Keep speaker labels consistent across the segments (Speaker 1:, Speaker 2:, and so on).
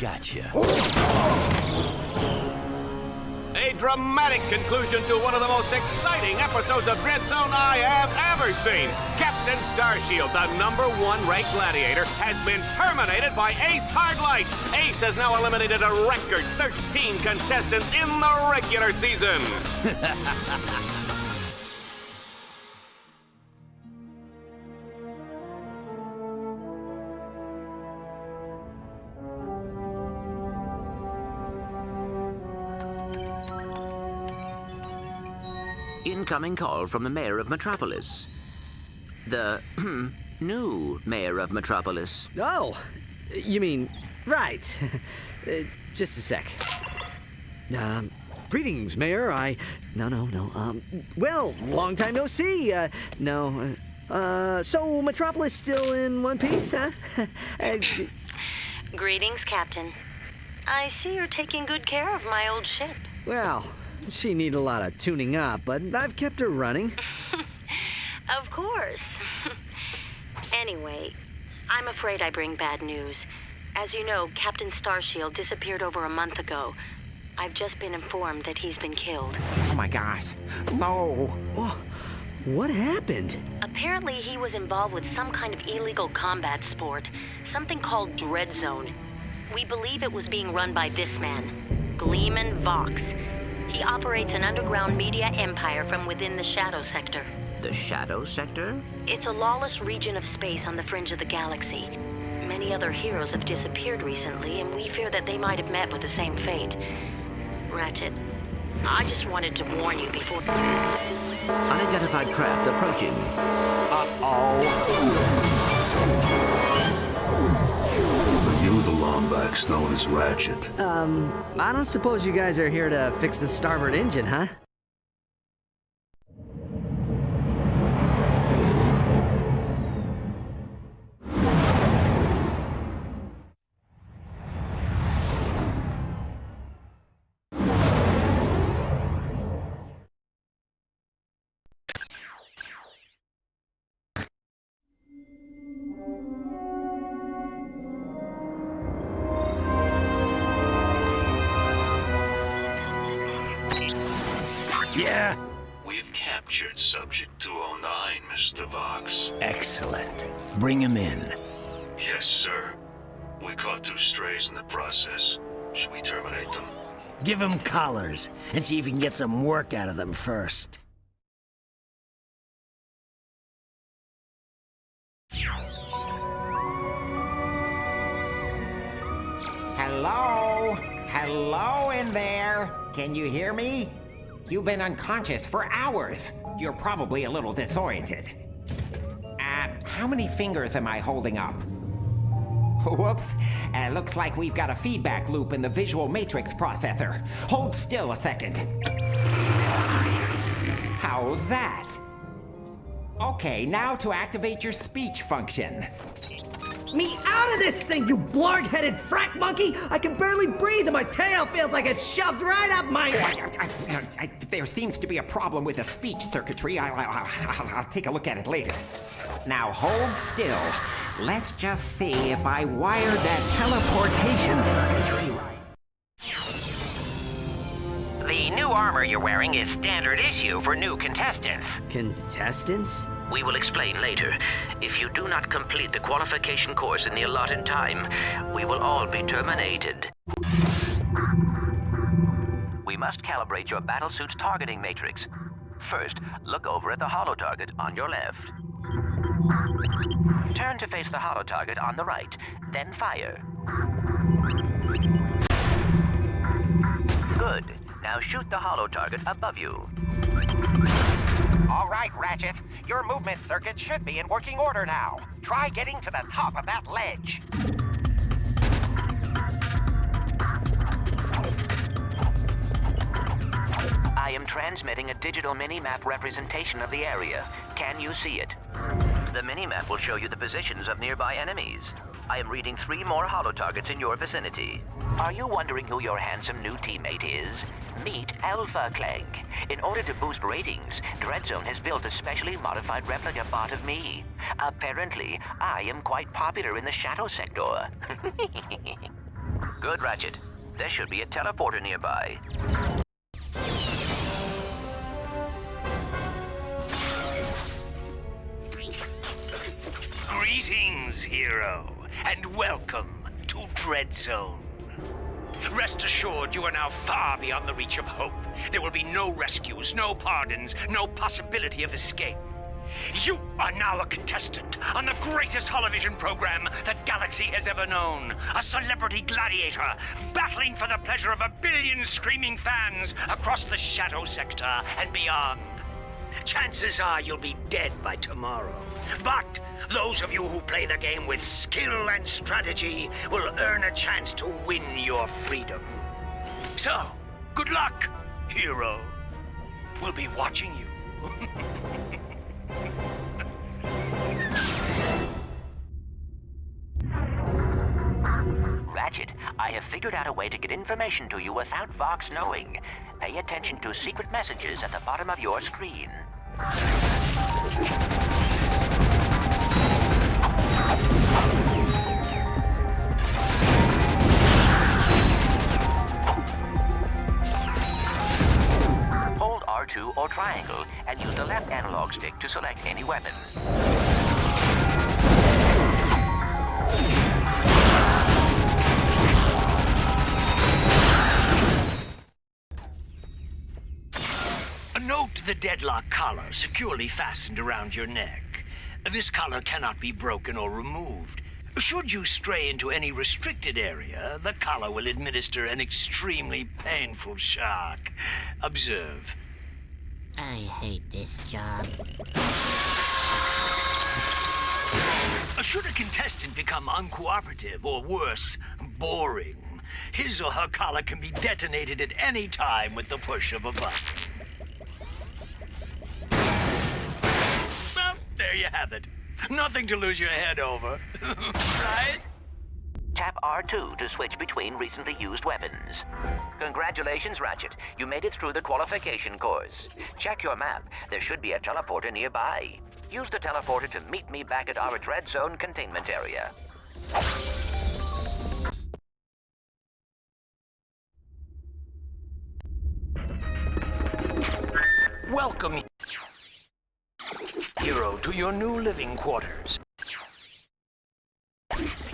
Speaker 1: Gotcha.
Speaker 2: A dramatic conclusion to one of the most exciting episodes of Dread Zone I have ever seen. Captain Starshield, the #1 ranked Gladiator, has been terminated by Ace Hardlight. Ace has now eliminated a record 13 contestants in the regular season.
Speaker 3: Incoming call from the mayor of Metropolis. The new mayor of Metropolis.
Speaker 4: Oh, you mean, right. Just a sec. Greetings, Mayor. No. Well, long time no see. No. So Metropolis still in one piece, huh?
Speaker 5: Greetings, Captain. I see you're taking good care of my old ship.
Speaker 4: Well, she needed a lot of tuning up, but I've kept her running.
Speaker 5: Of course. Anyway, I'm afraid I bring bad news. As you know, Captain Starshield disappeared over a month ago. I've just been informed that he's been killed.
Speaker 1: Oh my gosh. No.
Speaker 4: Oh, what happened?
Speaker 5: Apparently, he was involved with some kind of illegal combat sport, something called Dread Zone. We believe it was being run by this man, Gleeman Vox. He operates an underground media empire from within the Shadow Sector.
Speaker 3: The Shadow Sector?
Speaker 5: It's a lawless region of space on the fringe of the galaxy. Many other heroes have disappeared recently, and we fear that they might have met with the same fate. Ratchet, I just wanted to warn you before...
Speaker 3: Unidentified craft approaching.
Speaker 6: Are you the Lombax known as Ratchet?
Speaker 4: I don't suppose you guys are here to fix the starboard engine, huh?
Speaker 1: Yeah.
Speaker 6: We've captured Subject 209, Mr. Vox.
Speaker 1: Excellent. Bring him in.
Speaker 6: Yes, sir. We caught 2 strays in the process. Should we terminate them?
Speaker 1: Give him collars and see if you can get some work out of them first.
Speaker 7: Hello? Hello in there? Can you hear me? You've been unconscious for hours. You're probably a little disoriented. How many fingers am I holding up? Whoops. Looks like we've got a feedback loop in the visual matrix processor. Hold still a second. How's that? Okay, now to activate your speech function.
Speaker 4: Me out of this thing, you blarg-headed frack monkey! I can barely breathe and my tail feels like it's shoved right up my...
Speaker 7: There seems to be a problem with the speech circuitry. I'll take a look at it later. Now hold still. Let's just see if I wired that teleportation circuitry right. The new armor you're wearing is standard issue for new contestants.
Speaker 4: Contestants?
Speaker 3: We will explain later. If you do not complete the qualification course in the allotted time, we will all be terminated. We must calibrate your battlesuit's targeting matrix. First, look over at the holo-target on your left. Turn to face the holo-target on the right, then fire. Good. Now shoot the holo-target above you.
Speaker 7: All right, Ratchet. Your movement circuit should be in working order now. Try getting to the top of that ledge.
Speaker 3: I am transmitting a digital mini-map representation of the area. Can you see it? The mini-map will show you the positions of nearby enemies. I am reading 3 more holo-targets in your vicinity. Are you wondering who your handsome new teammate is? Meet Ratchet Clank. In order to boost ratings, Dread Zone has built a specially modified replica bot of me. Apparently, I am quite popular in the Shadow Sector. Good, Ratchet. There should be a teleporter nearby.
Speaker 8: Greetings, hero, and welcome to Dread Zone. Rest assured, you are now far beyond the reach of hope. There will be no rescues, no pardons, no possibility of escape. You are now a contestant on the greatest television program that Galaxy has ever known. A celebrity gladiator, battling for the pleasure of 1 billion screaming fans across the Shadow Sector and beyond. Chances are you'll be dead by tomorrow. But those of you who play the game with skill and strategy will earn a chance to win your freedom. So, good luck, hero. We'll be watching you.
Speaker 3: Ratchet, I have figured out a way to get information to you without Vox knowing. Pay attention to secret messages at the bottom of your screen. Hold R2 or triangle and use the left analog stick to select any weapon.
Speaker 8: Note the deadlock collar securely fastened around your neck. This collar cannot be broken or removed. Should you stray into any restricted area, the collar will administer an extremely painful shock. Observe.
Speaker 9: I hate this job.
Speaker 8: Should a contestant become uncooperative or worse, boring, his or her collar can be detonated at any time with the push of a button. Well, there you have it. Nothing to lose your head over, right?
Speaker 3: Tap R2 to switch between recently used weapons. Congratulations, Ratchet. You made it through the qualification course. Check your map. There should be a teleporter nearby. Use the teleporter to meet me back at our Dread Zone containment area.
Speaker 8: Welcome, hero, to your new living quarters.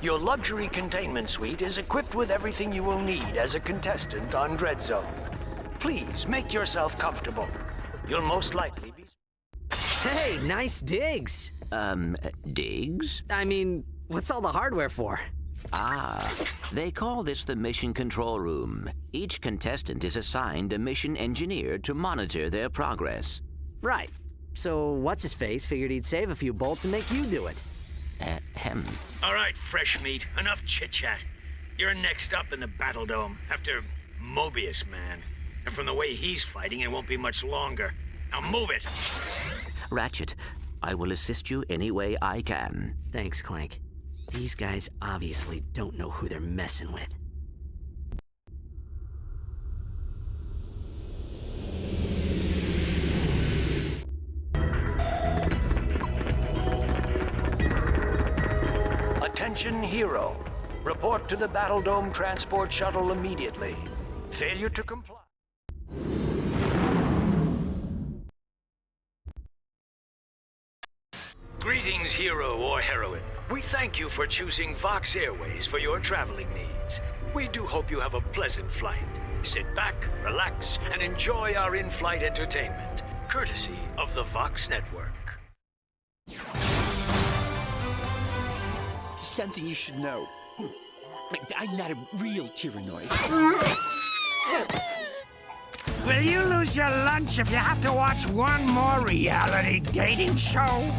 Speaker 8: Your luxury containment suite is equipped with everything you will need as a contestant on Dread Zone. Please make yourself comfortable. You'll most likely be...
Speaker 4: Hey, nice digs.
Speaker 3: Digs?
Speaker 4: I mean, what's all the hardware for?
Speaker 3: Ah, they call this the mission control room. Each contestant is assigned a mission engineer to monitor their progress.
Speaker 4: Right. So what's-his-face figured he'd save a few bolts and make you do it.
Speaker 8: All right, fresh meat. Enough chit-chat. You're next up in the Battle Dome after Mobius Man. And from the way he's fighting, it won't be much longer. Now move it!
Speaker 3: Ratchet, I will assist you any way I can.
Speaker 4: Thanks, Clank. These guys obviously don't know who they're messing with.
Speaker 8: Attention, hero. Report to the Battle Dome transport shuttle immediately. Failure to comply. Greetings, hero or heroine. We thank you for choosing Vox Airways for your traveling needs. We do hope you have a pleasant flight. Sit back, relax, and enjoy our in-flight entertainment, courtesy of the Vox Network.
Speaker 10: Something you should know. I'm not a real tyrannoid.
Speaker 1: Will you lose your lunch if you have to watch one more reality dating show?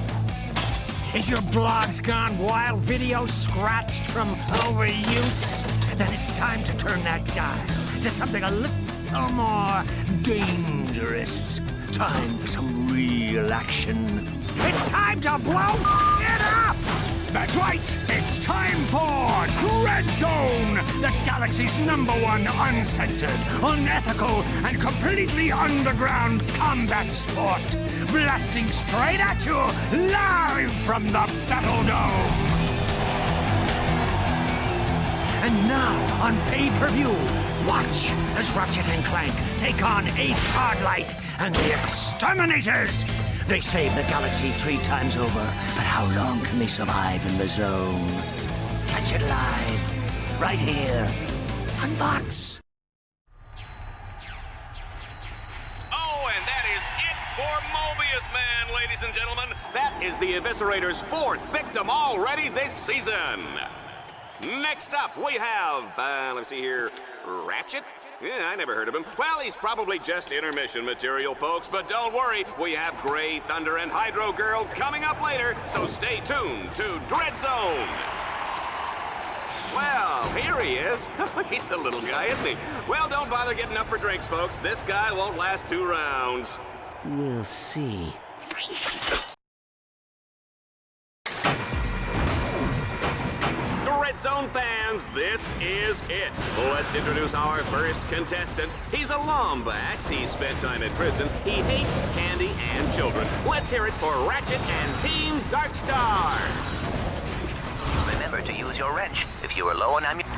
Speaker 1: Is your blogs gone wild, video scratched from overuse? Then it's time to turn that dial to something a little more dangerous. Time for some real action. It's time to blow it up! That's right, it's time for Dread Zone, the galaxy's #1 uncensored, unethical, and completely underground combat sport. Blasting straight at you, live from the Battle Dome. And now, on pay-per-view, watch as Ratchet and Clank take on Ace Hardlight and the Exterminators. They saved the galaxy 3 times over, but how long can they survive in the zone? Catch it live, right here, on Vox.
Speaker 2: Oh, and that is it for Mobius Man, ladies and gentlemen. That is the Eviscerator's 4th victim already this season. Next up, we have, let's see here, Ratchet? Yeah, I never heard of him. Well, he's probably just intermission material, folks, but don't worry, we have Gray Thunder and Hydro Girl coming up later, so stay tuned to Dread Zone. Well, here he is. He's a little guy, isn't he? Well, don't bother getting up for drinks, folks. This guy won't last 2 rounds.
Speaker 4: We'll see.
Speaker 2: Dread Zone fans, this is it. Let's introduce our first contestant. He's a Lombax. He spent time in prison. He hates candy and children. Let's hear it for Ratchet and Team Darkstar.
Speaker 3: Remember to use your wrench if you are low on ammunition.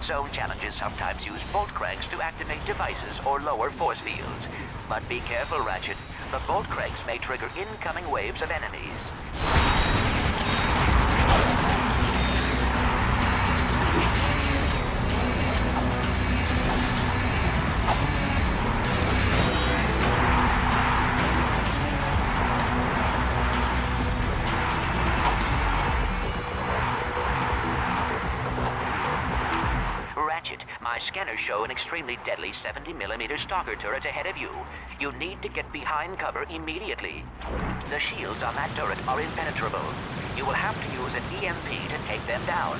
Speaker 3: Zone challenges sometimes use bolt cranks to activate devices or lower force fields. But be careful, Ratchet. The bolt cranks may trigger incoming waves of enemies. Ratchet, my scanners show an extremely deadly 70mm stalker turret ahead of you. You need to get behind cover immediately. The shields on that turret are impenetrable. You will have to use an EMP to take them down.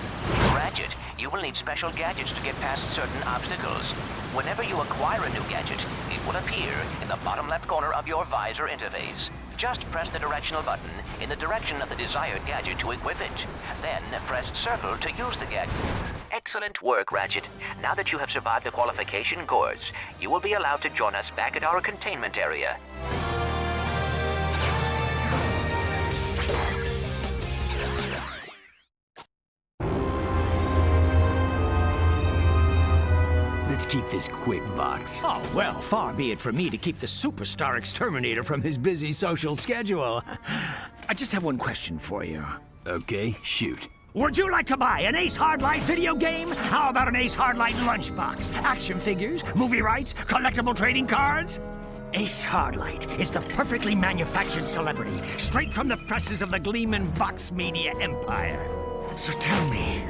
Speaker 3: Ratchet, you will need special gadgets to get past certain obstacles. Whenever you acquire a new gadget, it will appear in the bottom left corner of your visor interface. Just press the directional button in the direction of the desired gadget to equip it. Then press circle to use the gadget. Excellent work, Ratchet. Now that you have survived the qualification course, you will be allowed to join us back at our containment area.
Speaker 10: Let's keep this quick, Vox.
Speaker 1: Oh, well, far be it from me to keep the superstar exterminator from his busy social schedule. I just have one question for you.
Speaker 10: Okay, shoot.
Speaker 1: Would you like to buy an Ace Hardlight video game? How about an Ace Hardlight lunchbox? Action figures, movie rights, collectible trading cards? Ace Hardlight is the perfectly manufactured celebrity, straight from the presses of the Gleeman Vox Media empire. So tell me,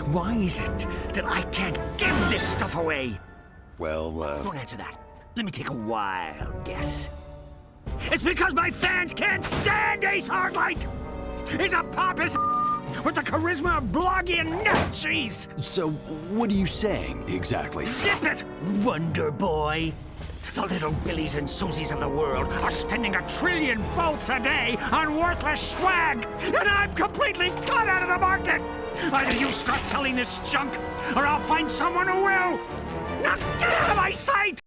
Speaker 1: why is it that I can't give this stuff away?
Speaker 10: Well,
Speaker 1: Don't answer that. Let me take a wild guess. It's because my fans can't stand Ace Hardlight! He's a pompous with the charisma of blogging nut cheese!
Speaker 10: so what are you saying, exactly?
Speaker 1: Zip it, Wonder Boy! The little Billies and Susies of the world are spending 1 trillion bolts a day on worthless swag, and I'm completely cut out of the market! Either you start selling this junk, or I'll find someone who will! Now get out of my sight!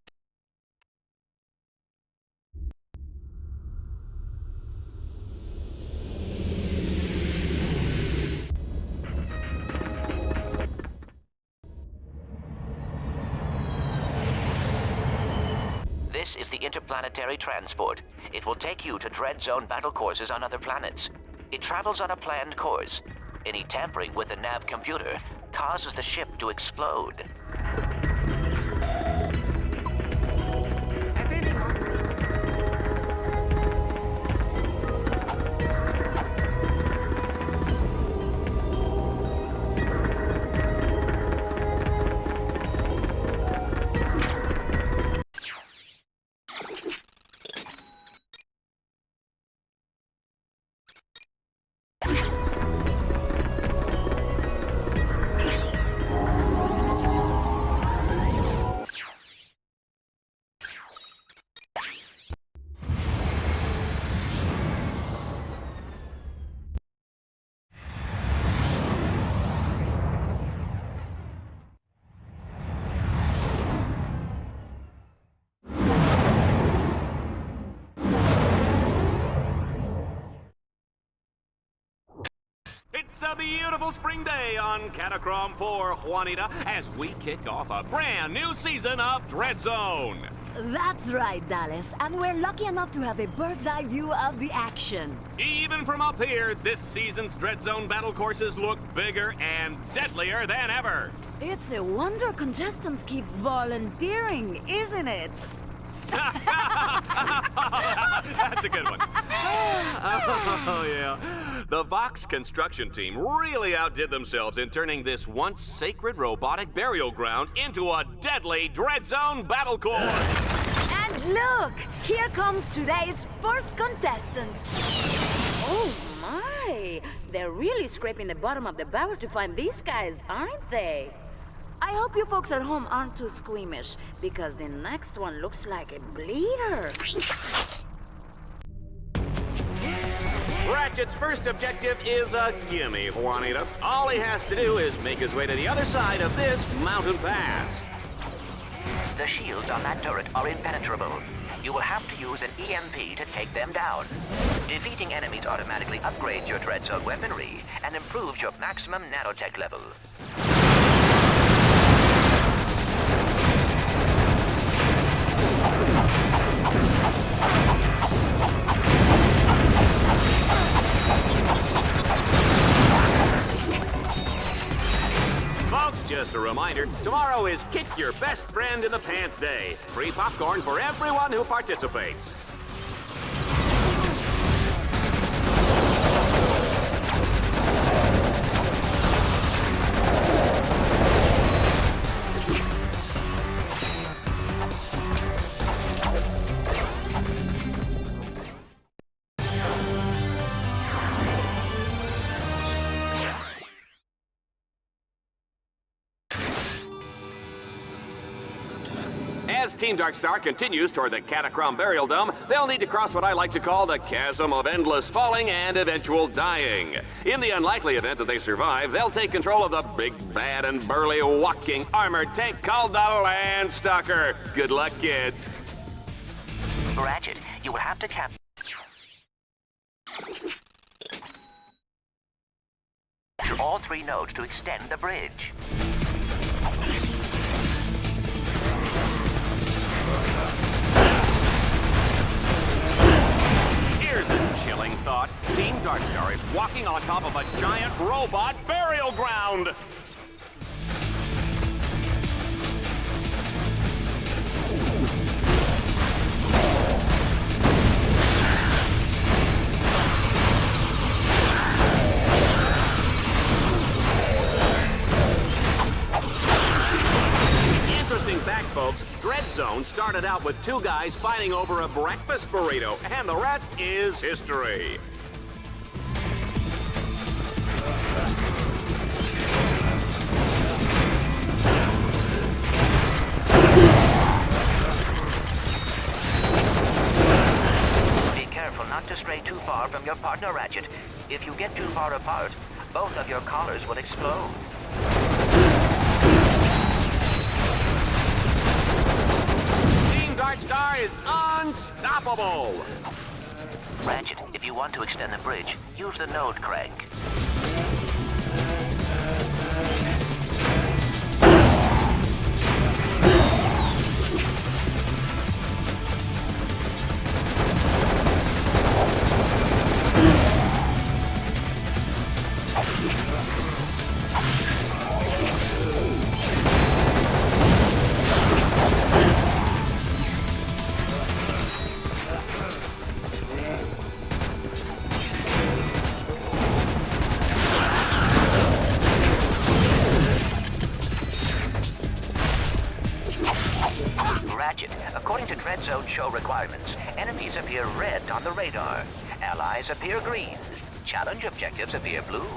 Speaker 3: This is the interplanetary transport. It will take you to Dread Zone battle courses on other planets. It travels on a planned course. Any tampering with the nav computer causes the ship to explode.
Speaker 2: It's a beautiful spring day on Catacrom 4, Juanita, as we kick off a brand new season of Dread Zone.
Speaker 11: That's right, Dallas, and we're lucky enough to have a bird's eye view of the action.
Speaker 2: Even from up here, this season's Dread Zone battle courses look bigger and deadlier than ever.
Speaker 11: It's a wonder contestants keep volunteering, isn't it?
Speaker 2: That's a good one. Oh, yeah. The Vox construction team really outdid themselves in turning this once sacred robotic burial ground into a deadly Dread Zone battle course.
Speaker 11: And look, here comes today's first contestant. Oh my, they're really scraping the bottom of the barrel to find these guys, aren't they? I hope you folks at home aren't too squeamish, because the next one looks like a bleeder.
Speaker 2: Ratchet's first objective is a gimme, Juanita. All he has to do is make his way to the other side of this mountain pass.
Speaker 3: The shields on that turret are impenetrable. You will have to use an EMP to take them down. Defeating enemies automatically upgrades your Dread Zone weaponry and improves your maximum nanotech level.
Speaker 2: Folks, just a reminder, tomorrow is Kick Your Best Friend in the Pants Day. Free popcorn for everyone who participates. As Team Darkstar continues toward the Catacrom Burial Dome, they'll need to cross what I like to call the chasm of endless falling and eventual dying. In the unlikely event that they survive, they'll take control of the big, bad, and burly walking armored tank called the Landstalker. Good luck, kids.
Speaker 3: Ratchet, you will have to capture all 3 nodes to extend the bridge.
Speaker 2: Here's a chilling thought. Team Darkstar is walking on top of a giant robot burial ground. Interesting fact, folks, Dread Zone started out with 2 guys fighting over a breakfast burrito, and the rest is history.
Speaker 3: Be careful not to stray too far from your partner, Ratchet. If you get too far apart, both of your collars will explode.
Speaker 2: Darkstar is unstoppable!
Speaker 3: Ratchet, if you want to extend the bridge, use the node crank. Ratchet, according to Dread Zone show requirements, enemies appear red on the radar. Allies appear green. Challenge objectives appear blue.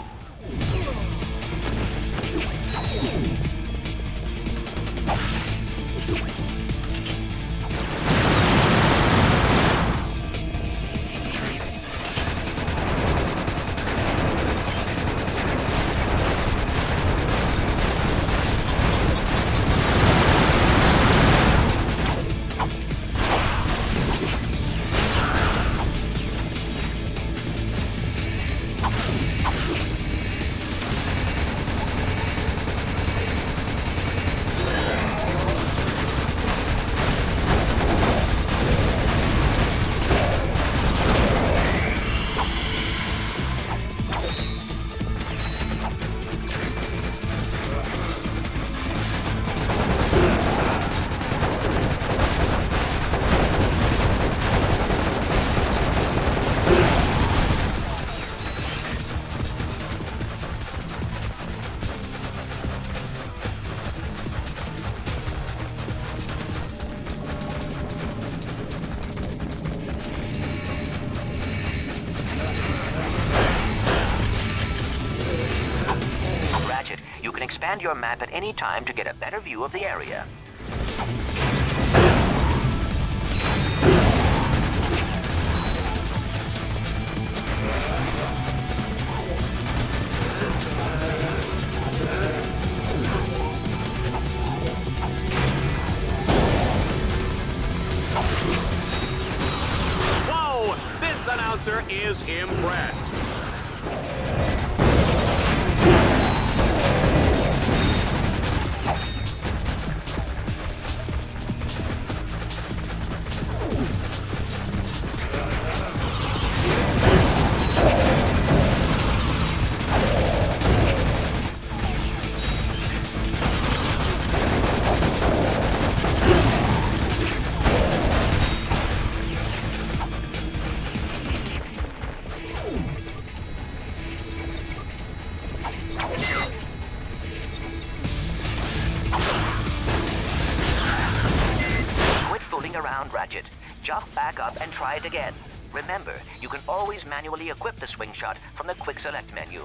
Speaker 3: You can expand your map at any time to get a better view of the area.
Speaker 2: Whoa! This announcer is impressed.
Speaker 3: Around, Ratchet. Jump back up and try it again. Remember, you can always manually equip the swing shot from the quick select menu.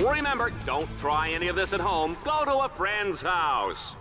Speaker 2: Remember, don't try any of this at home. Go to a friend's house.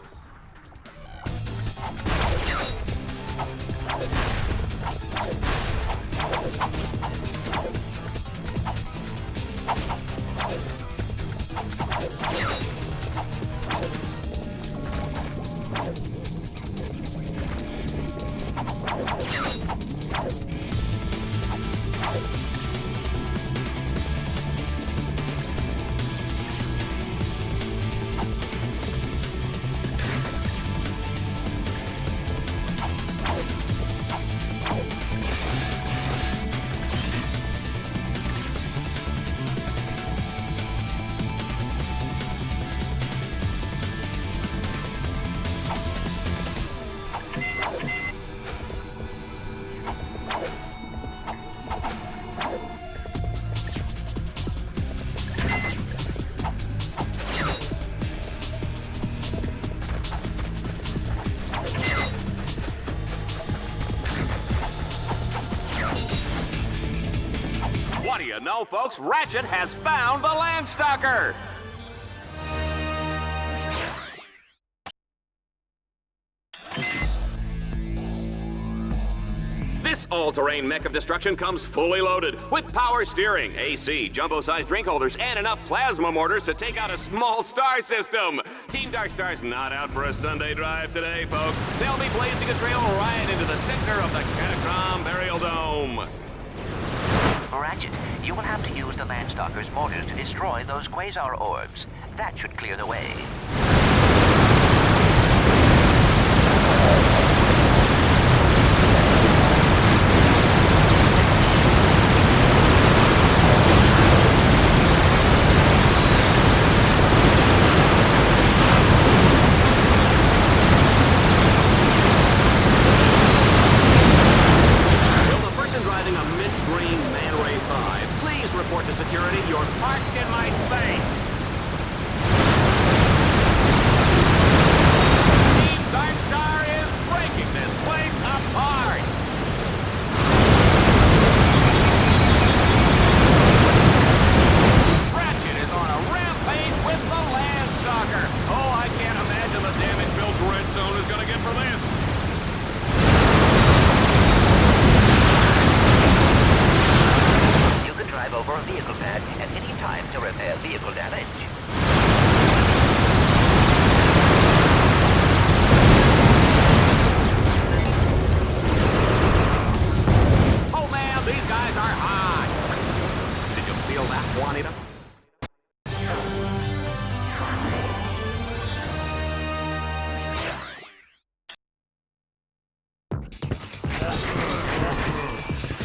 Speaker 2: What do you know, folks? Ratchet has found the Landstalker! This all-terrain mech of destruction comes fully loaded with power steering, AC, jumbo-sized drink holders, and enough plasma mortars to take out a small star system. Team Darkstar's not out for a Sunday drive today, folks. They'll be blazing a trail right into the center of the Catacomb Burial Dome.
Speaker 3: Ratchet, you will have to use the Landstalker's mortars to destroy those quasar orbs. That should clear the way.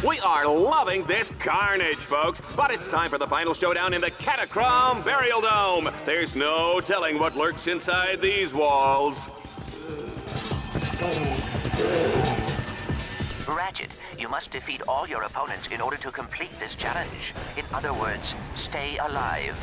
Speaker 2: We are loving this carnage, folks, but it's time for the final showdown in the Catacomb Burial Dome. There's no telling what lurks inside these walls.
Speaker 3: Ratchet, you must defeat all your opponents in order to complete this challenge. In other words, stay alive.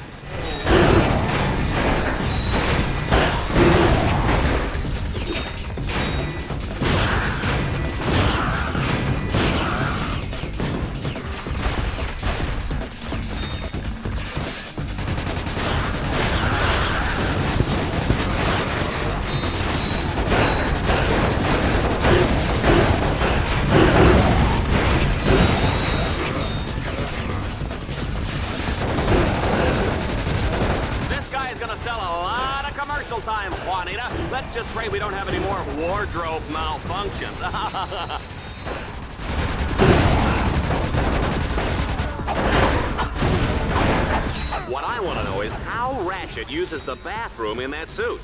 Speaker 2: Time, Juanita. Let's just pray we don't have any more wardrobe malfunctions. What I want to know is how Ratchet uses the bathroom in that suit.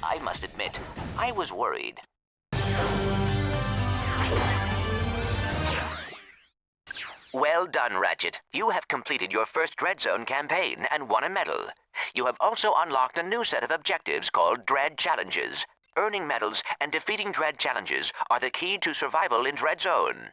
Speaker 2: I must admit, I was worried. Well done, Ratchet. You have completed your first Dread Zone campaign and won a medal. You have also unlocked a new set of objectives called Dread Challenges. Earning medals and defeating Dread Challenges are the key to survival in Dread Zone.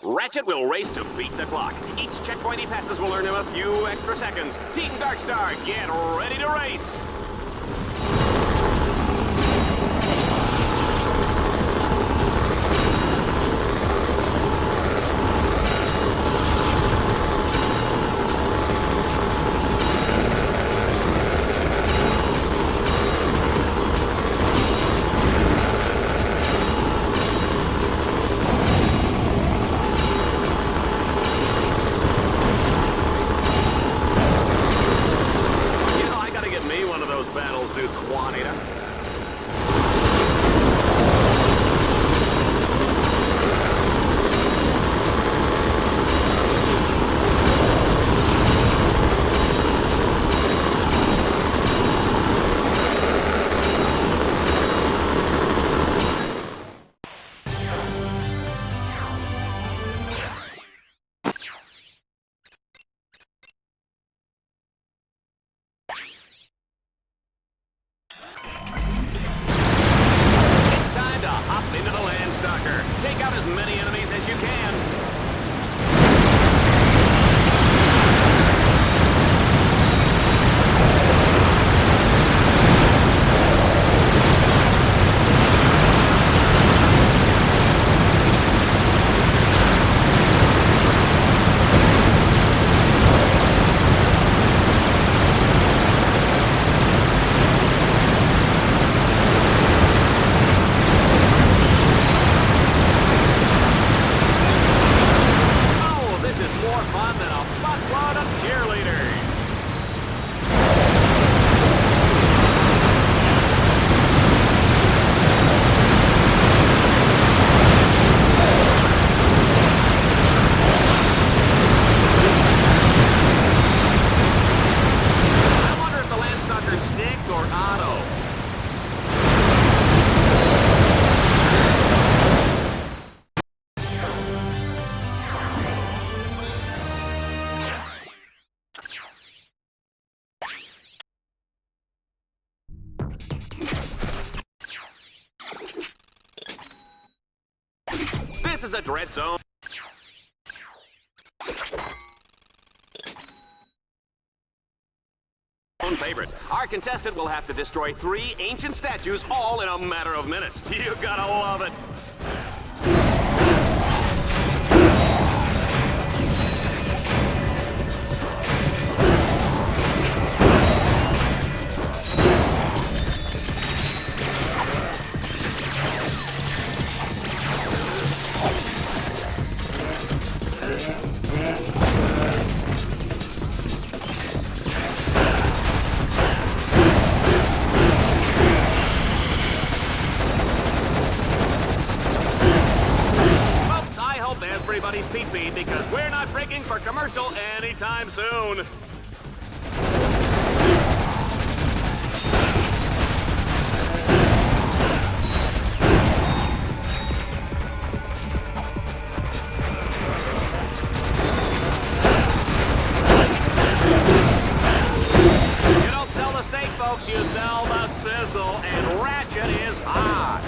Speaker 2: Ratchet will race to beat the clock. Each checkpoint he passes will earn him a few extra seconds. Team Darkstar, get ready to race! One of This is a Dread Zone favorite. Our contestant will have to destroy 3 ancient statues all in a matter of minutes. You gotta love it. Everybody's pee-pee because we're not breaking for commercial anytime soon. You don't sell the steak, folks, you sell the sizzle, and Ratchet is hot.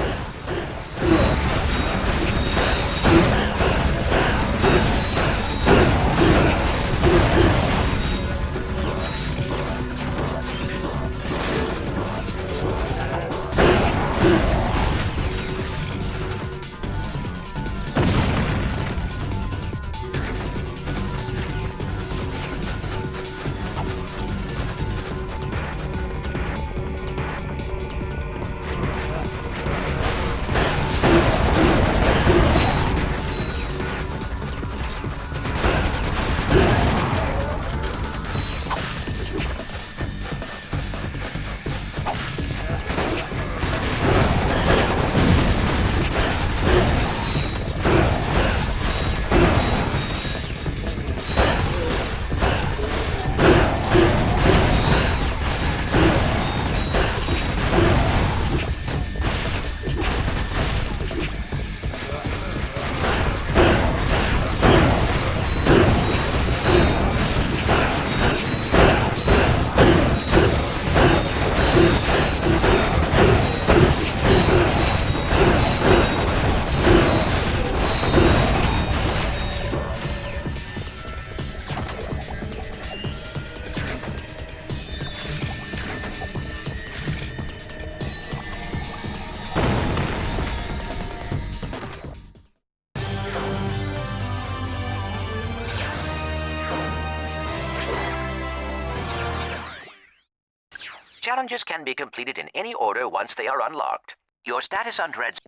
Speaker 3: Challenges can be completed in any order once they are unlocked. Your status on Dread...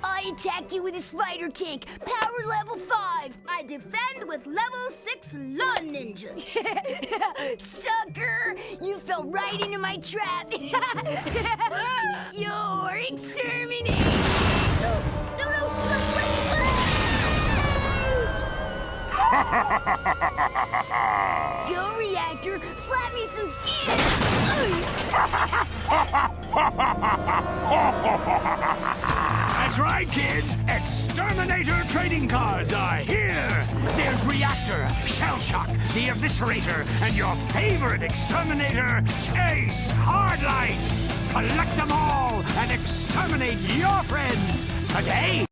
Speaker 12: I attack you with a spider tank, power level 5. I defend with level 6 lawn ninjas. Sucker! You fell right into my trap. You're exterminated. No, Go, Reactor, slap me some skin.
Speaker 1: That's right, kids. Exterminator trading cards are here. There's Reactor, Shell Shock, the Eviscerator, and your favorite exterminator, Ace Hardlight. Collect them all and exterminate your friends today.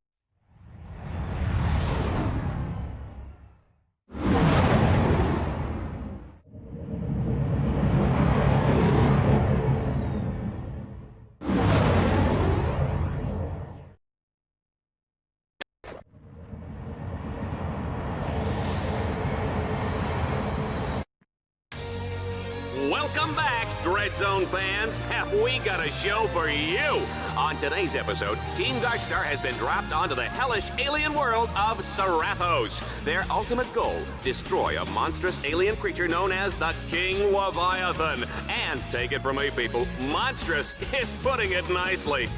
Speaker 2: Welcome back, Dread Zone fans. Have we got a show for you? On today's episode, Team Darkstar has been dropped onto the hellish alien world of Seraphos. Their ultimate goal, destroy a monstrous alien creature known as the King Leviathan. And take it from me, people, monstrous is putting it nicely.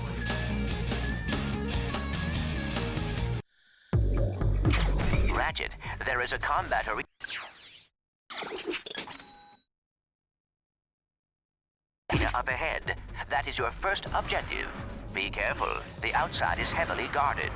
Speaker 3: Ratchet, there is a combat arena up ahead. That is your first objective. Be careful. The outside is heavily guarded.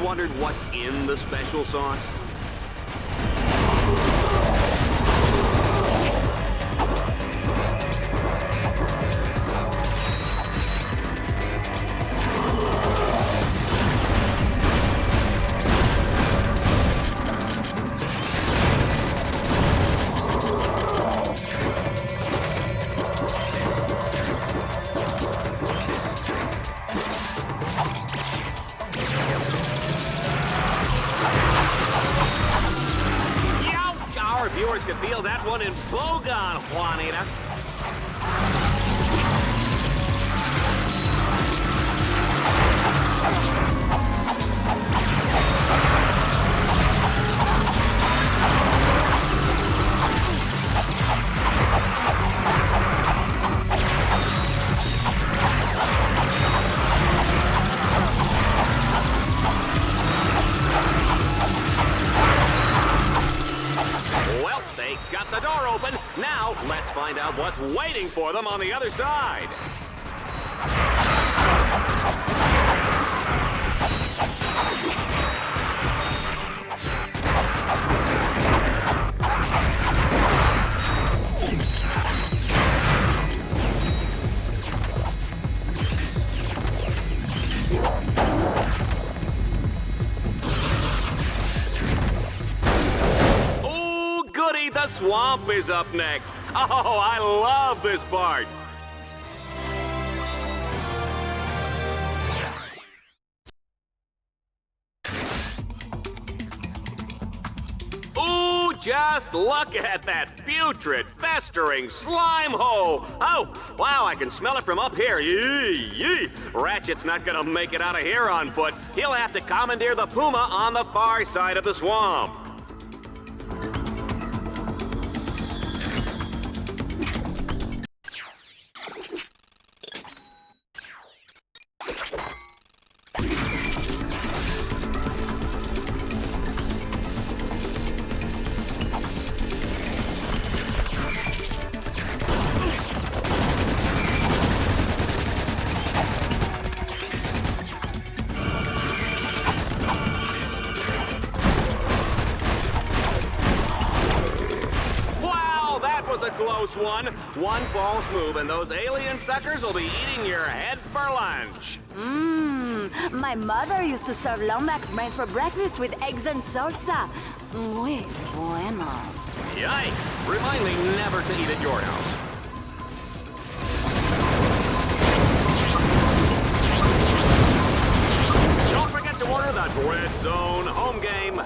Speaker 2: wondered what's in the special sauce? Viewers could feel that one in Bogon, Juanita. Got the door open. Now, let's find out what's waiting for them on the other side. The swamp is up next. Oh, I love this part. Ooh, just look at that putrid, festering slime hole. Oh, wow, I can smell it from up here. Yee, yee. Ratchet's not gonna make it out of here on foot. He'll have to commandeer the puma on the far side of the swamp. Close one. One false move and those alien suckers will be eating your head for lunch.
Speaker 11: My mother used to serve Lomax brains for breakfast with eggs and salsa. Muy bueno.
Speaker 2: Yikes! Remind me never to eat at your house. Don't forget to order the Dread Zone home game.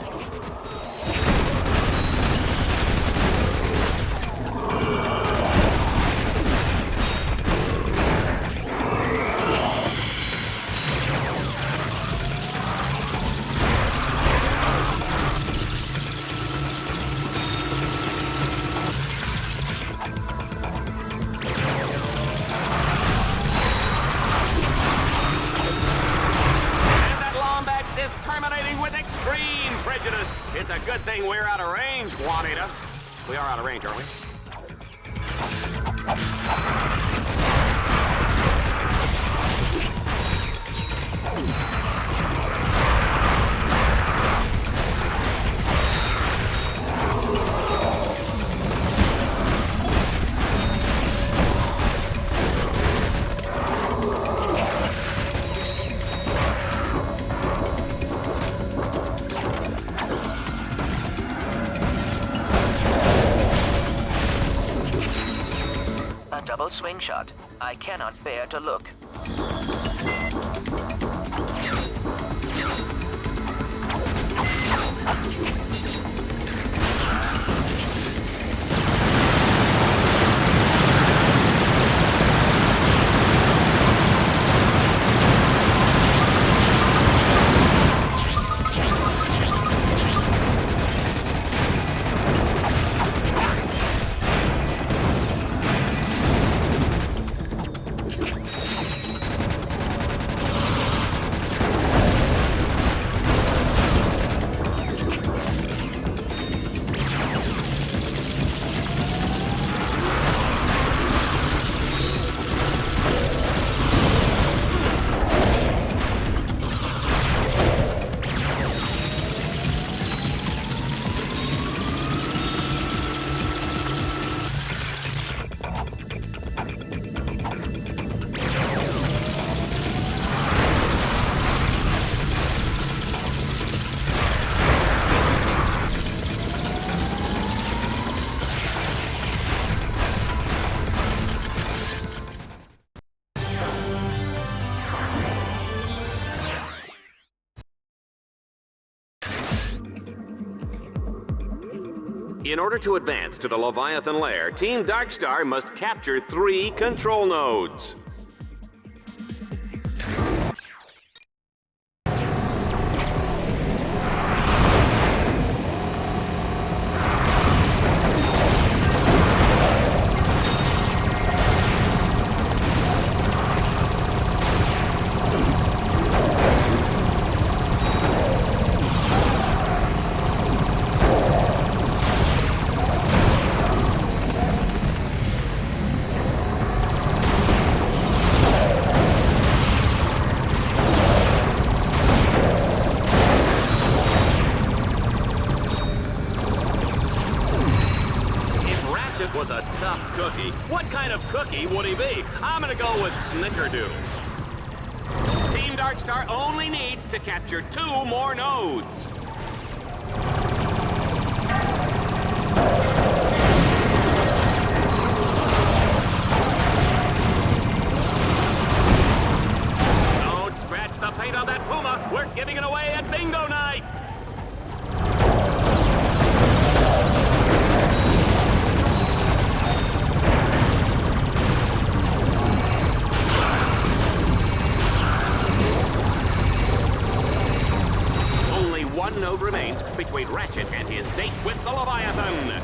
Speaker 2: It's a good thing we're out of range, Juanita. We are out of range, aren't we?
Speaker 3: Double swing shot. I cannot bear to look.
Speaker 2: In order to advance to the Leviathan lair, Team Darkstar must capture 3 control nodes. Was a tough cookie. What kind of cookie would he be? I'm gonna go with Snickerdoodle. Team Darkstar only needs to capture 2 more nodes. Don't scratch the paint on that Puma. We're giving it away at Bingo Night. One node remains between Ratchet and his date with the Leviathan.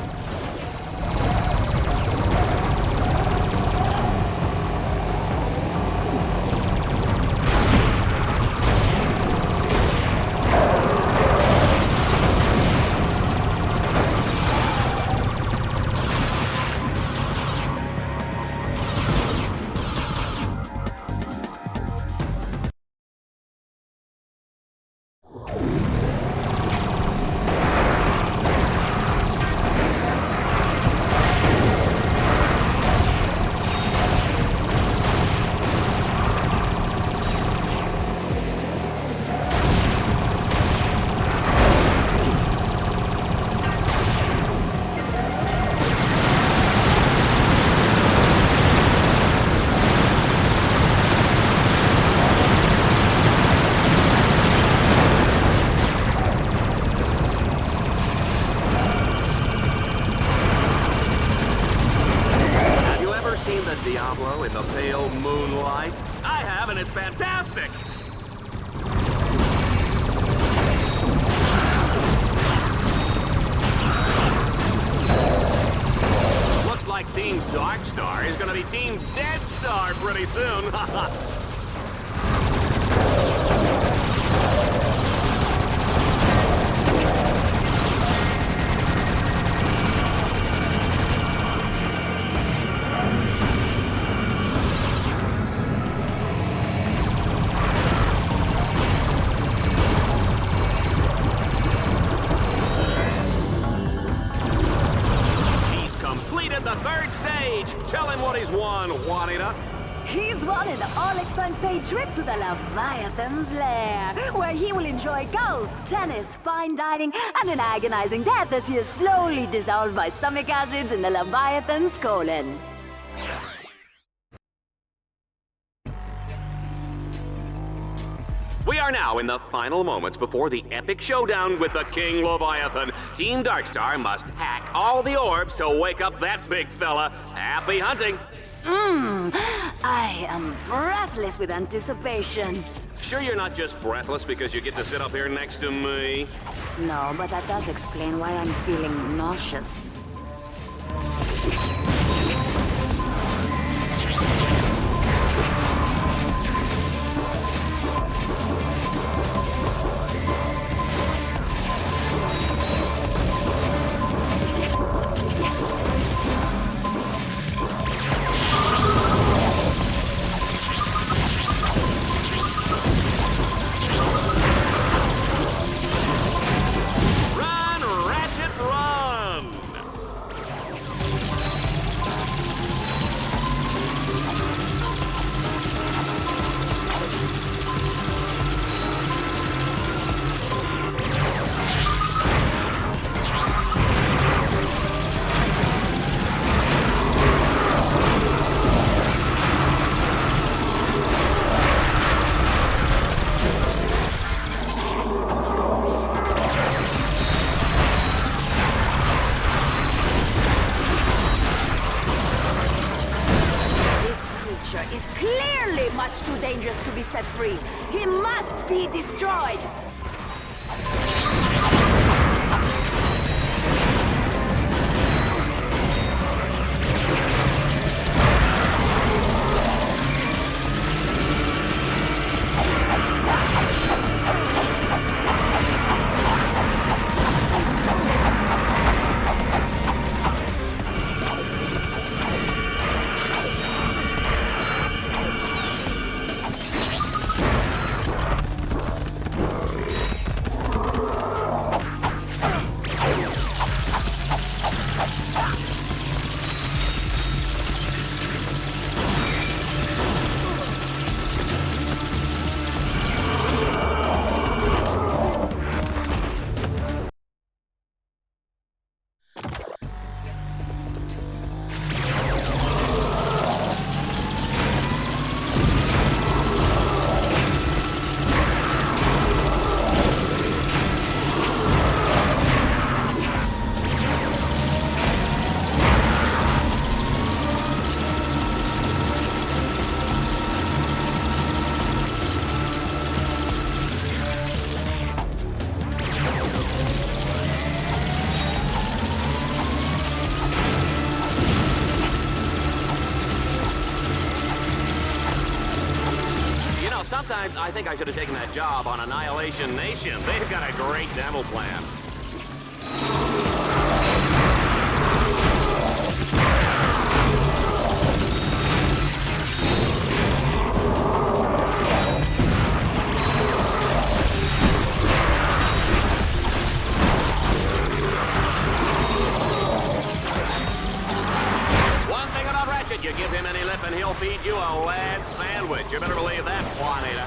Speaker 2: Diablo in the pale moonlight? I have, and it's fantastic! Looks like Team Darkstar is gonna be Team Deadstar pretty soon. The 3rd stage. Tell him what he's won, Juanita.
Speaker 13: He's won an all-expense-paid trip to the Leviathan's lair, where he will enjoy golf, tennis, fine dining, and an agonizing death as he is slowly dissolved by stomach acids in the Leviathan's colon.
Speaker 2: We are now in the final moments before the epic showdown with the King Leviathan. Team Darkstar must hack all the orbs to wake up that big fella. Happy hunting!
Speaker 13: I am breathless with anticipation.
Speaker 2: Sure you're not just breathless because you get to sit up here next to me?
Speaker 13: No, but that does explain why I'm feeling nauseous. much too dangerous to be set free. He must be destroyed!
Speaker 2: Sometimes I think I should have taken that job on Annihilation Nation. They've got a great demo plan. One thing about Ratchet, you give him any lip and he'll feed you a lead sandwich. You better believe that, Juanita.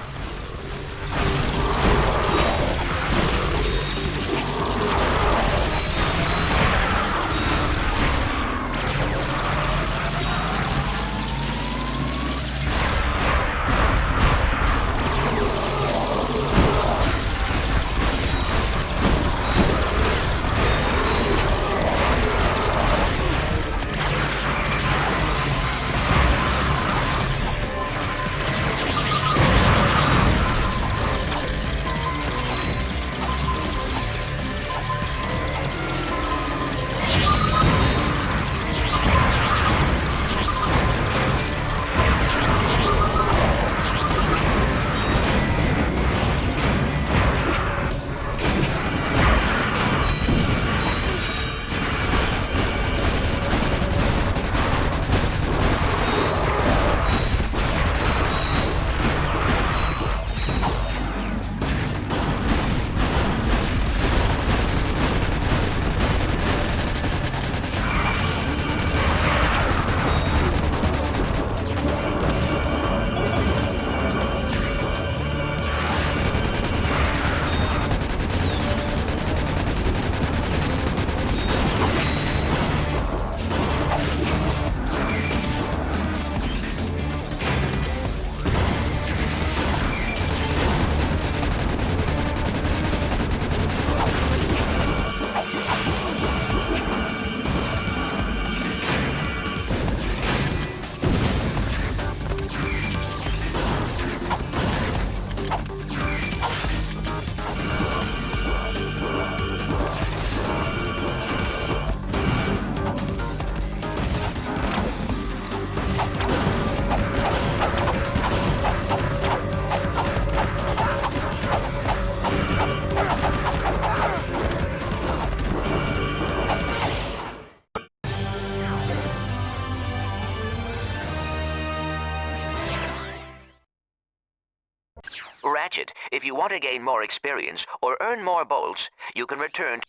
Speaker 3: Ratchet, if you want to gain more experience or earn more bolts, you can return.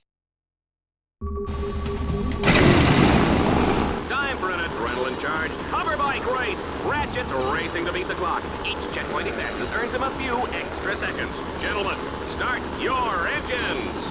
Speaker 2: Time for an adrenaline-charged hover bike race. Ratchet's racing to beat the clock. Each checkpoint he passes earns him a few extra seconds. Gentlemen, start your engines.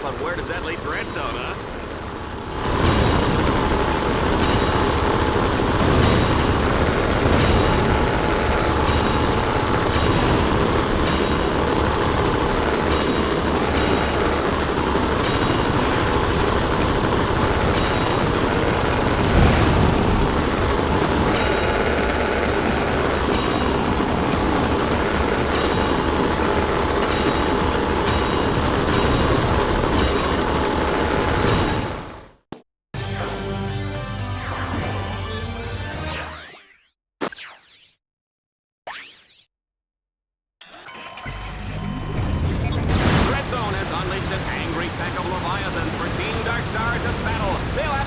Speaker 2: but where does that leave Dread Zone, huh?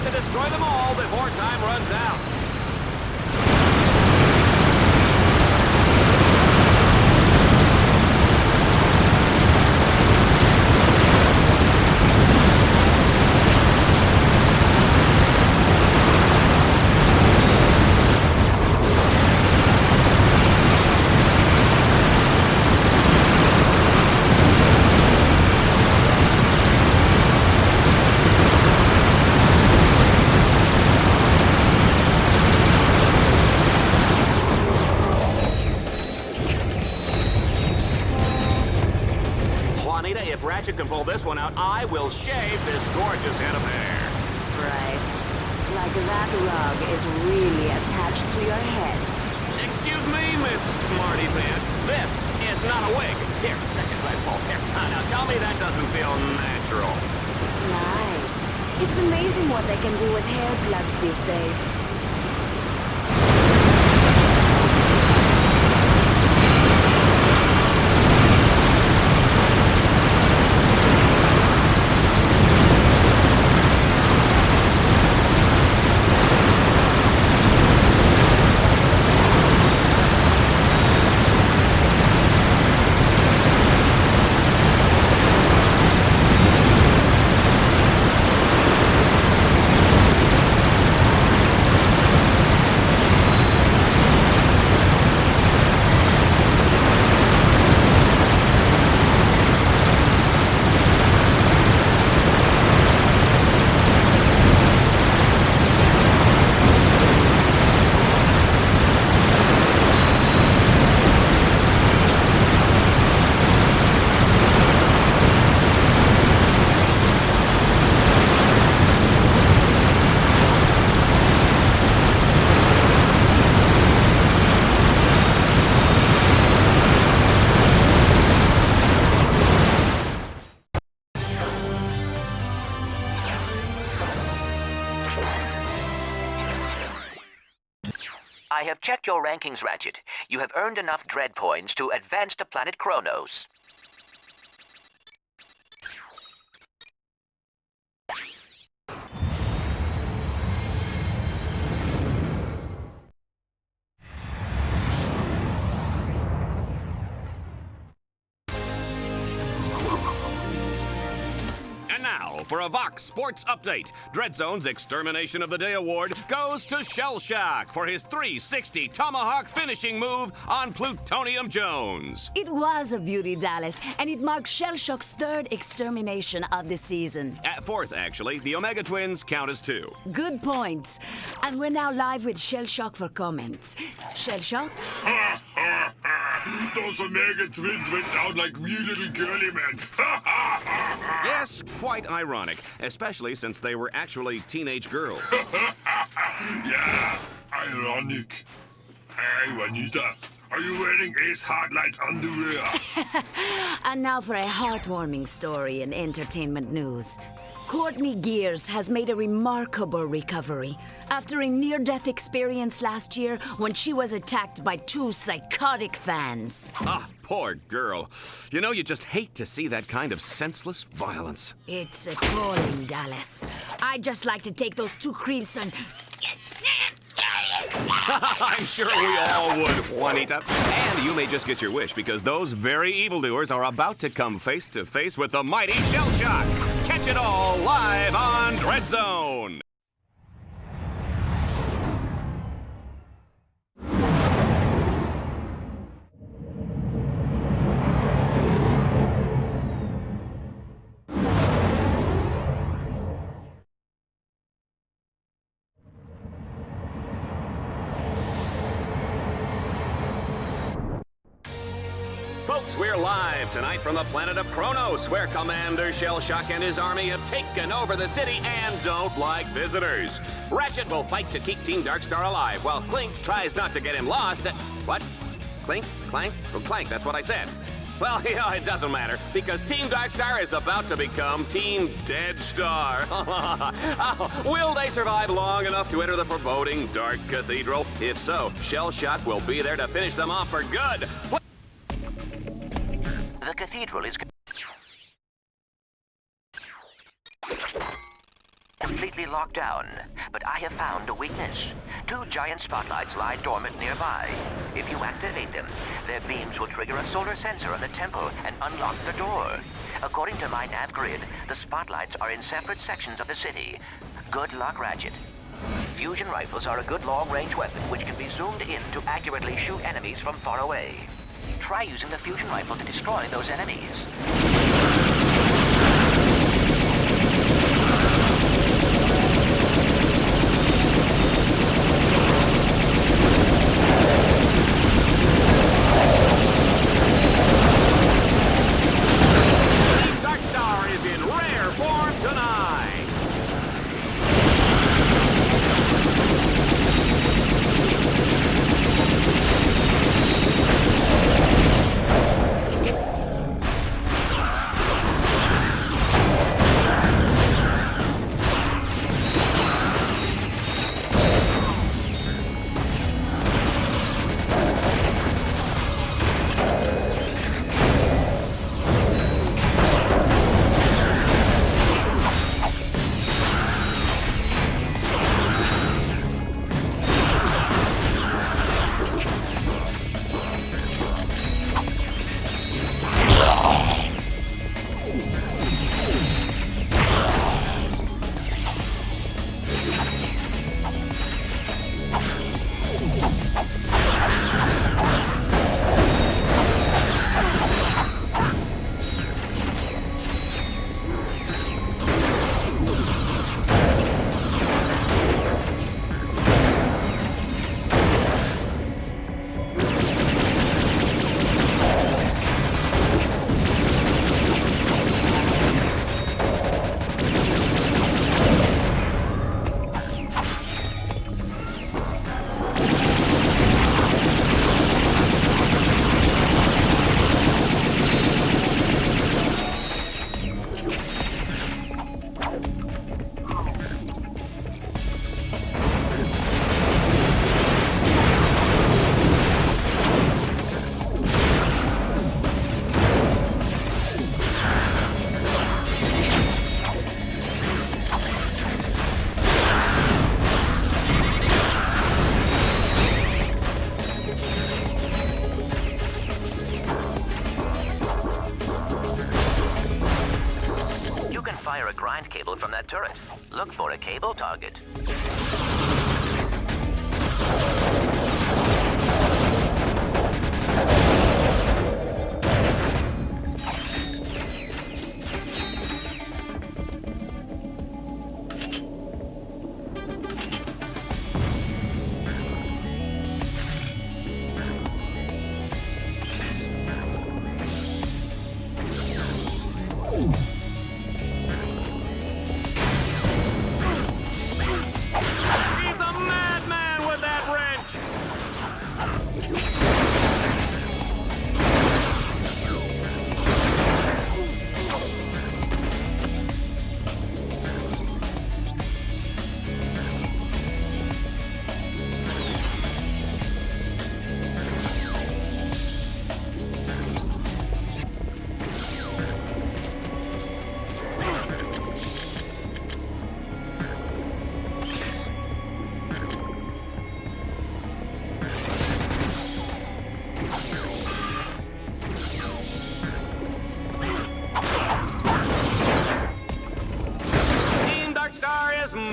Speaker 2: Destroy them all before time runs out. If Ratchet can pull this one out, I will shave this gorgeous head of hair.
Speaker 13: Right. Like that rug is really attached to your head.
Speaker 2: Excuse me, Miss Smarty Pants. This is not a wig. Here, take it right full. Here, now tell me that doesn't feel natural.
Speaker 13: Nice. It's amazing what they can do with hair plugs these days.
Speaker 3: I have checked your rankings, Ratchet. You have earned enough Dread points to advance to planet Kronos.
Speaker 2: And now, for a Vox Sports Update, Dread Zone's Extermination of the Day award goes to Shell Shock for his 360 Tomahawk finishing move on Plutonium Jones.
Speaker 11: It was a beauty, Dallas, and it marks Shell Shock's third extermination of the season.
Speaker 2: At fourth, actually. The Omega Twins count as two.
Speaker 11: Good point. And we're now live with Shell Shock for comments. Shell Shock?
Speaker 6: Those Omega Twins went down like real little girly men.
Speaker 2: Yes, quite ironic, especially since they were actually teenage girls.
Speaker 6: Yeah, ironic. Hey, Juanita, are you wearing Ace Hardlight underwear?
Speaker 11: And now for a heartwarming story in entertainment news. Courtney Gears has made a remarkable recovery after a near-death experience last year when she was attacked by two psychotic fans.
Speaker 2: Ah, poor girl. You know, you just hate to see that kind of senseless violence.
Speaker 11: It's appalling, Dallas. I'd just like to take those two creeps and...
Speaker 2: I'm sure we all would, Juanita. And you may just get your wish, because those very evildoers are about to come face to face with the mighty Shell Shock. Catch it all live on Dread Zone. we're live tonight from the planet of Kronos, where Commander Shellshock and his army have taken over the city and don't like visitors. Ratchet will fight to keep Team Darkstar alive, while Clink tries not to get him lost. What? Clink? Clank? Oh, Clank, that's what I said. Well, yeah, it doesn't matter, because Team Darkstar is about to become Team Deadstar. Will they survive long enough to enter the foreboding Dark Cathedral? If so, Shellshock will be there to finish them off for good.
Speaker 3: The cathedral is completely locked down, but I have found a weakness. 2 giant spotlights lie dormant nearby. If you activate them, their beams will trigger a solar sensor on the temple and unlock the door. According to my nav grid, the spotlights are in separate sections of the city. Good luck, Ratchet. Fusion rifles are a good long-range weapon which can be zoomed in to accurately shoot enemies from far away. Try using the fusion rifle to destroy those enemies.
Speaker 2: Darkstar is in rare form tonight.
Speaker 3: Fire a grind cable from that turret. Look for a cable target.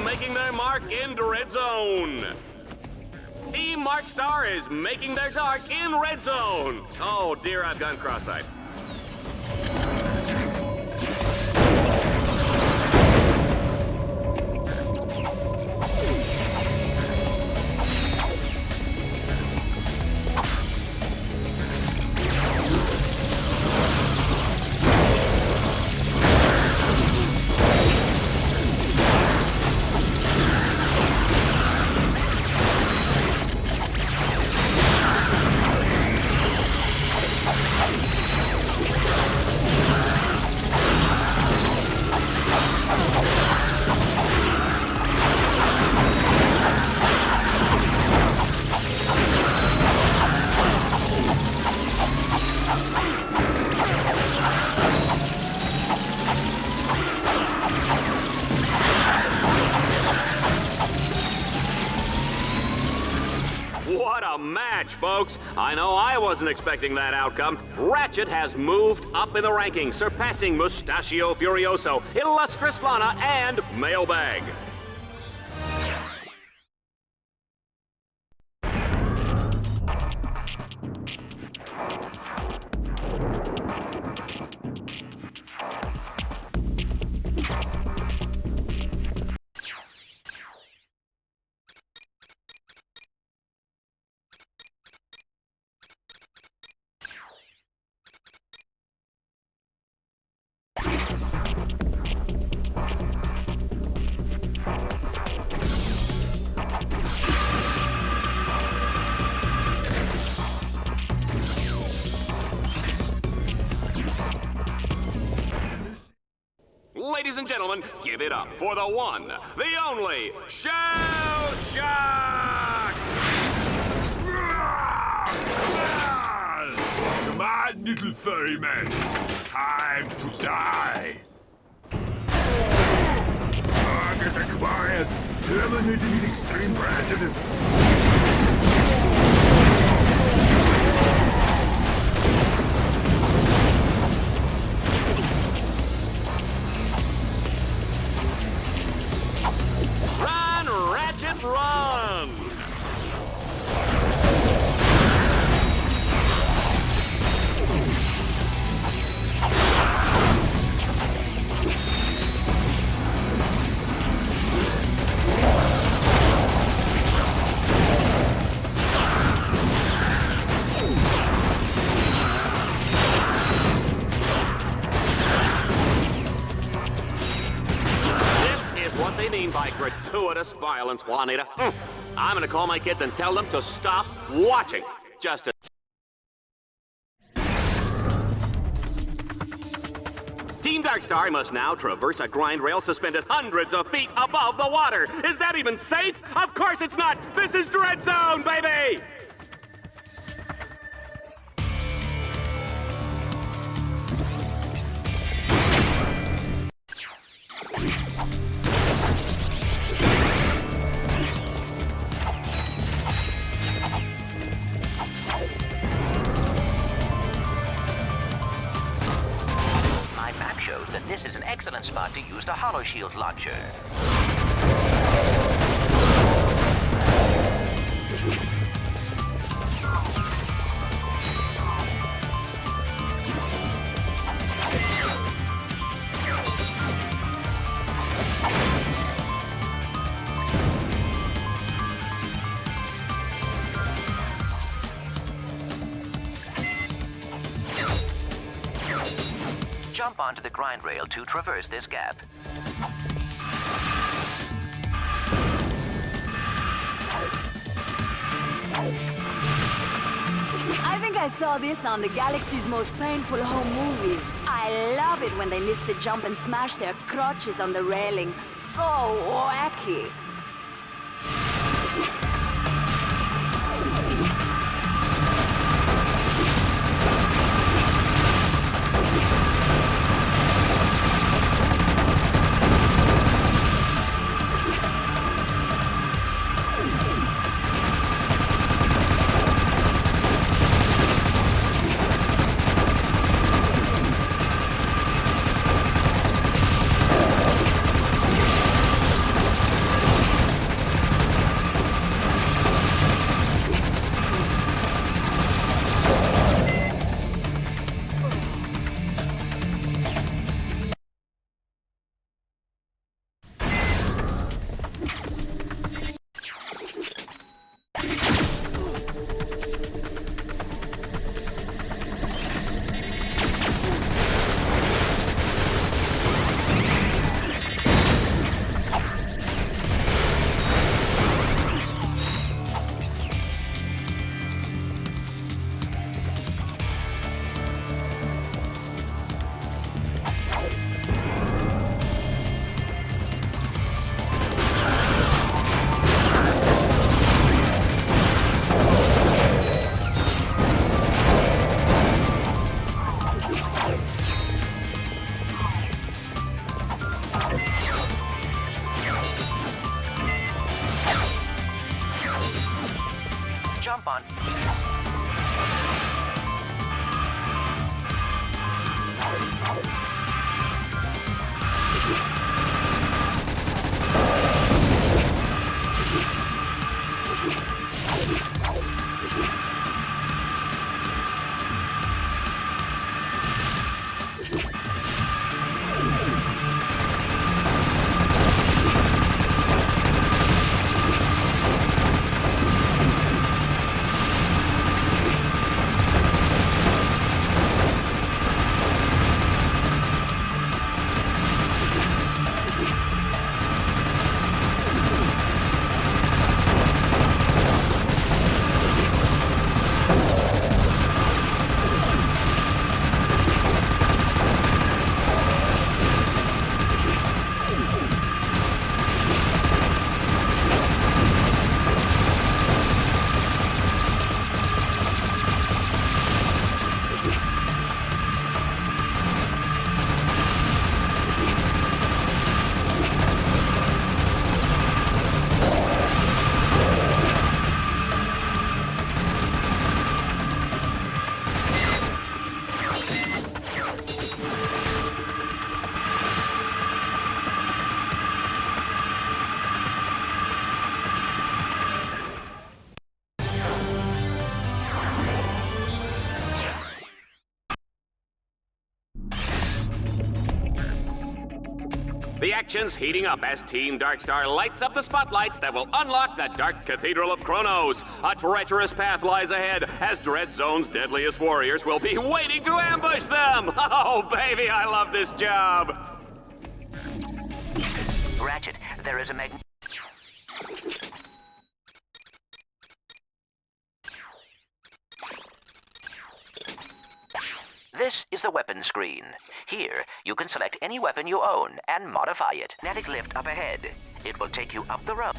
Speaker 2: Making their mark in Red Zone. Team Markstar is making their mark in Red Zone. Oh dear, I've gone cross-eyed. a match, folks. I know I wasn't expecting that outcome. Ratchet has moved up in the rankings, surpassing Mustachio Furioso, Illustrious Lana, and Mailbag. Ladies and gentlemen, give it up for the one, the only, Shell Shock!
Speaker 14: Come on, little furry man. Time to die. Target acquired. Terminating extreme prejudice.
Speaker 2: Run! What they mean by gratuitous violence, Juanita. I'm gonna call my kids and tell them to stop watching. Just Team Darkstar must now traverse a grind rail suspended hundreds of feet above the water. Is that even safe? Of course it's not. This is Dread Zone, baby!
Speaker 3: Shows that this is an excellent spot to use the Hollow Shield launcher. Jump onto the grind rail to traverse this gap.
Speaker 13: I think I saw this on the galaxy's most painful home movies. I love it when they miss the jump and smash their crotches on the railing. So wacky.
Speaker 3: jump on.
Speaker 2: The action's heating up as Team Darkstar lights up the spotlights that will unlock the Dark Cathedral of Kronos. A treacherous path lies ahead as Dread Zone's deadliest warriors will be waiting to ambush them. Oh, baby, I love this job.
Speaker 3: Ratchet, there is a This is the weapon screen. Here, you can select any weapon you own and modify it. Magnetic lift up ahead. It will take you up the road.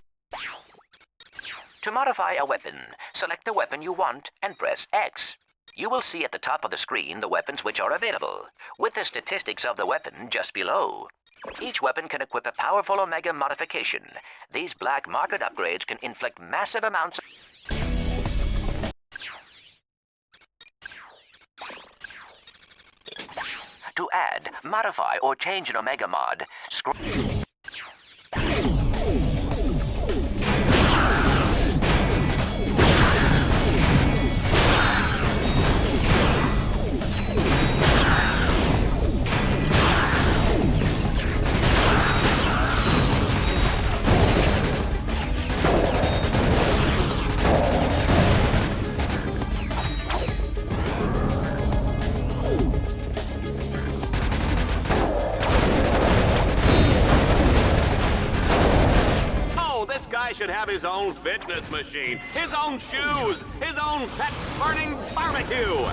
Speaker 3: To modify a weapon, select the weapon you want and press X. You will see at the top of the screen the weapons which are available, with the statistics of the weapon just below. Each weapon can equip a powerful Omega modification. These black market upgrades can inflict massive amounts of... To add, modify, or change an Omega mod, scroll...
Speaker 2: should have his own fitness machine, his own shoes, his own fat-burning barbecue.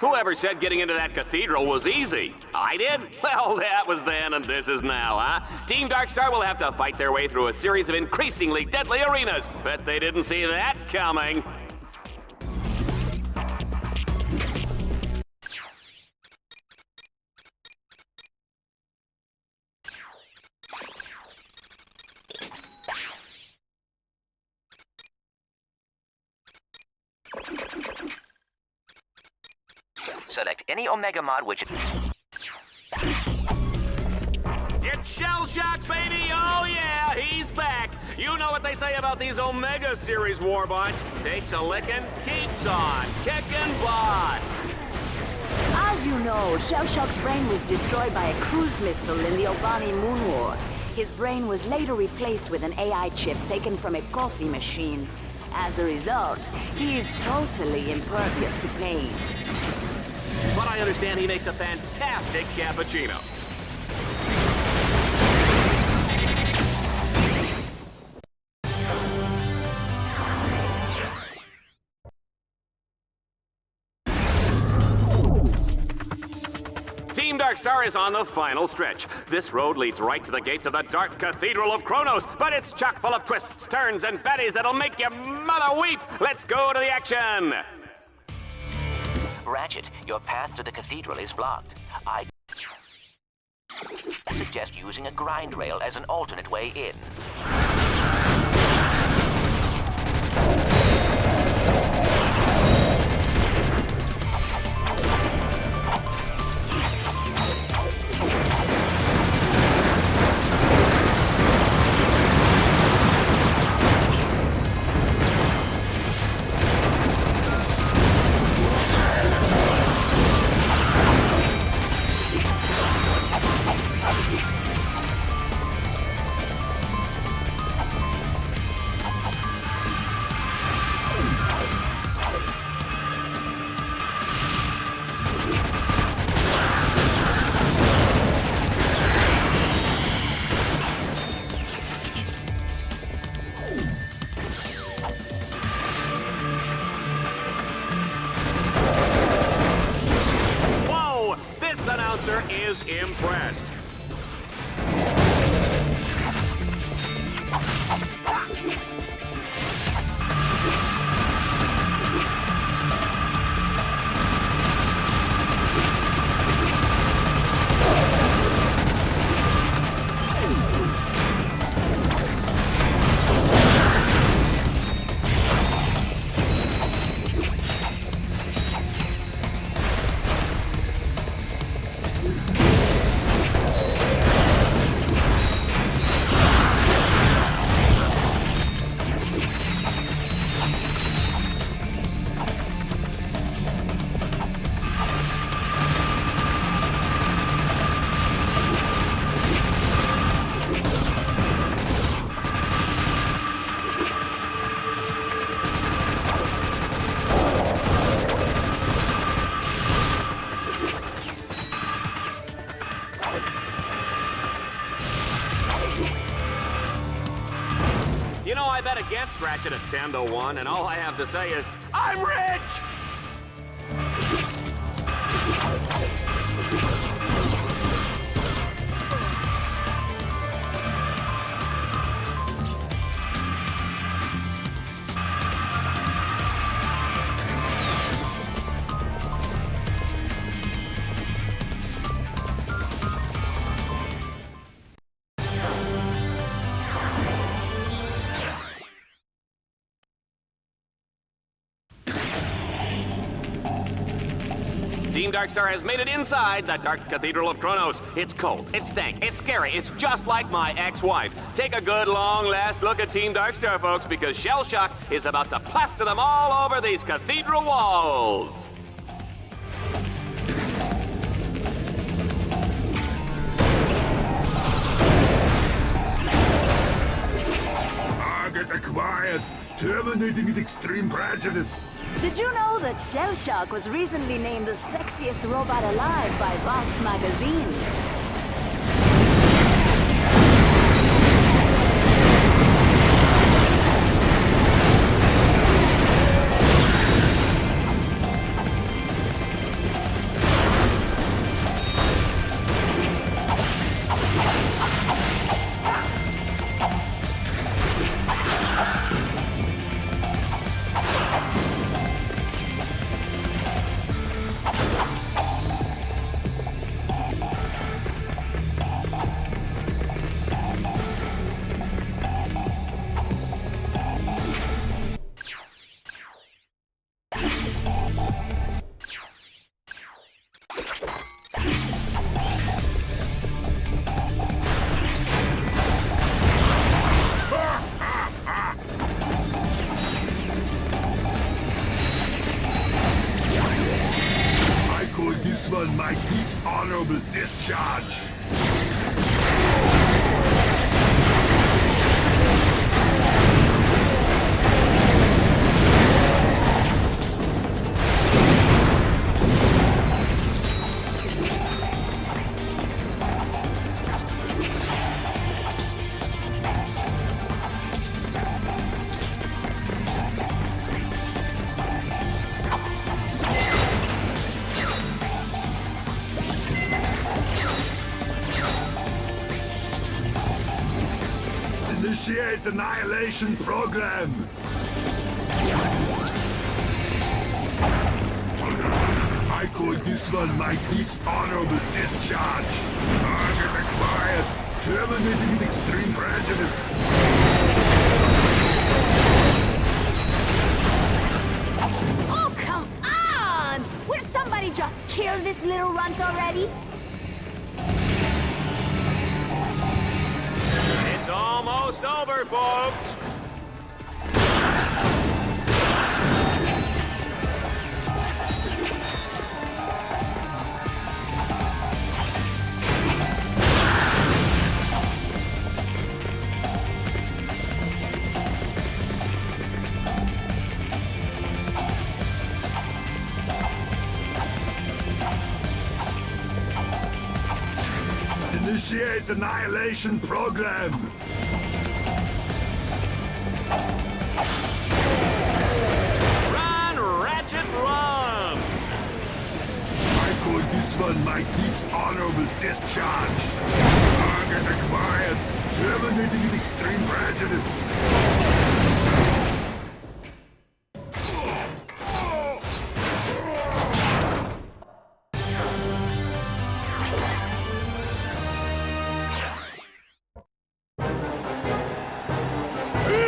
Speaker 2: Whoever said getting into that cathedral was easy? I did? Well, that was then and this is now, huh? Team Darkstar will have to fight their way through a series of increasingly deadly arenas. Bet they didn't see that coming.
Speaker 3: Select any Omega mod which...
Speaker 2: It's Shell Shock, baby! Oh yeah, he's back! You know what they say about these Omega Series warbots. Takes a lickin', keeps on kicking butt.
Speaker 13: As you know, Shell Shock's brain was destroyed by a cruise missile in the Obani Moon War. His brain was later replaced with an AI chip taken from a coffee machine. As a result, he is totally impervious to pain.
Speaker 2: But I understand he makes a fantastic cappuccino. Team Darkstar is on the final stretch. This road leads right to the gates of the Dark Cathedral of Kronos, but it's chock full of twists, turns, and baddies that'll make your mother weep. Let's go to the action.
Speaker 3: Ratchet, your path to the cathedral is blocked. I suggest using a grind rail as an alternate way in.
Speaker 2: Is impressed. You know, I bet against Ratchet at 10-1, and all I have to say is, I'm rich! Team Darkstar has made it inside the Dark Cathedral of Kronos. It's cold, it's dank, it's scary, it's just like my ex-wife. Take a good long last look at Team Darkstar, folks, because Shell Shock is about to plaster them all over these cathedral walls.
Speaker 14: Target acquired. Terminating with extreme prejudice.
Speaker 13: Did you know that Shell Shock was recently named the sexiest robot alive by Vox magazine?
Speaker 14: Initiate annihilation program. I call this one my dishonorable discharge. Target acquired. Terminating with extreme prejudice.
Speaker 13: Oh, come on! Will somebody just kill this little runt already?
Speaker 2: It's almost over, folks.
Speaker 14: Initiate annihilation program.
Speaker 2: Run, Ratchet, run!
Speaker 14: I call this one my dishonorable discharge. Target acquired. Terminating with extreme prejudice.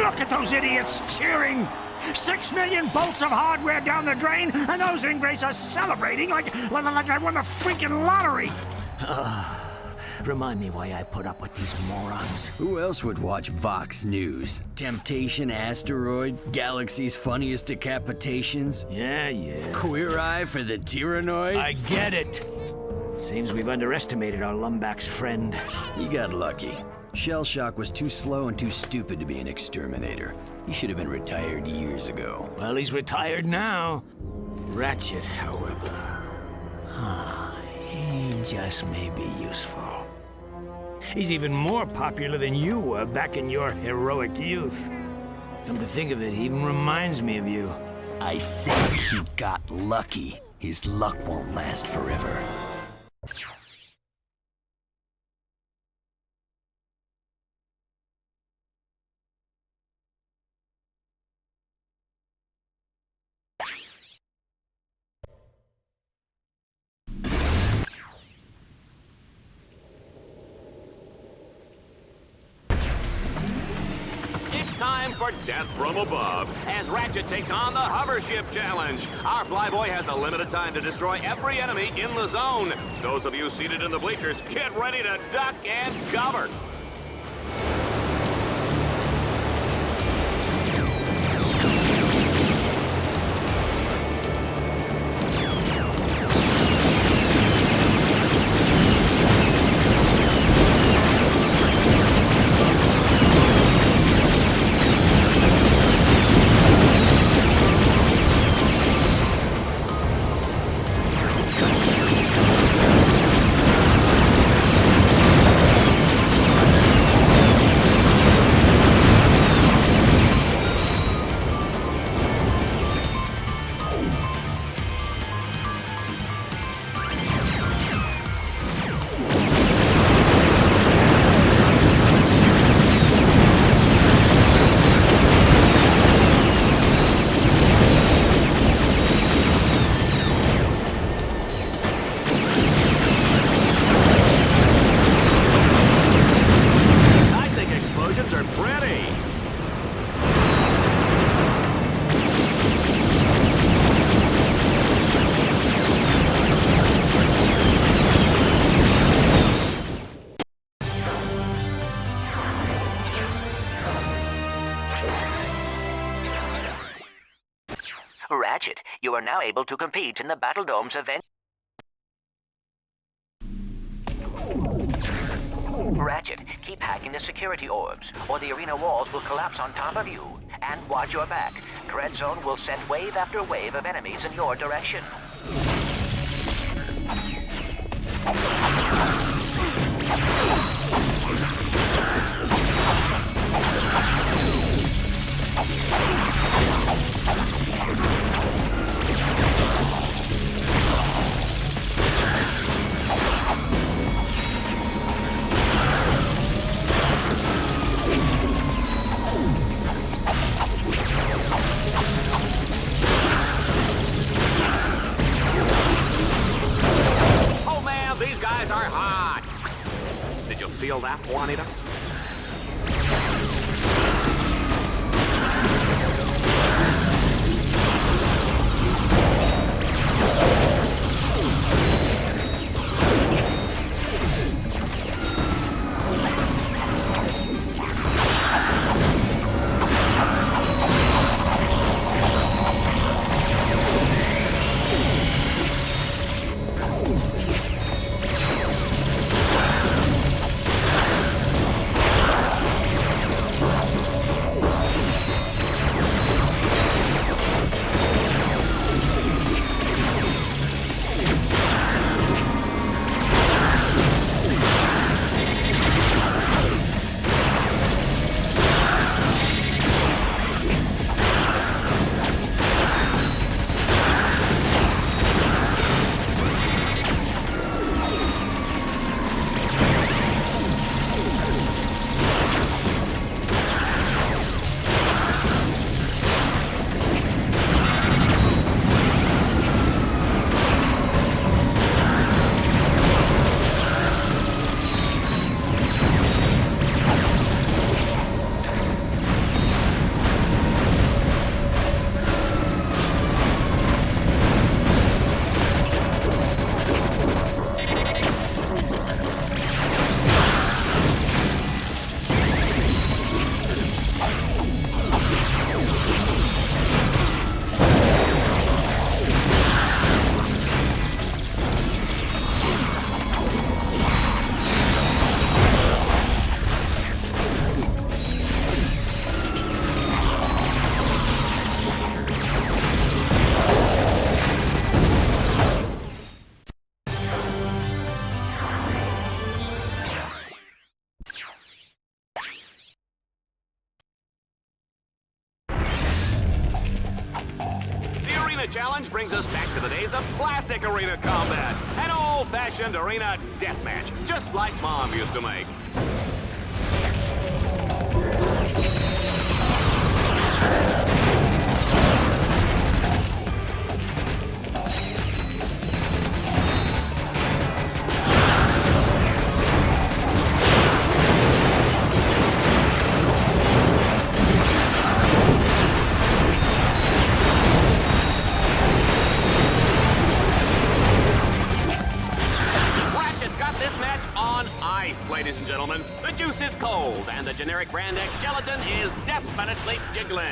Speaker 1: Look at those idiots cheering! 6 million bolts of hardware down the drain, and those ingrates are celebrating like I won the freaking lottery!
Speaker 10: Remind me why I put up with these morons.
Speaker 15: Who else would watch Vox News? Temptation Asteroid? Galaxy's Funniest Decapitations?
Speaker 10: Yeah.
Speaker 15: Queer Eye for the Tyrannoid?
Speaker 10: I get it. Seems we've underestimated our Lumbach's friend.
Speaker 15: You got lucky. Shell Shock was too slow and too stupid to be an exterminator. He should have been retired years ago.
Speaker 10: Well, he's retired now. Ratchet, however, he just may be useful. He's even more popular than you were back in your heroic youth. Come to think of it, he even reminds me of you.
Speaker 15: I said he got lucky. His luck won't last forever.
Speaker 2: Time for Death from Above, as Ratchet takes on the Hover Ship Challenge. Our flyboy has a limited time to destroy every enemy in the zone. Those of you seated in the bleachers, get ready to duck and cover.
Speaker 3: Ratchet, you are now able to compete in the Battle Dome's event. Ratchet, keep hacking the security orbs, or the arena walls will collapse on top of you. And watch your back. Dread Zone will send wave after wave of enemies in your direction.
Speaker 2: You feel that, Juanita? Challenge brings us back to the days of classic arena combat. An old-fashioned arena deathmatch, just like Mom used to make. Ladies and gentlemen, the juice is cold, and the generic brand X gelatin is definitely jiggling.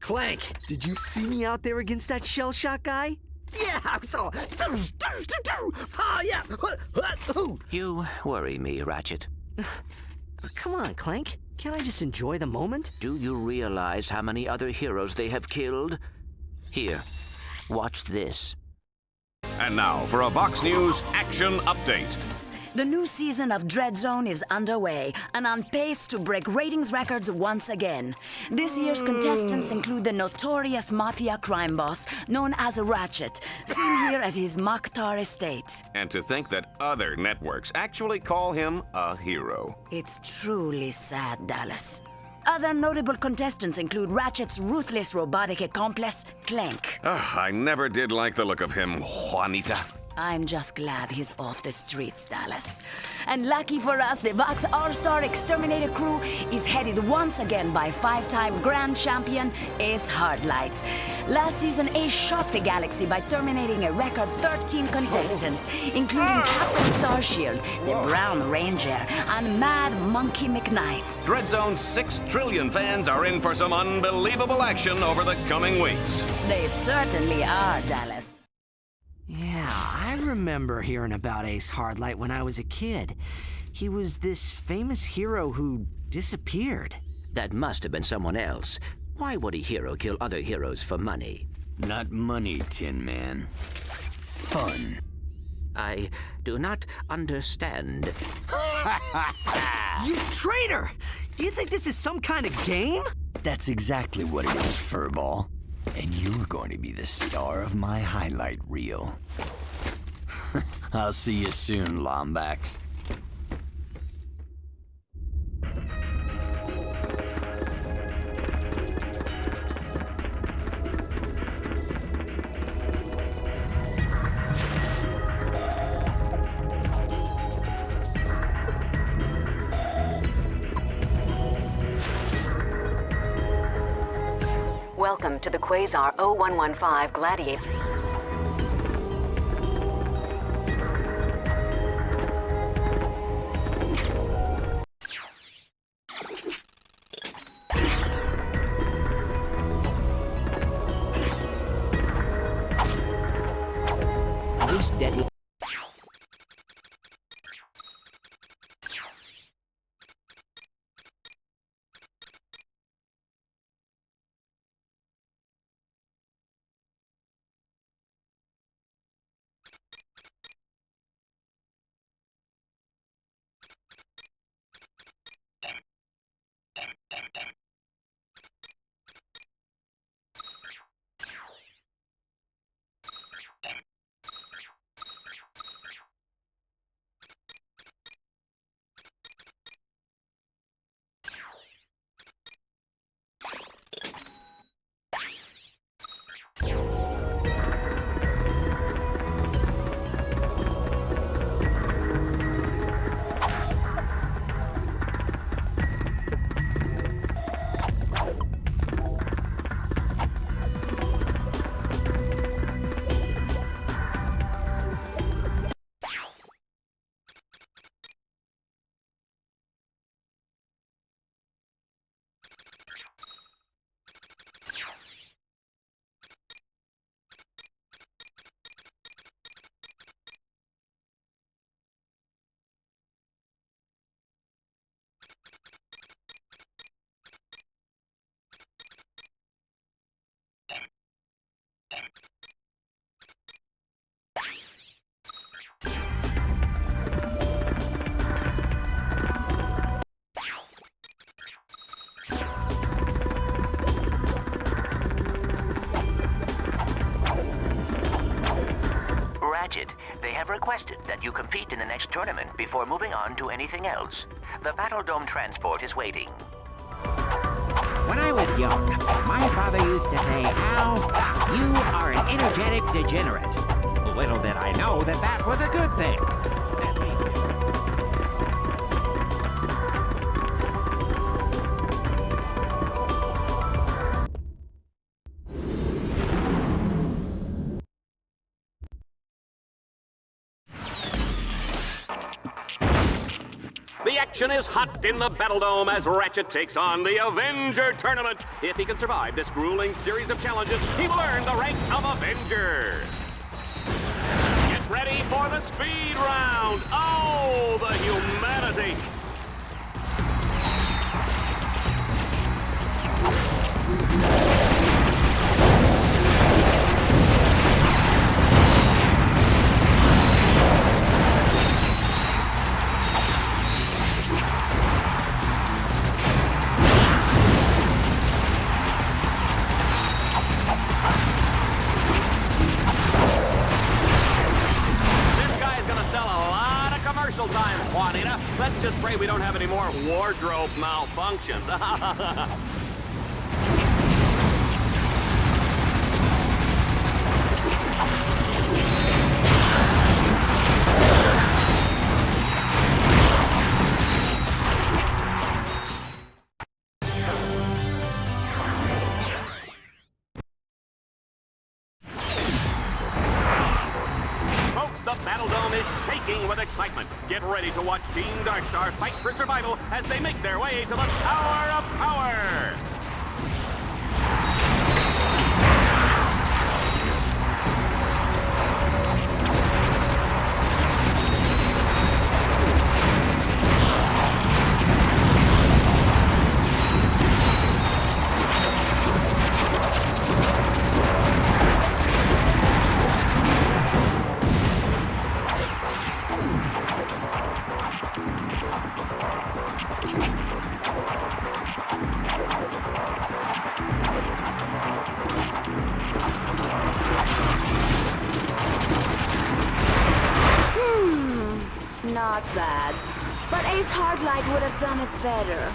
Speaker 4: Clank, did you see me out there against that shell shock guy? Yeah, so... Ah, yeah.
Speaker 3: You worry me, Ratchet.
Speaker 4: Come on, Clank. Can't I just enjoy the moment?
Speaker 3: Do you realize how many other heroes they have killed? Here, watch this.
Speaker 2: And now for a Vox News action update.
Speaker 11: The new season of Dread Zone is underway and on pace to break ratings records once again. This year's contestants include the notorious mafia crime boss known as Ratchet, seen here at his Mokhtar estate.
Speaker 2: And to think that other networks actually call him a hero.
Speaker 11: It's truly sad, Dallas. Other notable contestants include Ratchet's ruthless robotic accomplice, Clank.
Speaker 2: I never did like the look of him, Juanita.
Speaker 11: I'm just glad he's off the streets, Dallas. And lucky for us, the Vox All-Star Exterminator crew is headed once again by five-time grand champion Ace Hardlight. Last season, Ace shocked the galaxy by terminating a record 13 contestants, including Captain Starshield, the Brown Ranger, and Mad Monkey McKnight.
Speaker 2: Dread Zone's 6 trillion fans are in for some unbelievable action over the coming weeks.
Speaker 11: They certainly are, Dallas.
Speaker 4: Yeah, I remember hearing about Ace Hardlight when I was a kid. He was this famous hero who disappeared.
Speaker 3: That must have been someone else. Why would a hero kill other heroes for money?
Speaker 15: Not money, Tin Man. Fun.
Speaker 3: I do not understand.
Speaker 4: You traitor! You think this is some kind of game?
Speaker 15: That's exactly what it is, Furball. And you're going to be the star of my highlight reel. I'll see you soon, Lombax.
Speaker 5: Welcome to the Quasar 0115 Gladiator.
Speaker 4: This deadly...
Speaker 3: Ratchet, they have requested that you compete in the next tournament before moving on to anything else. The Battle Dome transport is waiting.
Speaker 7: When I was young, my father used to say, Al, you are an energetic degenerate. Little did I know that that was a good thing.
Speaker 2: The action is hot in the Battle Dome as Ratchet takes on the Avenger Tournament. If he can survive this grueling series of challenges, he will earn the rank of Avenger. ready for the speed round. Oh, the humanity. Time, Juanita. Let's just pray we don't have any more wardrobe malfunctions. The Battle Dome is shaking with excitement. Get ready to watch Team Darkstar fight for survival as they make their way to the Tower of Power.
Speaker 13: Not bad. But Ace Hardlight would have done it better.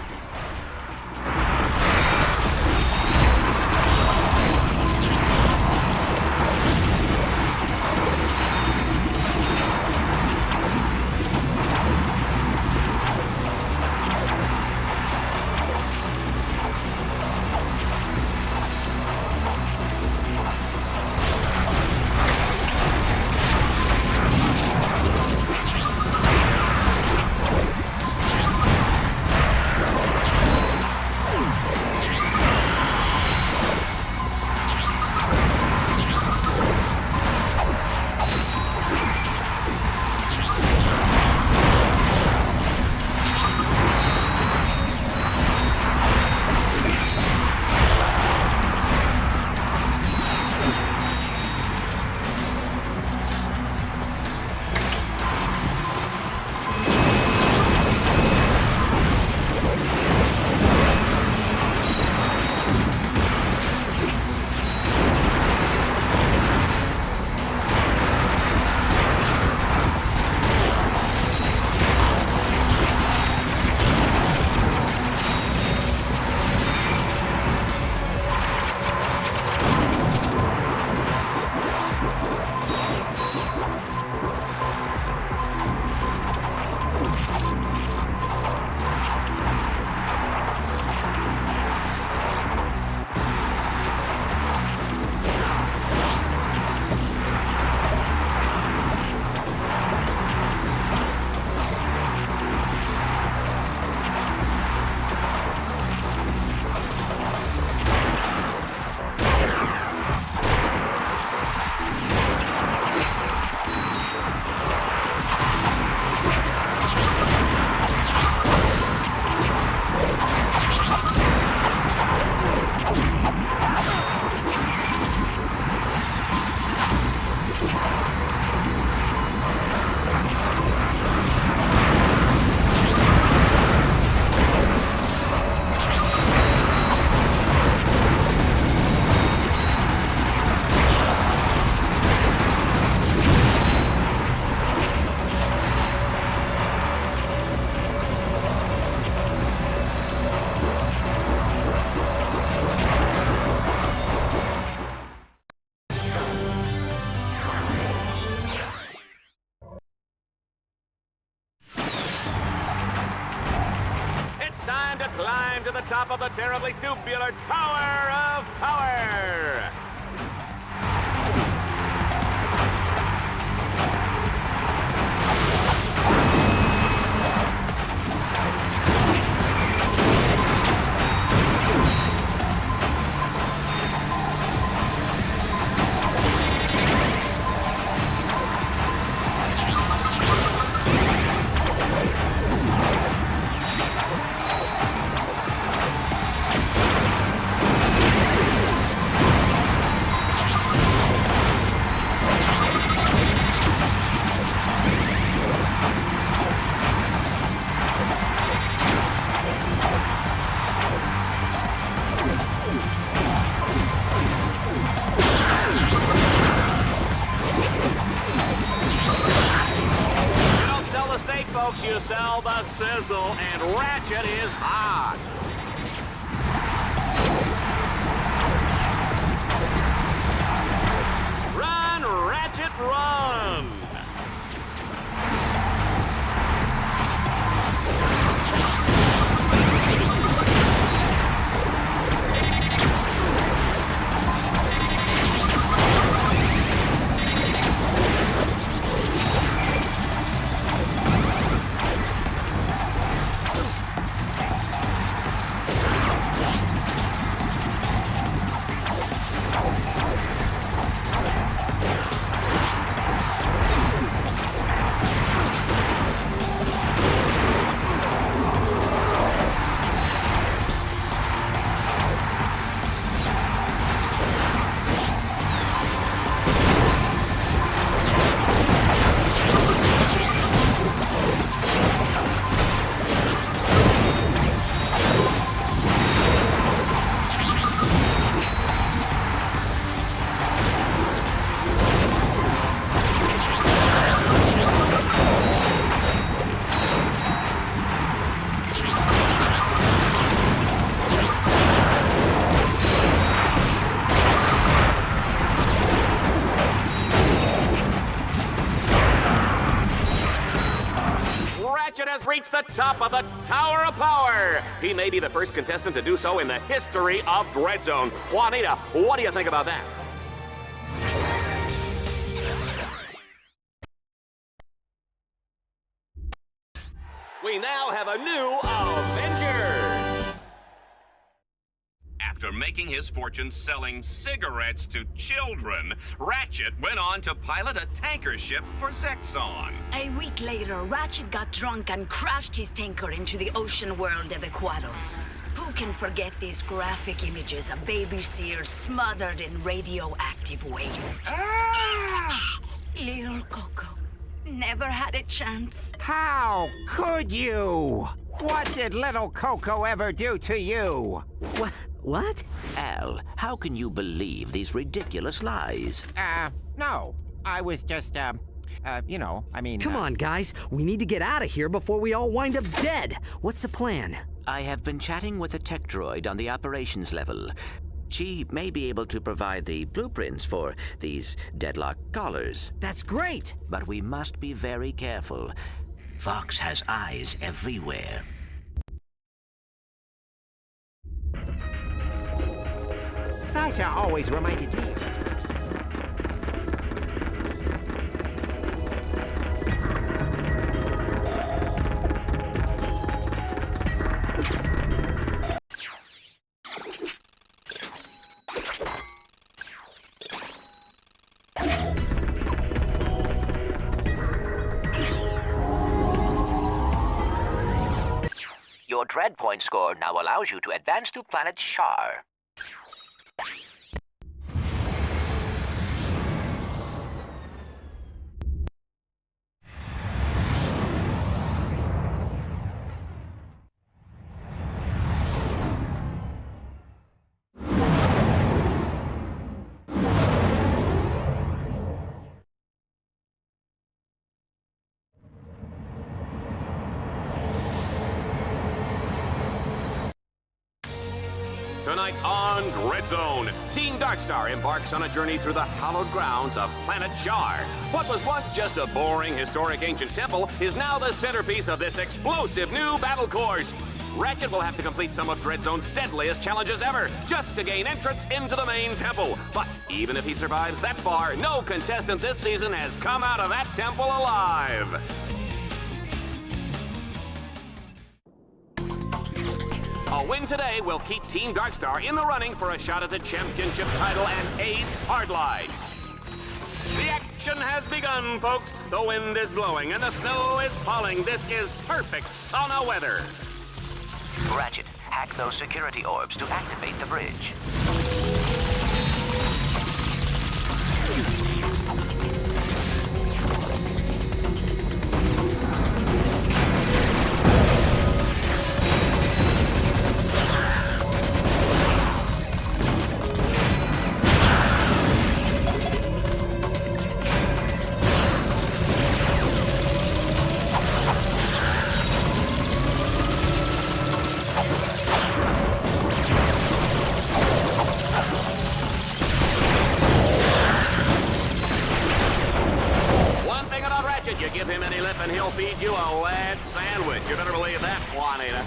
Speaker 13: Climb to the top of the terribly tubular Tower of Power!
Speaker 2: Smell the sizzle, and Ratchet is hot. Run, Ratchet, run! Ratchet has reached the top of the Tower of Power. He may be the first contestant to do so in the history of Dread Zone. Juanita, what do you think about that? We now have a new Avenger. After making his fortune selling cigarettes to children, Ratchet went on to pilot a tanker ship for Zexon.
Speaker 11: A week later, Ratchet got drunk and crashed his tanker into the ocean world of Equados. Who can forget these graphic images of baby seals smothered in radioactive waste? Little Coco never had a chance.
Speaker 7: How could you? What did little Coco ever do to you?
Speaker 4: What?
Speaker 3: Al, how can you believe these ridiculous lies?
Speaker 7: No. I was just, you know, I mean...
Speaker 4: Come on, guys. We need to get out of here before we all wind up dead. What's the plan?
Speaker 3: I have been chatting with a tech droid on the operations level. She may be able to provide the blueprints for these Deadlocked collars.
Speaker 4: That's great!
Speaker 3: But we must be very careful. Vox has eyes everywhere.
Speaker 7: Sasha always reminded me.
Speaker 3: Your Dread Point score now allows you to advance to planet Shar.
Speaker 2: Tonight on Dread Zone, Team Darkstar embarks on a journey through the hallowed grounds of planet Shar. What was once just a boring, historic ancient temple is now the centerpiece of this explosive new battle course. Ratchet will have to complete some of Dread Zone's deadliest challenges ever, just to gain entrance into the main temple. But even if he survives that far, no contestant this season has come out of that temple alive. A win today will keep Team Darkstar in the running for a shot at the championship title and Ace Hardline. The action has begun, folks. The wind is blowing and the snow is falling. This is perfect sauna weather.
Speaker 3: Ratchet, hack those security orbs to activate the bridge.
Speaker 2: You better believe that, Juanita.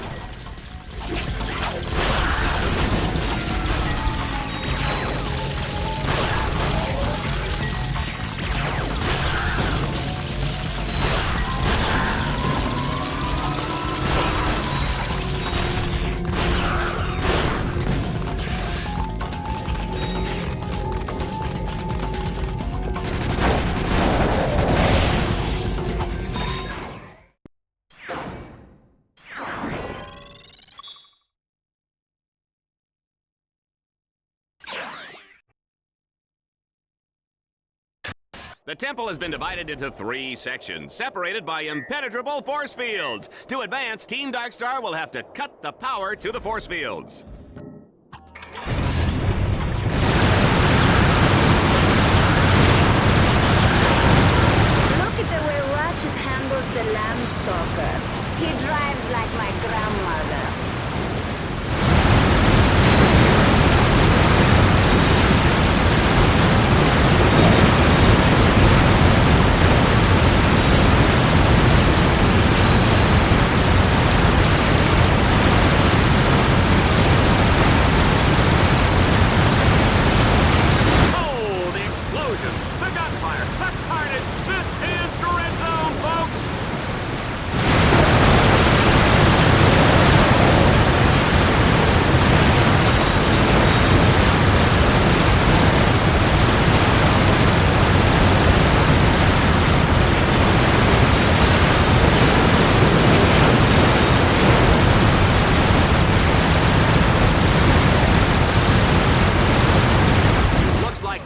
Speaker 2: The temple has been divided into 3 sections, separated by impenetrable force fields. To advance, Team Darkstar will have to cut the power to the force fields.
Speaker 11: Look at the way Ratchet handles the Landstalker. He drives like my grandmother.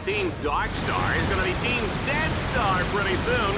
Speaker 11: Team Darkstar is going to be Team Deadstar pretty soon.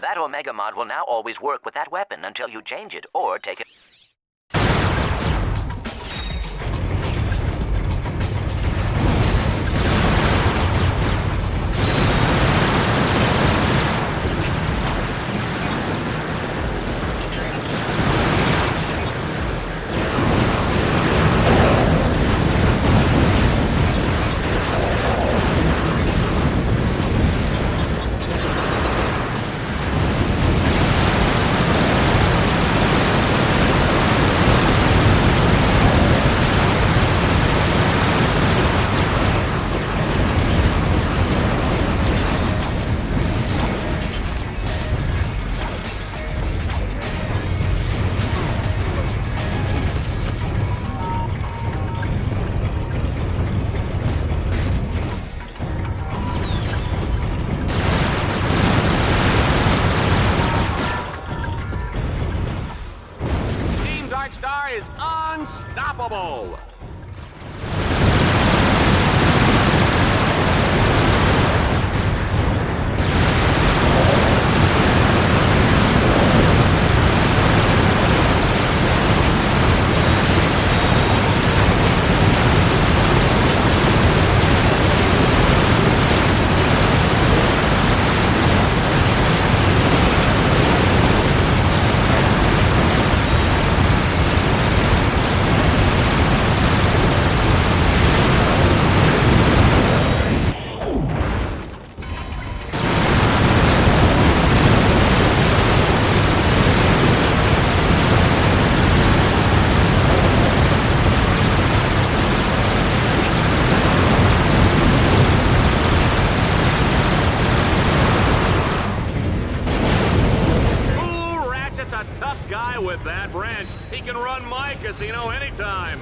Speaker 3: That Omega mod will now always work with that weapon until you change it or take it.
Speaker 2: Darkstar is unstoppable! he can run my casino anytime.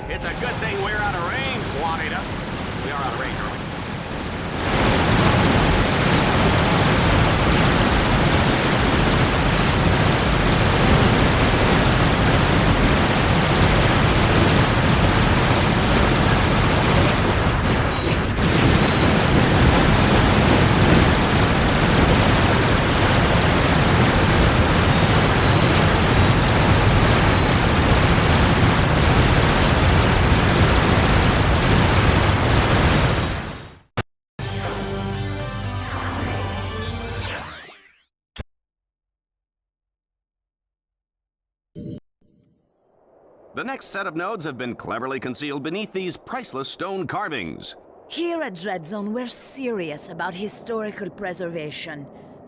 Speaker 2: It's a good thing we're out of range, Juanita. We are out of range, aren't we? The next set of nodes have been cleverly concealed beneath these priceless stone carvings.
Speaker 11: Here at Dreadzone, we're serious about historical preservation.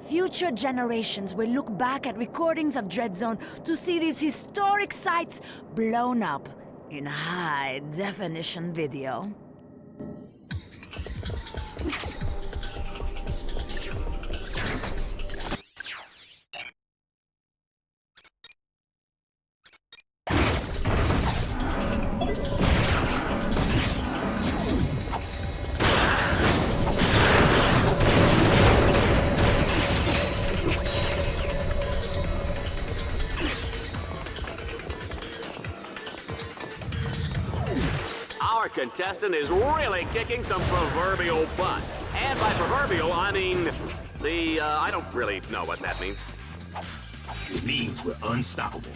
Speaker 11: Future generations will look back at recordings of Dreadzone to see these historic sites blown up in high-definition video.
Speaker 2: Our contestant is really kicking some proverbial butt. And by proverbial, I mean I don't really know what that means.
Speaker 14: It means we're unstoppable.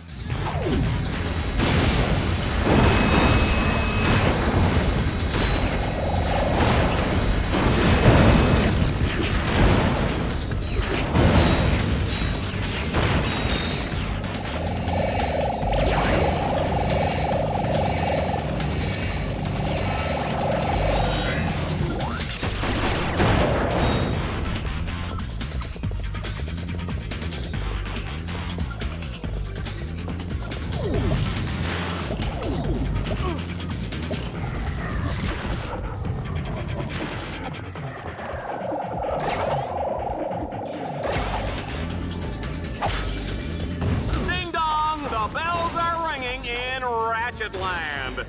Speaker 2: Ding dong! The bells are ringing in Ratchet Land.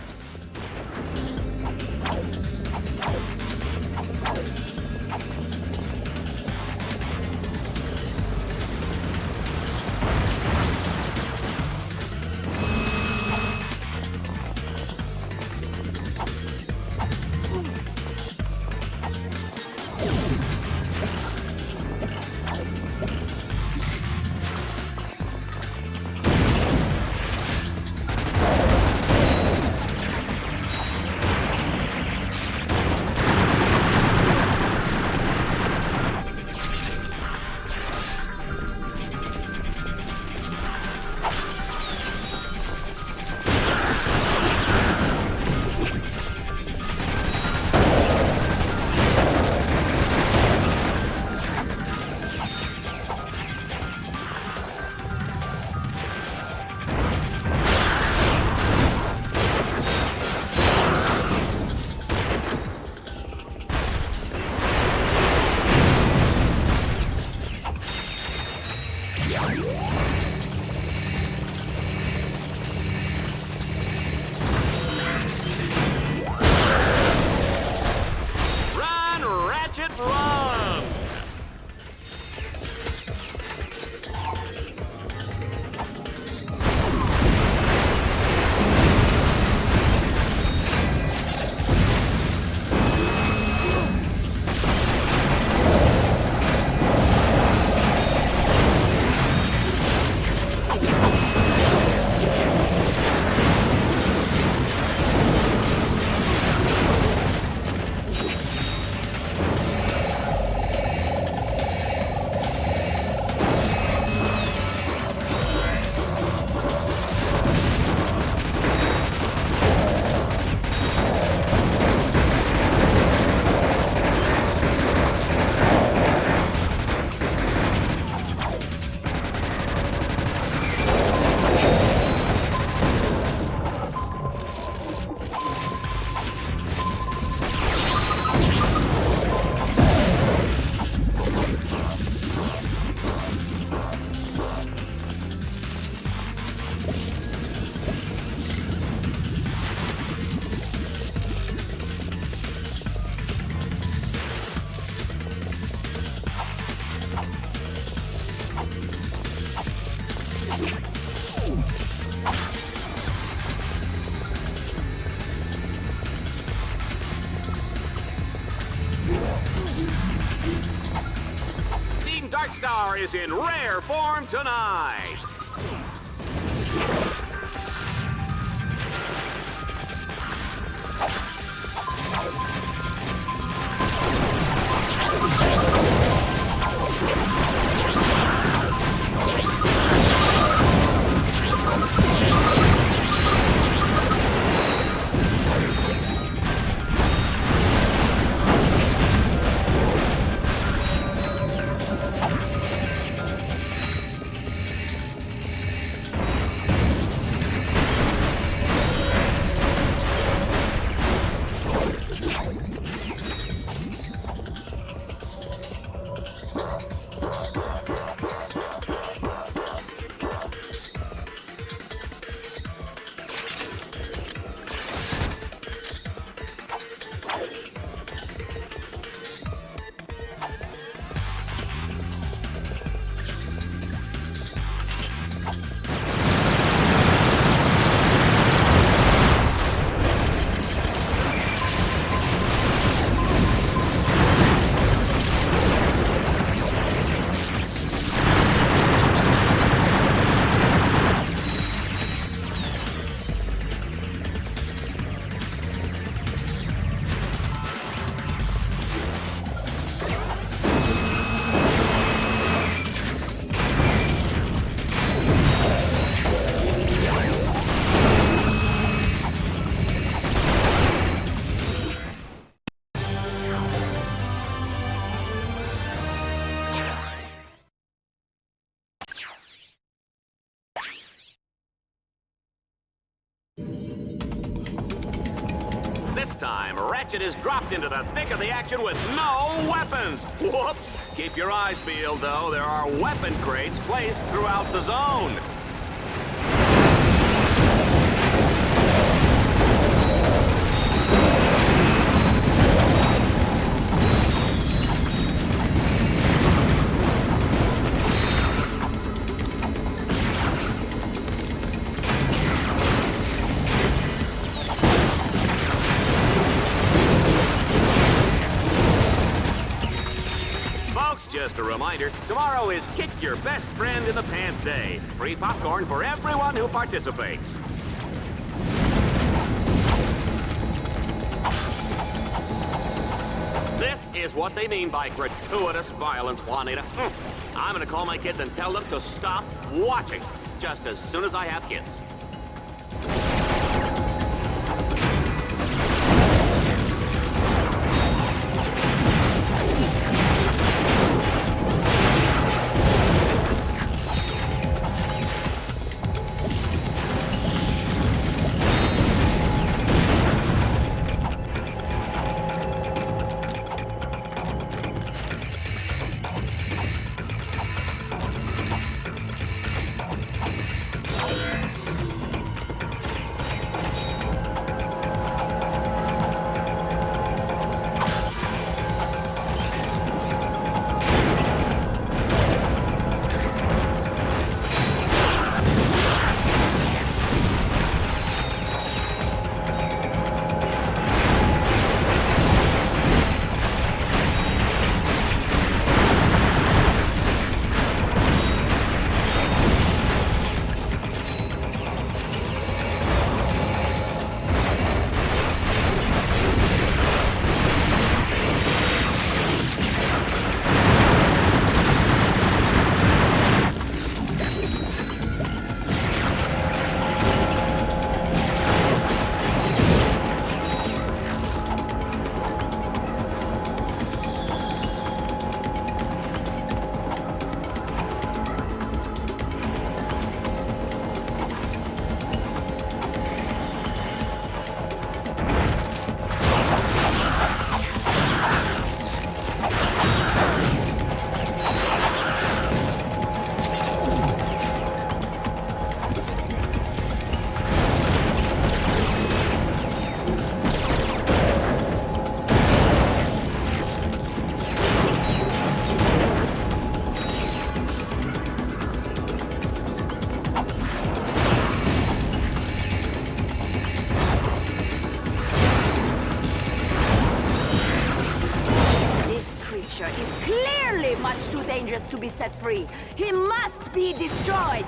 Speaker 2: Ratchet Run! Team Darkstar is in rare form tonight. This time, Ratchet is dropped into the thick of the action with no weapons. Whoops! Keep your eyes peeled, though. There are weapon crates placed throughout the zone. Just a reminder, tomorrow is Kick Your Best Friend in the Pants Day. Free popcorn for everyone who participates. This is what they mean by gratuitous violence, Juanita. I'm gonna call my kids and tell them to stop watching just as soon as I have kids.
Speaker 13: creature is clearly much too dangerous to be set free. He must be destroyed.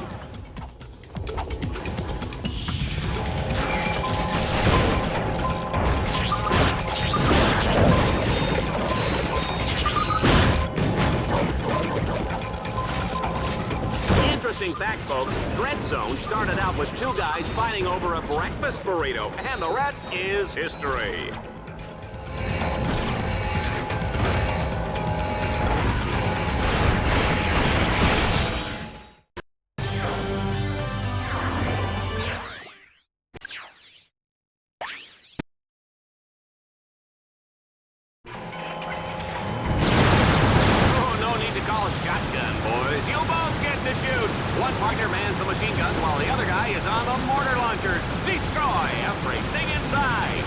Speaker 2: Interesting fact, folks, Dread Zone started out with two guys fighting over a breakfast burrito, and the rest is history. Shotgun, boys. You both get to shoot. One partner mans the machine guns while the other guy is on the mortar launchers. Destroy everything inside.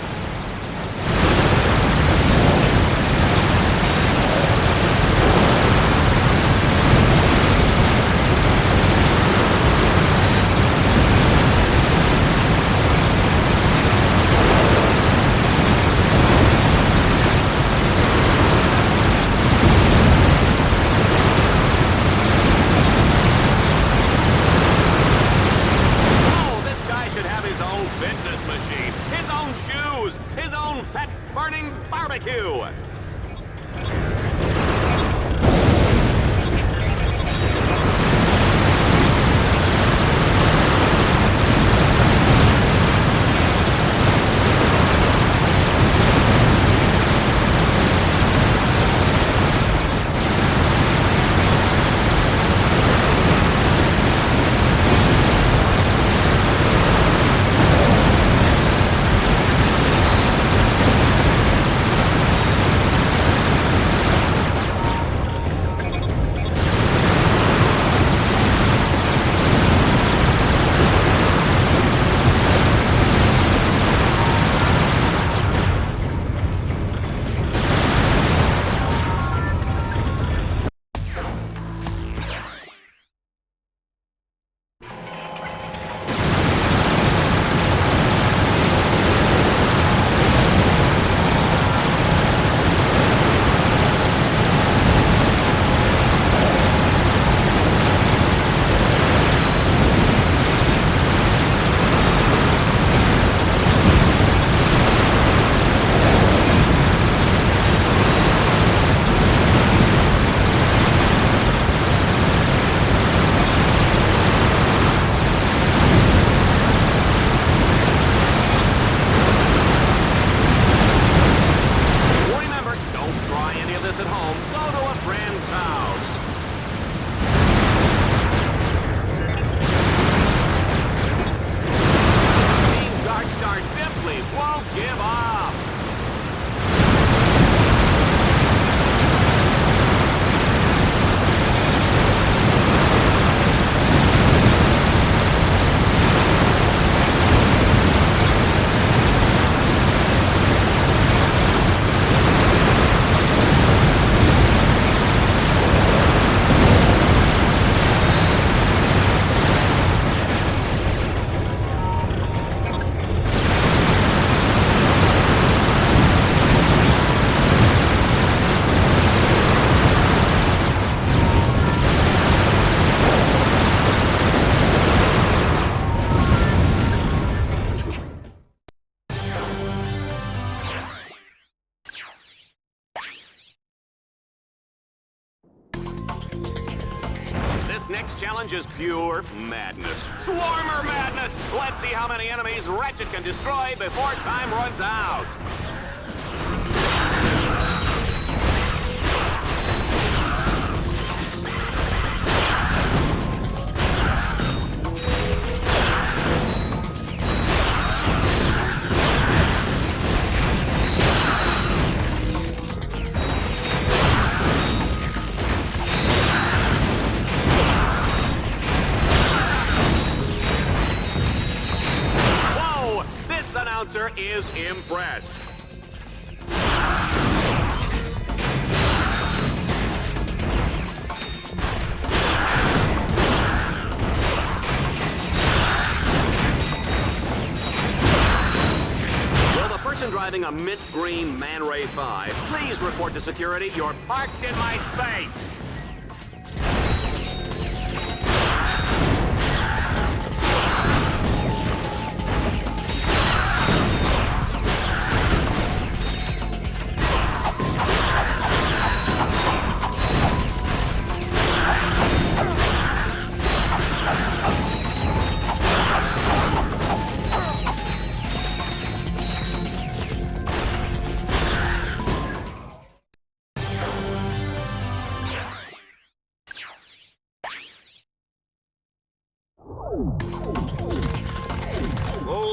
Speaker 2: Fitness machine, his own shoes, his own fat-burning barbecue. Next challenge is pure madness. Swarmer madness! Let's see how many enemies Ratchet can destroy before time runs out. Announcer is impressed. Will the person driving driving a mint green Man Ray 5, please report to security. You're parked in my space.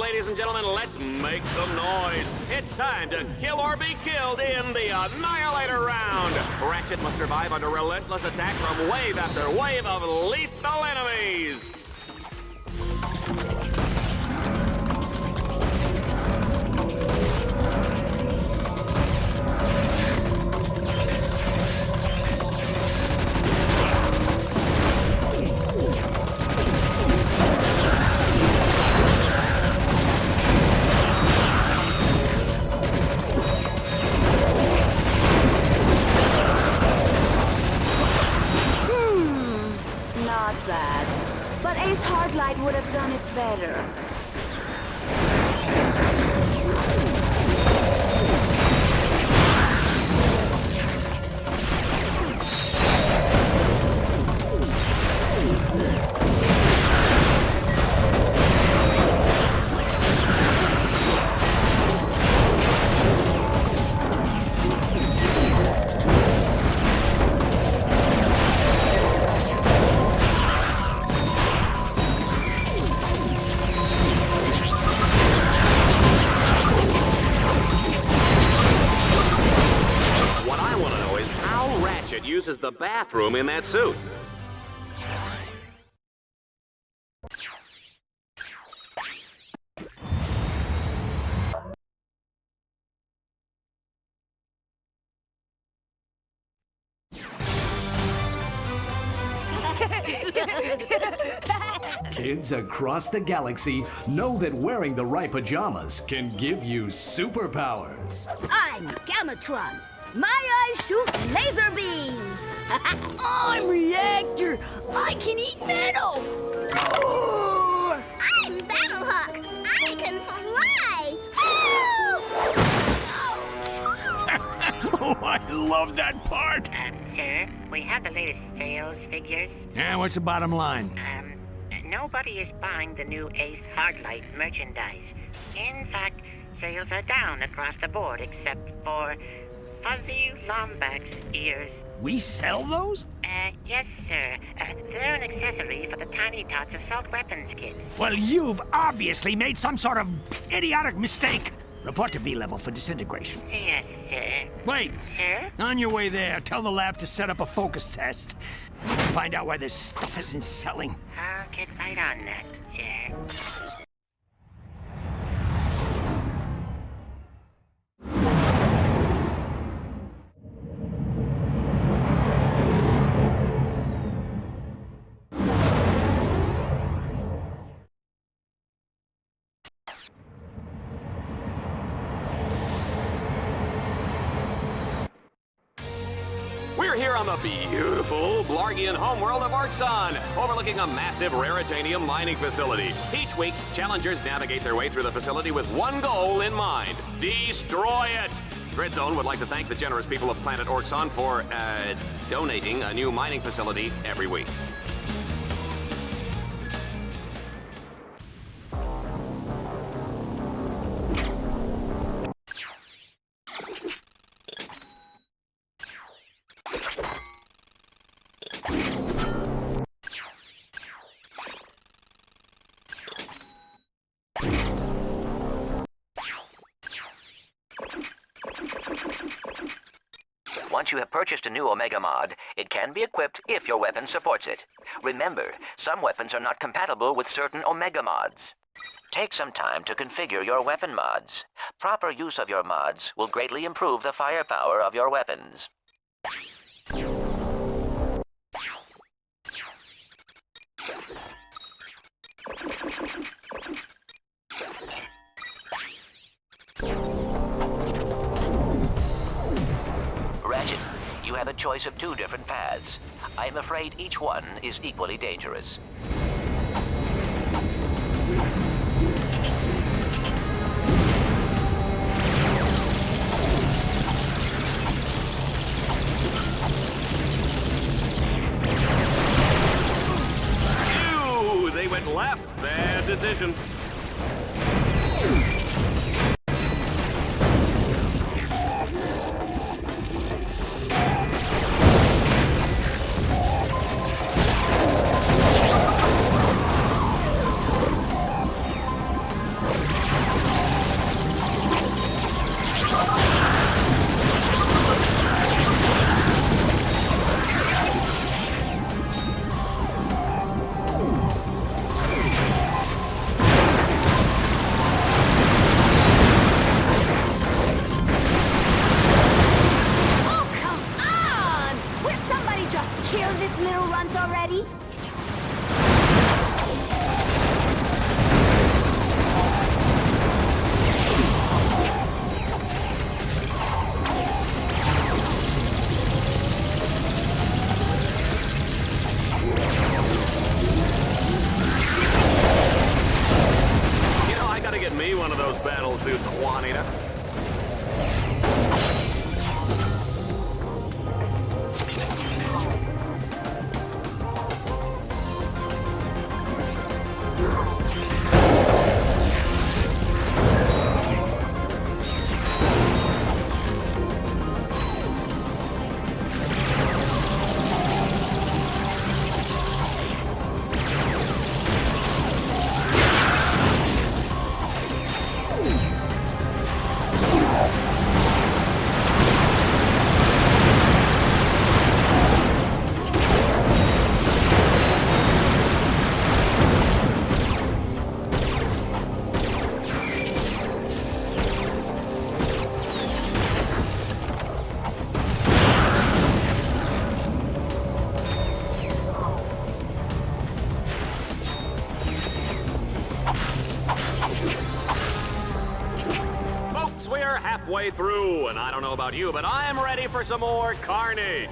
Speaker 2: Ladies and gentlemen, let's make some noise. It's time to kill or be killed in the Annihilator round. Ratchet must survive under relentless attack from wave after wave of lethal enemies.
Speaker 13: Not bad. But Ace Hardlight would have done it better.
Speaker 2: Uses the bathroom in that suit.
Speaker 16: Kids across the galaxy know that wearing the right pajamas can give you superpowers.
Speaker 12: I'm Gamatron. My eyes shoot laser beams. I'm Reactor. I can eat metal.
Speaker 17: I'm Battlehawk. I can fly.
Speaker 10: Oh, I love that part.
Speaker 18: Sir, we have the latest sales figures.
Speaker 10: Yeah, what's the bottom line?
Speaker 18: Nobody is buying the new Ace Hardlight merchandise. In fact, sales are down across the board except for fuzzy Lombax ears.
Speaker 10: We sell those?
Speaker 18: Yes, sir. They're an accessory for the Tiny Tots assault weapons kit.
Speaker 1: Well, you've obviously made some sort of idiotic mistake. Report to B-level for disintegration.
Speaker 18: Yes, sir.
Speaker 1: Wait.
Speaker 18: Sir?
Speaker 1: On your way there, tell the lab to set up a focus test. Find out why this stuff isn't selling.
Speaker 18: I'll get right on that, sir.
Speaker 2: We're here on the beautiful Blargian homeworld of Orxon, overlooking a massive raritanium mining facility. Each week, challengers navigate their way through the facility with one goal in mind: destroy it! Dreadzone would like to thank the generous people of planet Orxon for, donating a new mining facility every week.
Speaker 3: Once you have purchased a new Omega mod, it can be equipped if your weapon supports it. Remember, some weapons are not compatible with certain Omega mods. Take some time to configure your weapon mods. Proper use of your mods will greatly improve the firepower of your weapons. choice of 2 different paths. I am afraid each one is equally dangerous.
Speaker 2: Ew, they went left. Bad decision. Suits Juanita. We're halfway through, and I don't know about you, but I'm ready for some more carnage.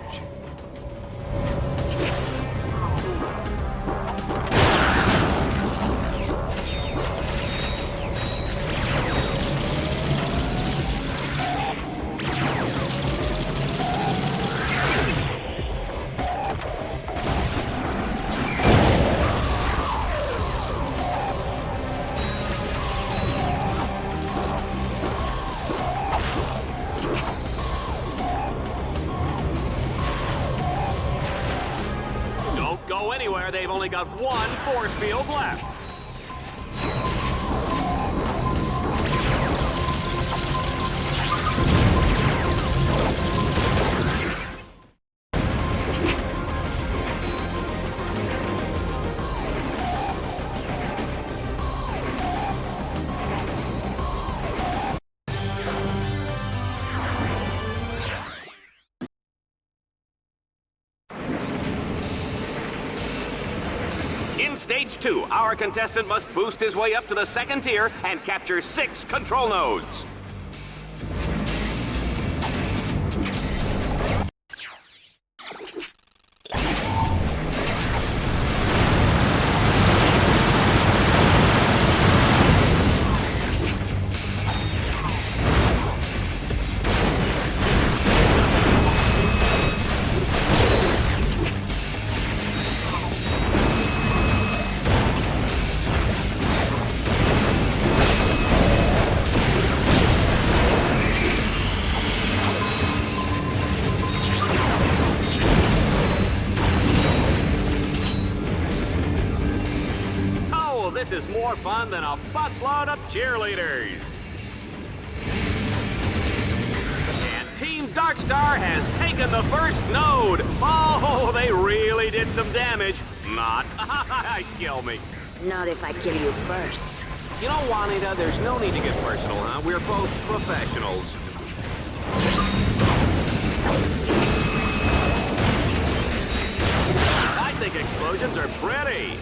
Speaker 2: Go anywhere, they've only got one force field left. In Stage 2, our contestant must boost his way up to the second tier and capture 6 control nodes. This is more fun than a busload of cheerleaders. And Team Darkstar has taken the first node. Oh, they really did some damage. Not. Kill me.
Speaker 11: Not if I kill you first.
Speaker 2: You know, Juanita, there's no need to get personal, huh? We're both professionals. I think explosions are pretty.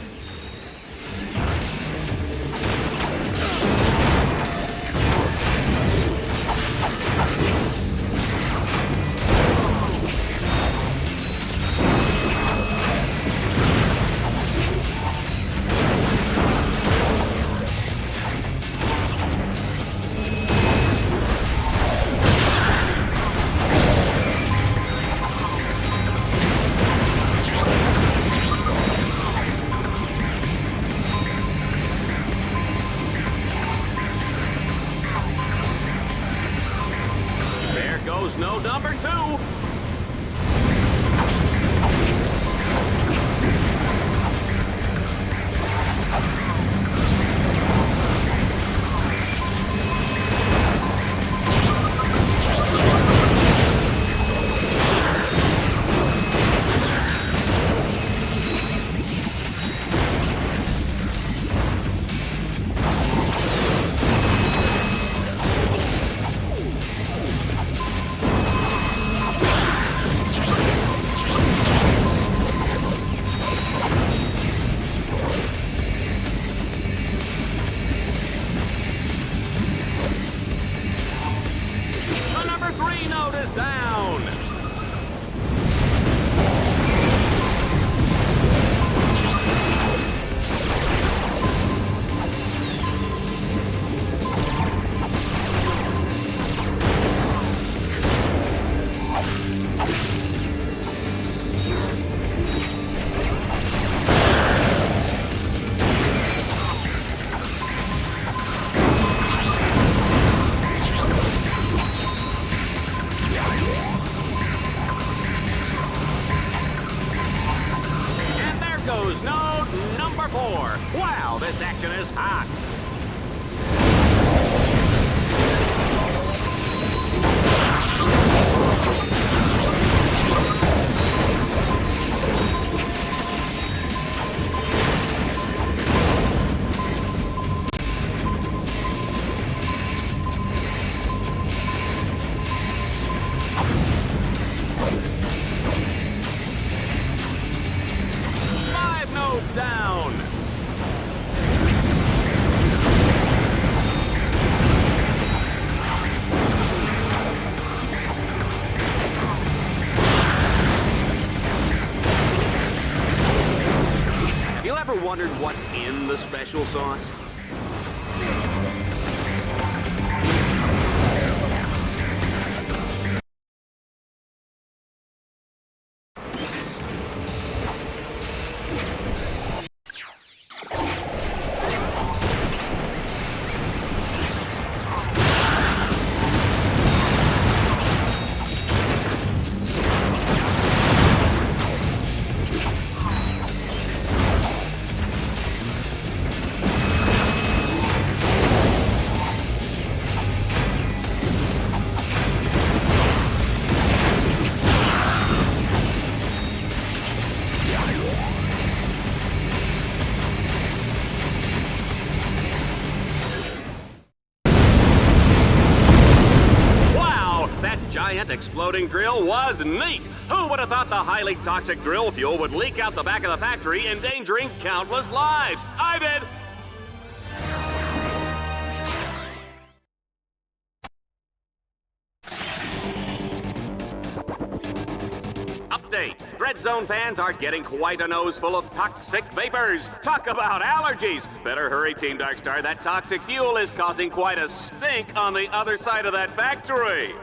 Speaker 2: Heroes Node number 4. Wow, this action is hot. Down. Have you ever wondered what's in the special sauce? Giant exploding drill was neat. Who would have thought the highly toxic drill fuel would leak out the back of the factory, endangering countless lives? I did. Update. Dread Zone fans are getting quite a nose full of toxic vapors. Talk about allergies. Better hurry, Team Darkstar. That toxic fuel is causing quite a stink on the other side of that factory.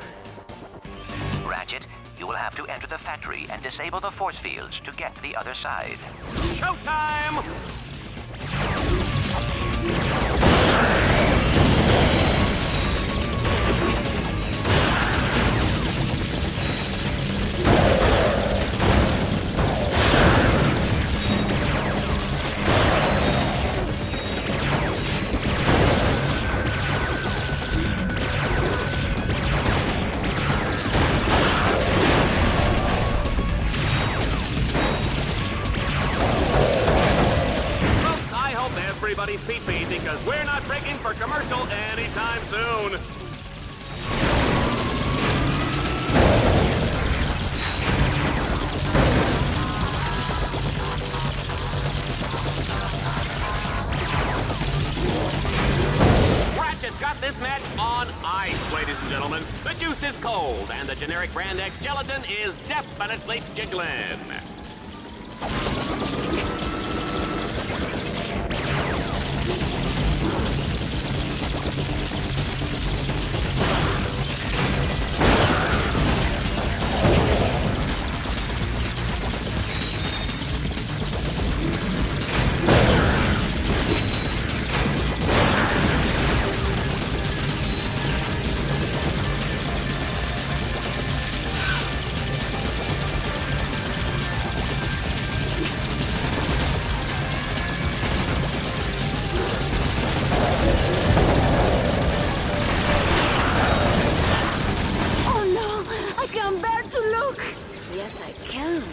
Speaker 3: Ratchet, you will have to enter the factory and disable the force fields to get to the other side.
Speaker 2: Showtime! Everybody's pee-pee because we're not breaking for commercial anytime soon. Ratchet's got this match on ice, ladies and gentlemen. The juice is cold, and the generic Brand X gelatin is definitely jiggling.
Speaker 11: Yes, I can.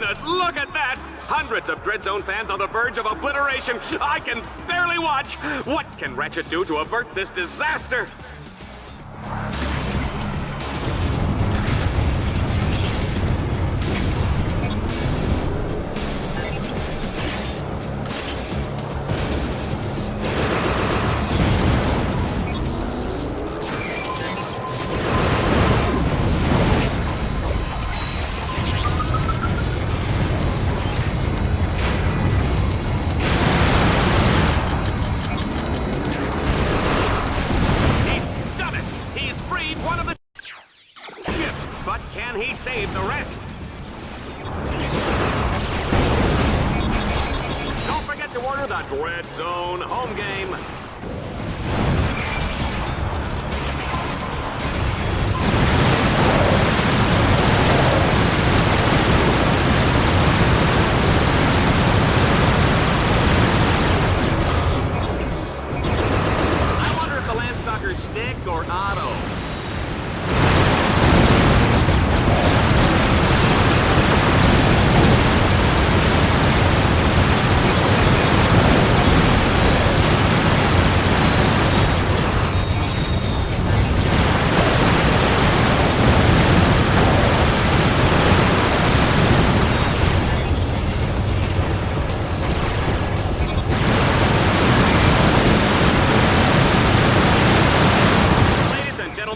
Speaker 2: goodness, look at that! Hundreds of Dread Zone fans on the verge of obliteration. I can barely watch. What can Ratchet do to avert this disaster? Save the rest. Don't forget to order the Dread Zone home game. I wonder if the Landstalkers stick or auto.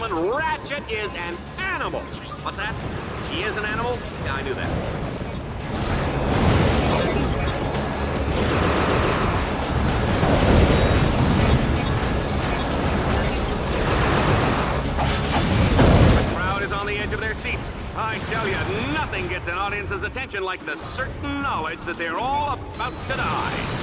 Speaker 2: Ratchet is an animal. What's that? He is an animal? Yeah, I knew that. The crowd is on the edge of their seats. I tell you, nothing gets an audience's attention like the certain knowledge that they're all about to die.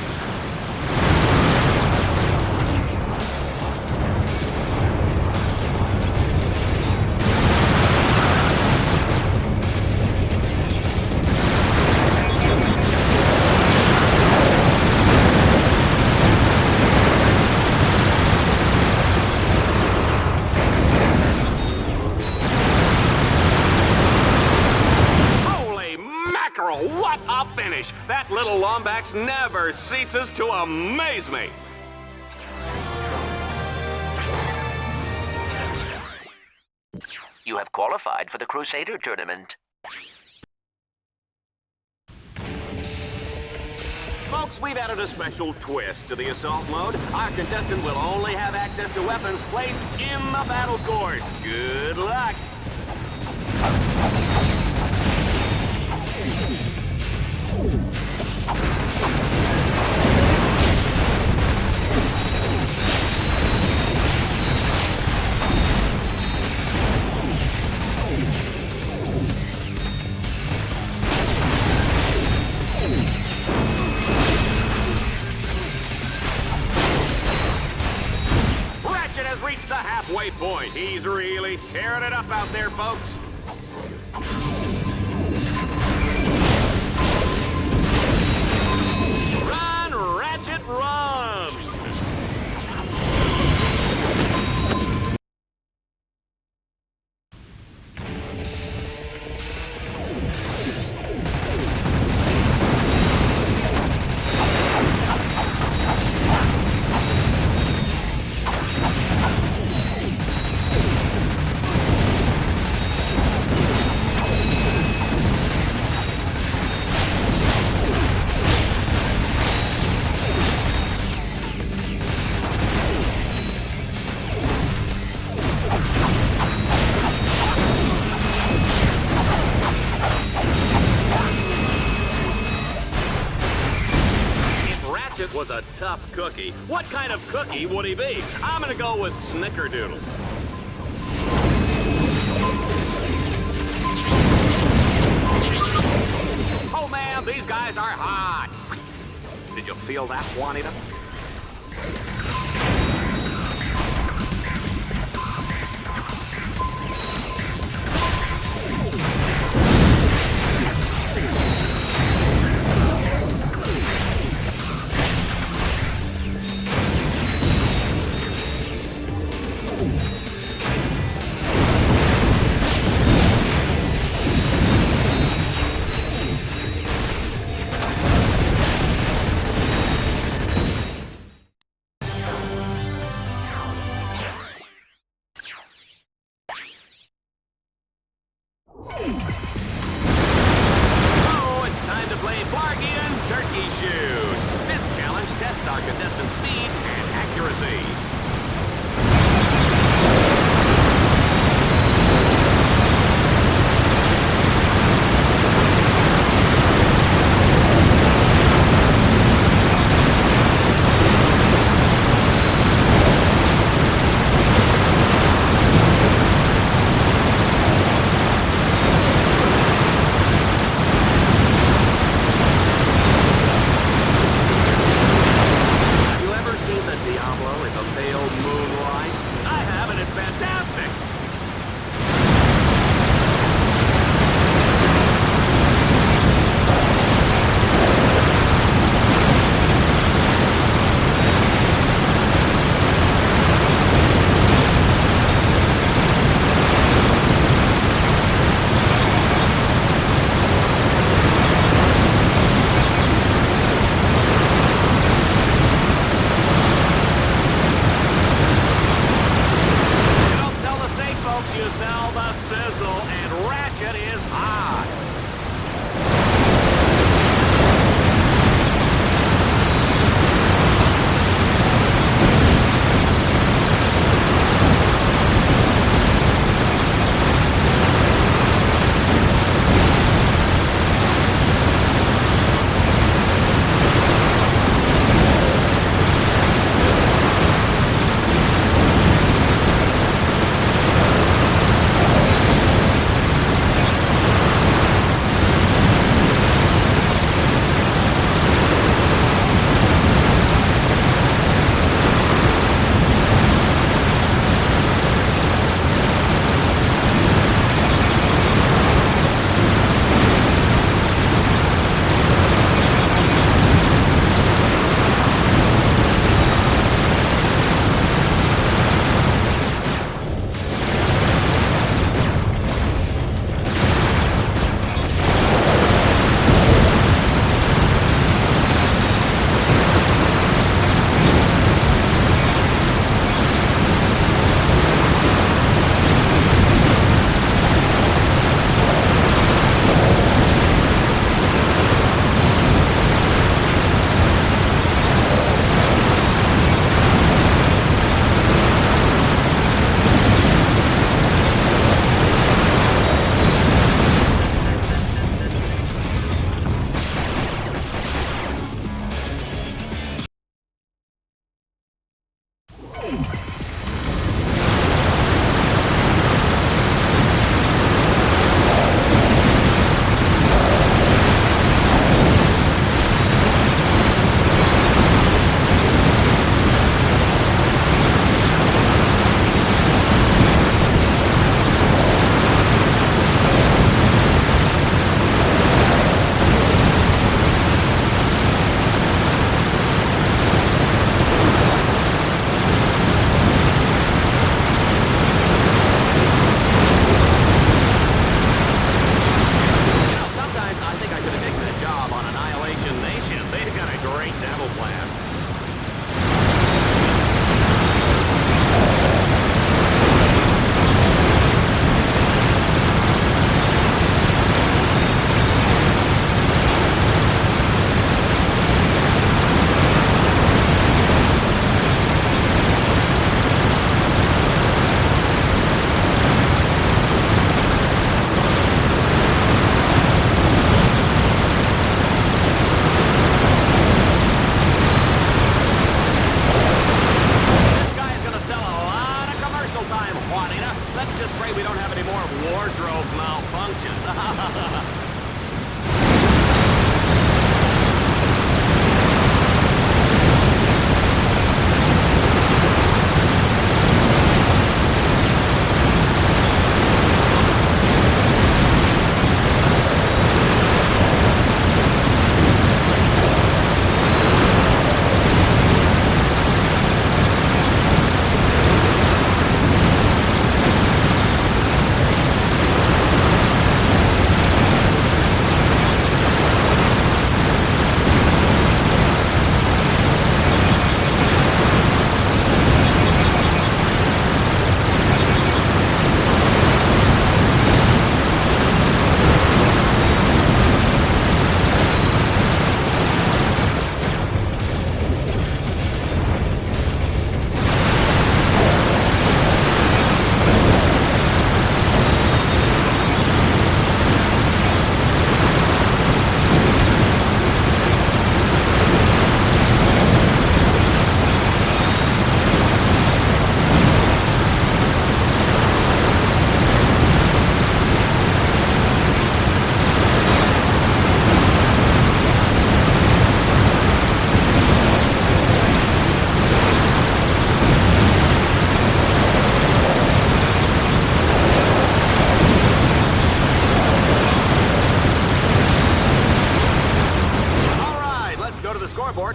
Speaker 2: What a finish! That little Lombax never ceases to amaze me.
Speaker 3: You have qualified for the Crusader tournament.
Speaker 2: Folks, we've added a special twist to the assault mode. Our contestant will only have access to weapons placed in the battle course. Good luck! Ratchet has reached the halfway point. He's really tearing it up out there, folks. Run, Ratchet, run! Was a tough cookie. What kind of cookie would he be? I'm gonna go with Snickerdoodle. Oh man, these guys are hot. Did you feel that, Juanita? speed and accuracy. You sell the sizzle, and Ratchet is hot.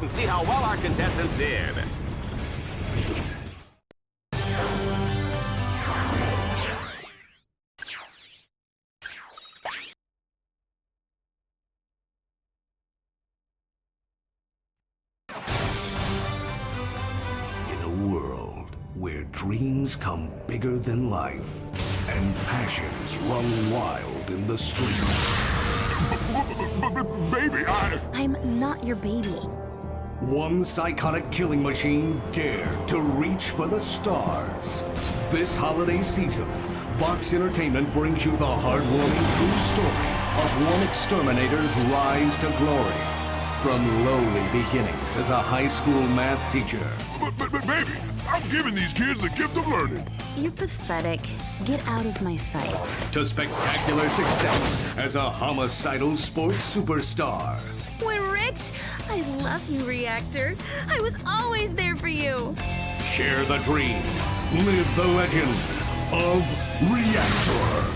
Speaker 2: and see how well our contestants did.
Speaker 16: In a world where dreams come bigger than life and passions run wild in the streets.
Speaker 14: Baby,
Speaker 19: I'm not your baby.
Speaker 16: One psychotic killing machine dared to reach for the stars. This holiday season, Vox Entertainment brings you the heartwarming true story of one exterminator's rise to glory. From lowly beginnings as a high school math teacher.
Speaker 14: But baby, I'm giving these kids the gift of learning.
Speaker 19: You're pathetic. Get out of my sight.
Speaker 16: To spectacular success as a homicidal sports superstar.
Speaker 19: We're rich. I love you, Reactor. I was always there for you.
Speaker 16: Share the dream. Live the legend of Reactor.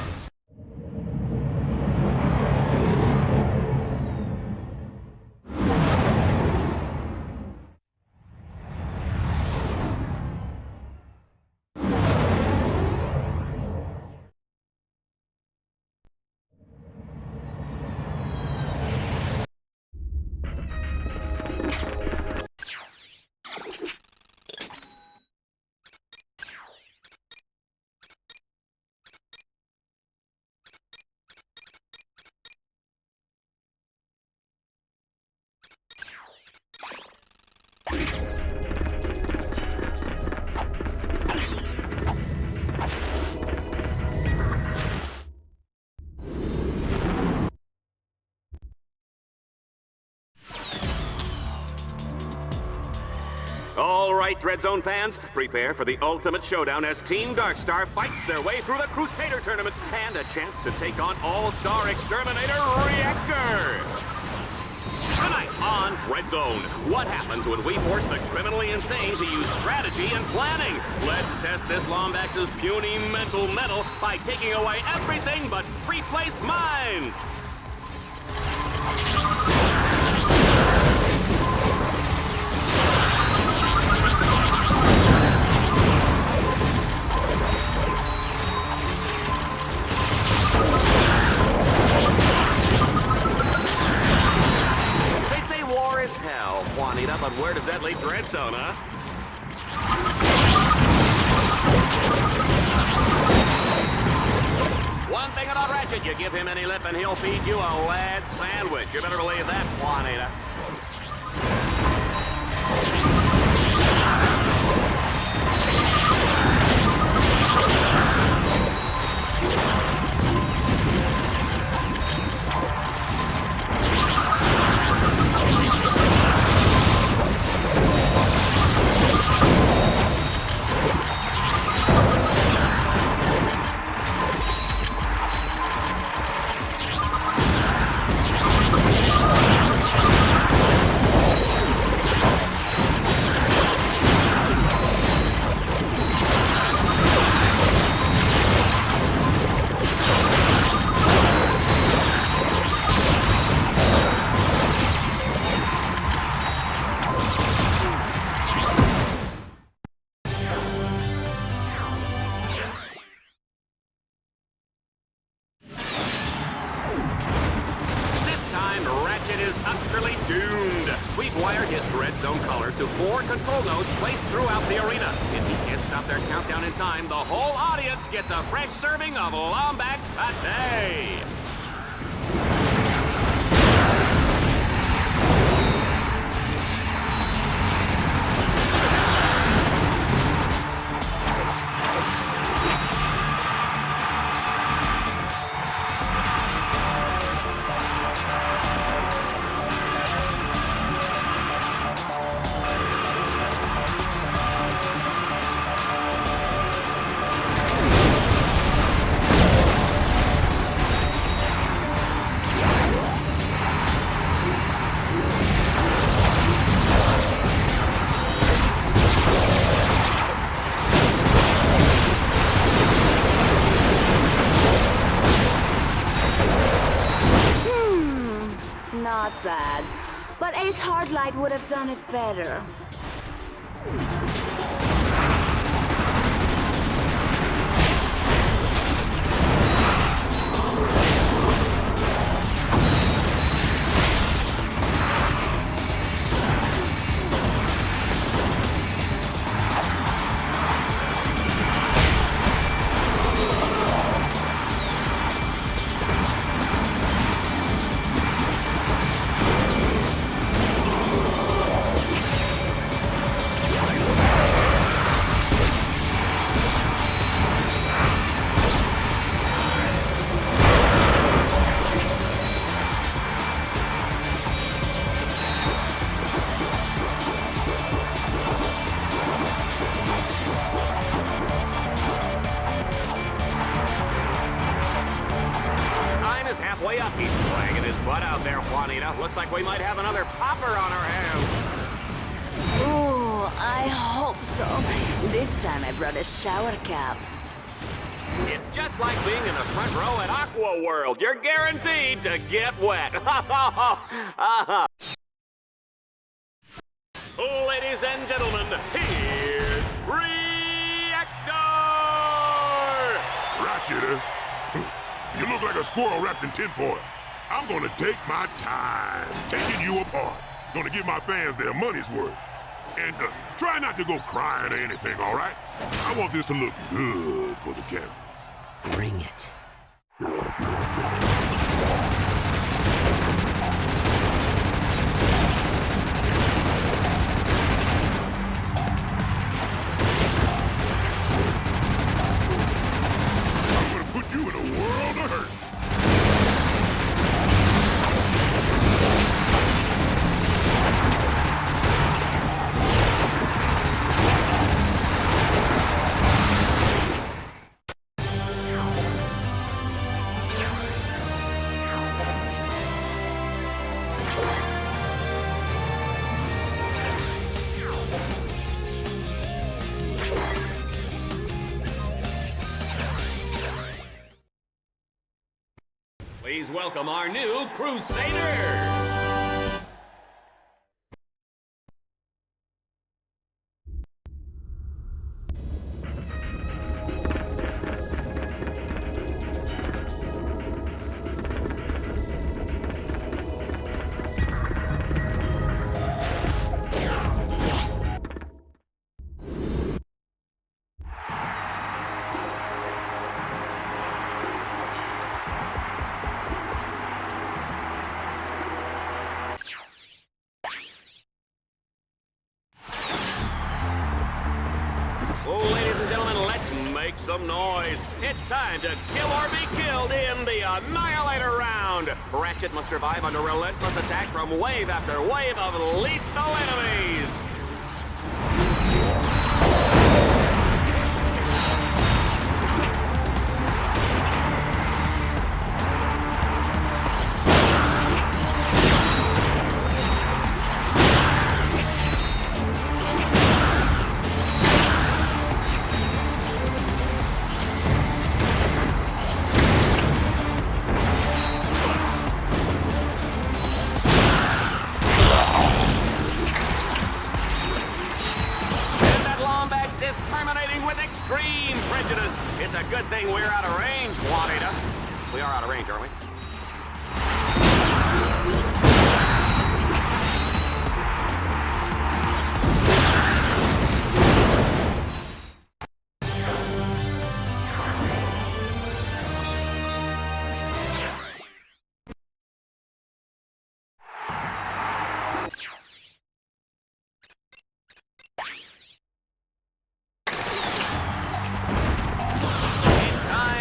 Speaker 2: All right, Dread Zone fans, prepare for the ultimate showdown as Team Darkstar fights their way through the Crusader tournament and a chance to take on All-Star Exterminator Reactor. Tonight on Dread Zone, what happens when we force the criminally insane to use strategy and planning? Let's test this Lombax's puny mental metal by taking away everything but pre-placed mines. Hell, Juanita, but where does that leave Dread Zone, huh? One thing about Ratchet, you give him any lip and he'll feed you a lead sandwich. You better believe that, Juanita. Is utterly doomed. We've wired his Dread Zone color to 4 control nodes placed throughout the arena. If he can't stop their countdown in time, the whole audience gets a fresh serving of Lombax pate.
Speaker 13: Ace Hardlight would have done it better.
Speaker 2: Halfway up, he's dragging his butt out there, Juanita. Looks like we might have another popper on our hands.
Speaker 13: Ooh, I hope so. This time I brought a shower cap.
Speaker 2: It's just like being in the front row at Aqua World. You're guaranteed to get wet. Ladies and gentlemen, here's Reactor!
Speaker 14: Ratchet, you look like a squirrel wrapped in tinfoil. I'm gonna take my time taking you apart. Gonna give my fans their money's worth. And try not to go crying or anything, all right? I want this to look good for the camera.
Speaker 4: Bring it.
Speaker 14: I'm gonna put you in a world of hurt.
Speaker 2: Please welcome our new Crusader! Ladies and gentlemen, let's make some noise. It's time to kill or be killed in the Annihilator round. Ratchet must survive under relentless attack from wave after wave of lethal enemies. Is terminating with extreme prejudice. It's a good thing we're out of range, Juanita. We are out of range, aren't we?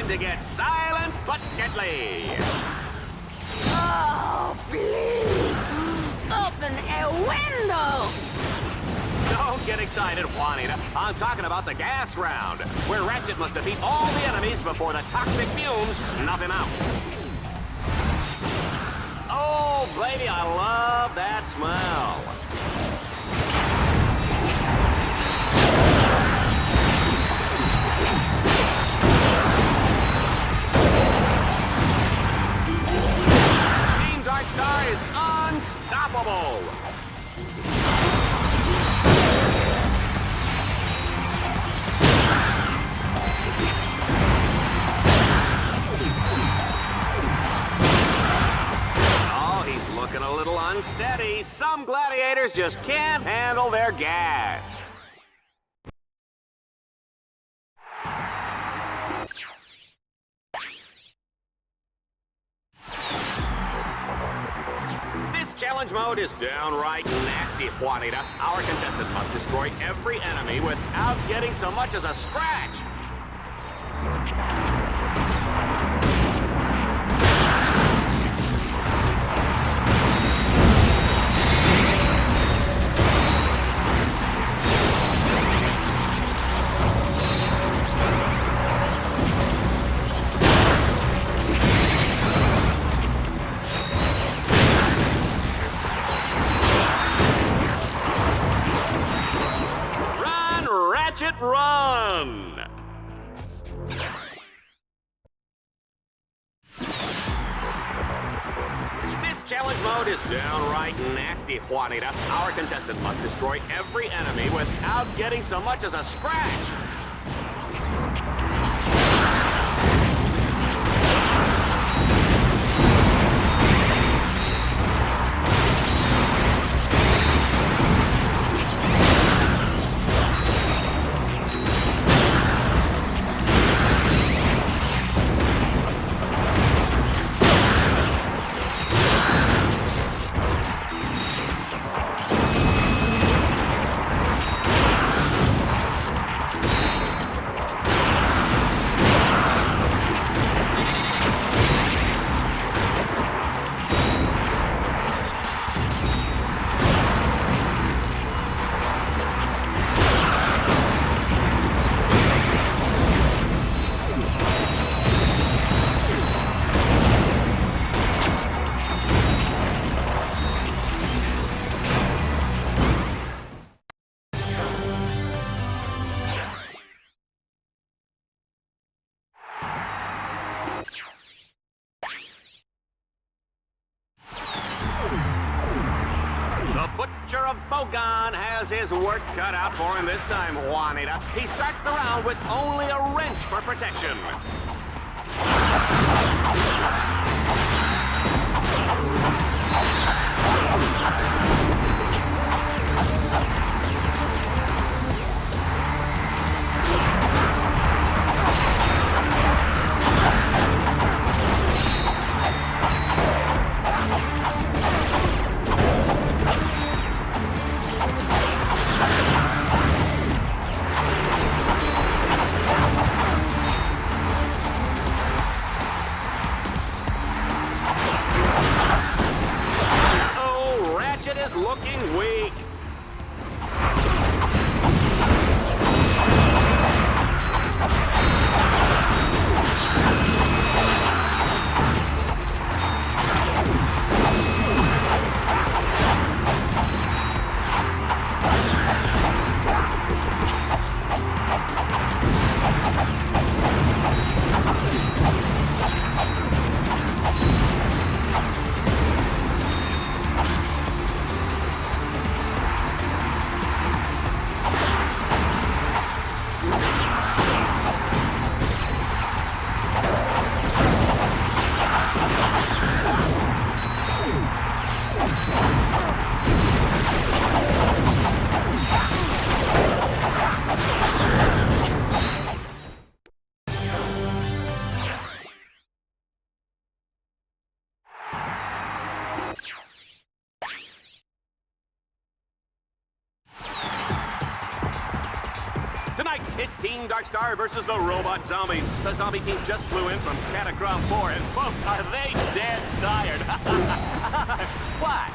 Speaker 2: To get silent but deadly.
Speaker 11: Oh, please! Open a window!
Speaker 2: Don't get excited, Juanita. I'm talking about the gas round, where Ratchet must defeat all the enemies before the toxic fumes snuff him out. Oh, baby, I love that smell. Darkstar is unstoppable! little unsteady. Some gladiators just can't handle their gas. This challenge mode is downright nasty, Juanita. Our contestant must destroy every enemy without getting so much as a scratch. Ratchet, run! This challenge mode is downright nasty, Juanita. Our contestant must destroy every enemy without getting so much as a scratch. The Butcher of Bogon has his work cut out for him this time, Juanita. He starts the round with only a wrench for protection. Ratchet is looking weak. Tonight, it's Team Darkstar versus the Robot Zombies. The zombie team just flew in from Catacrom 4, and folks, are they dead tired? Why?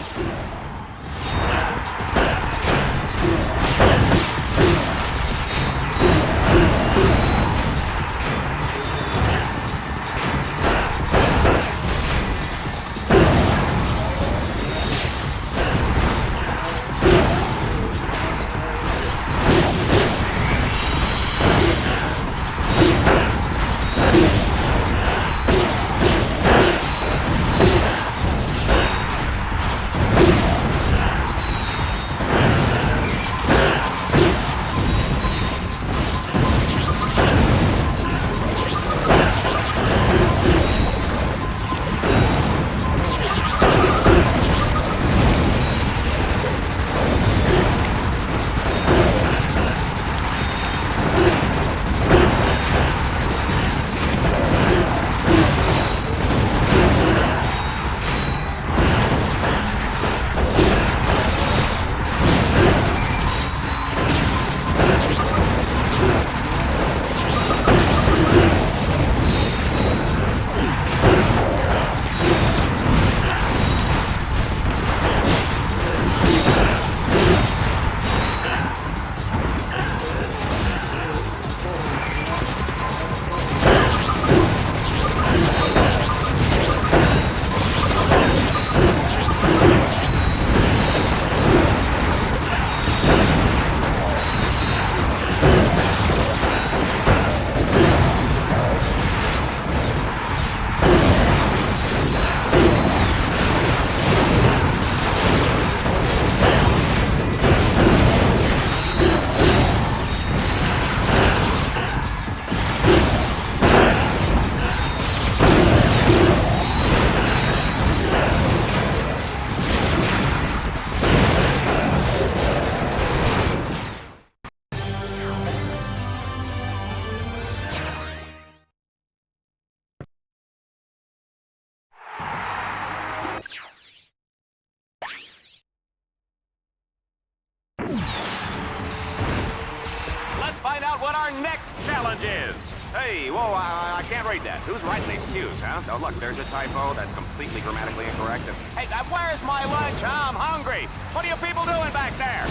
Speaker 2: find out what our next challenge is. Hey, whoa, I can't read that. Who's writing these cues, huh? Oh, look, there's a typo. That's completely grammatically incorrect. Hey, where's my lunch? I'm hungry. What are you people doing back there?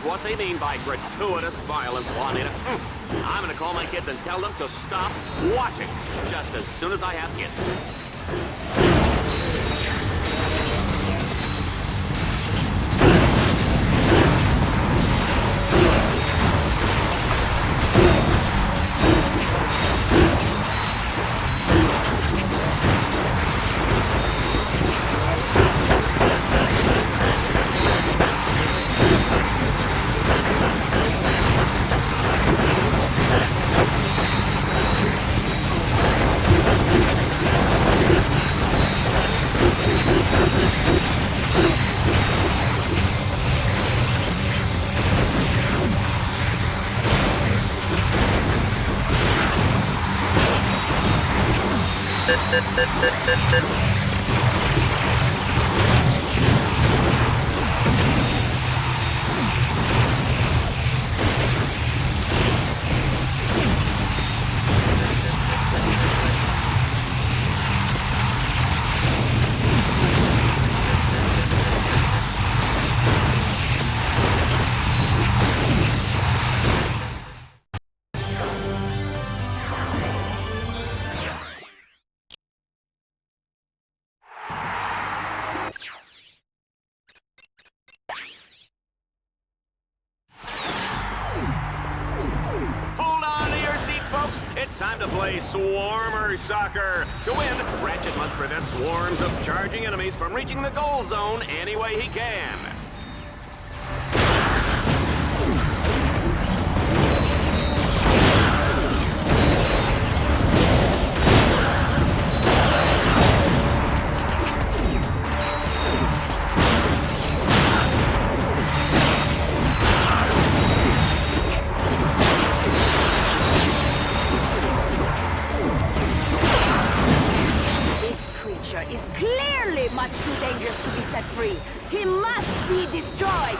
Speaker 2: What they mean by gratuitous violence, Juanita. I'm gonna call my kids and tell them to stop watching just as soon as I have kids. It's time to play Swarmer Soccer. To win, Ratchet must prevent swarms of charging enemies from reaching the goal zone any way he can.
Speaker 11: Is clearly much too dangerous to be set free. He must be destroyed.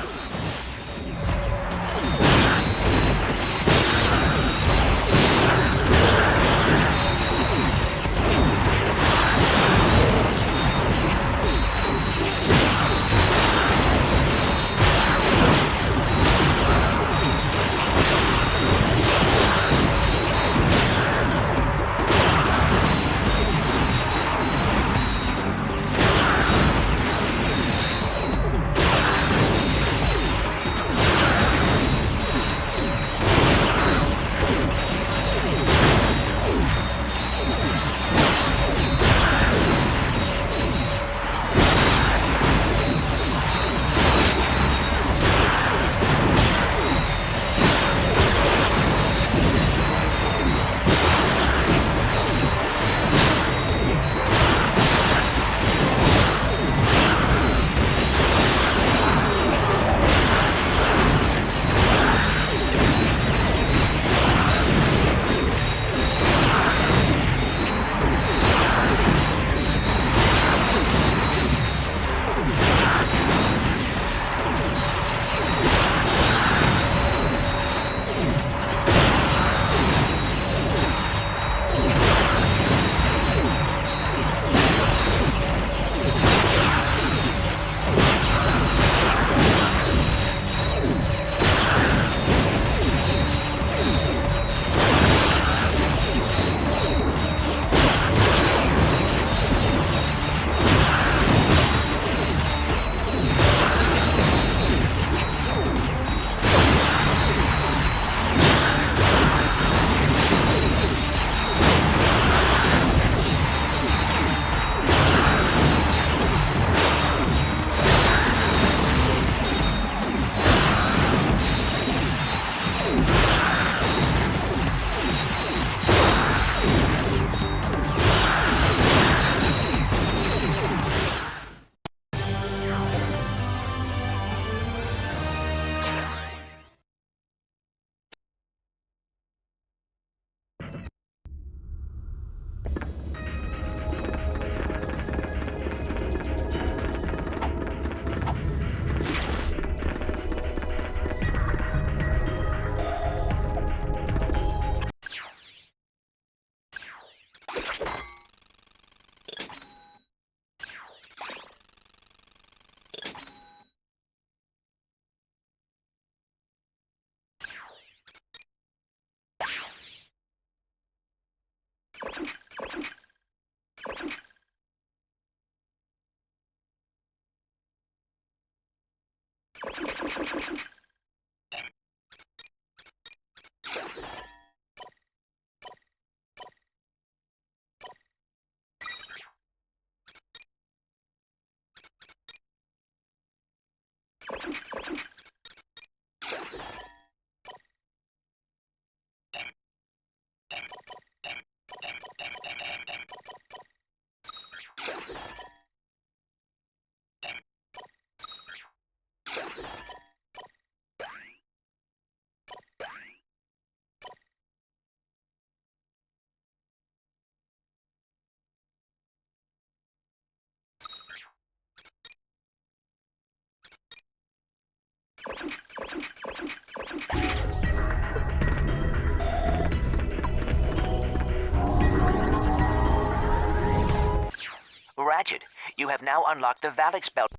Speaker 3: Ratchet, you have now unlocked the Valix belt.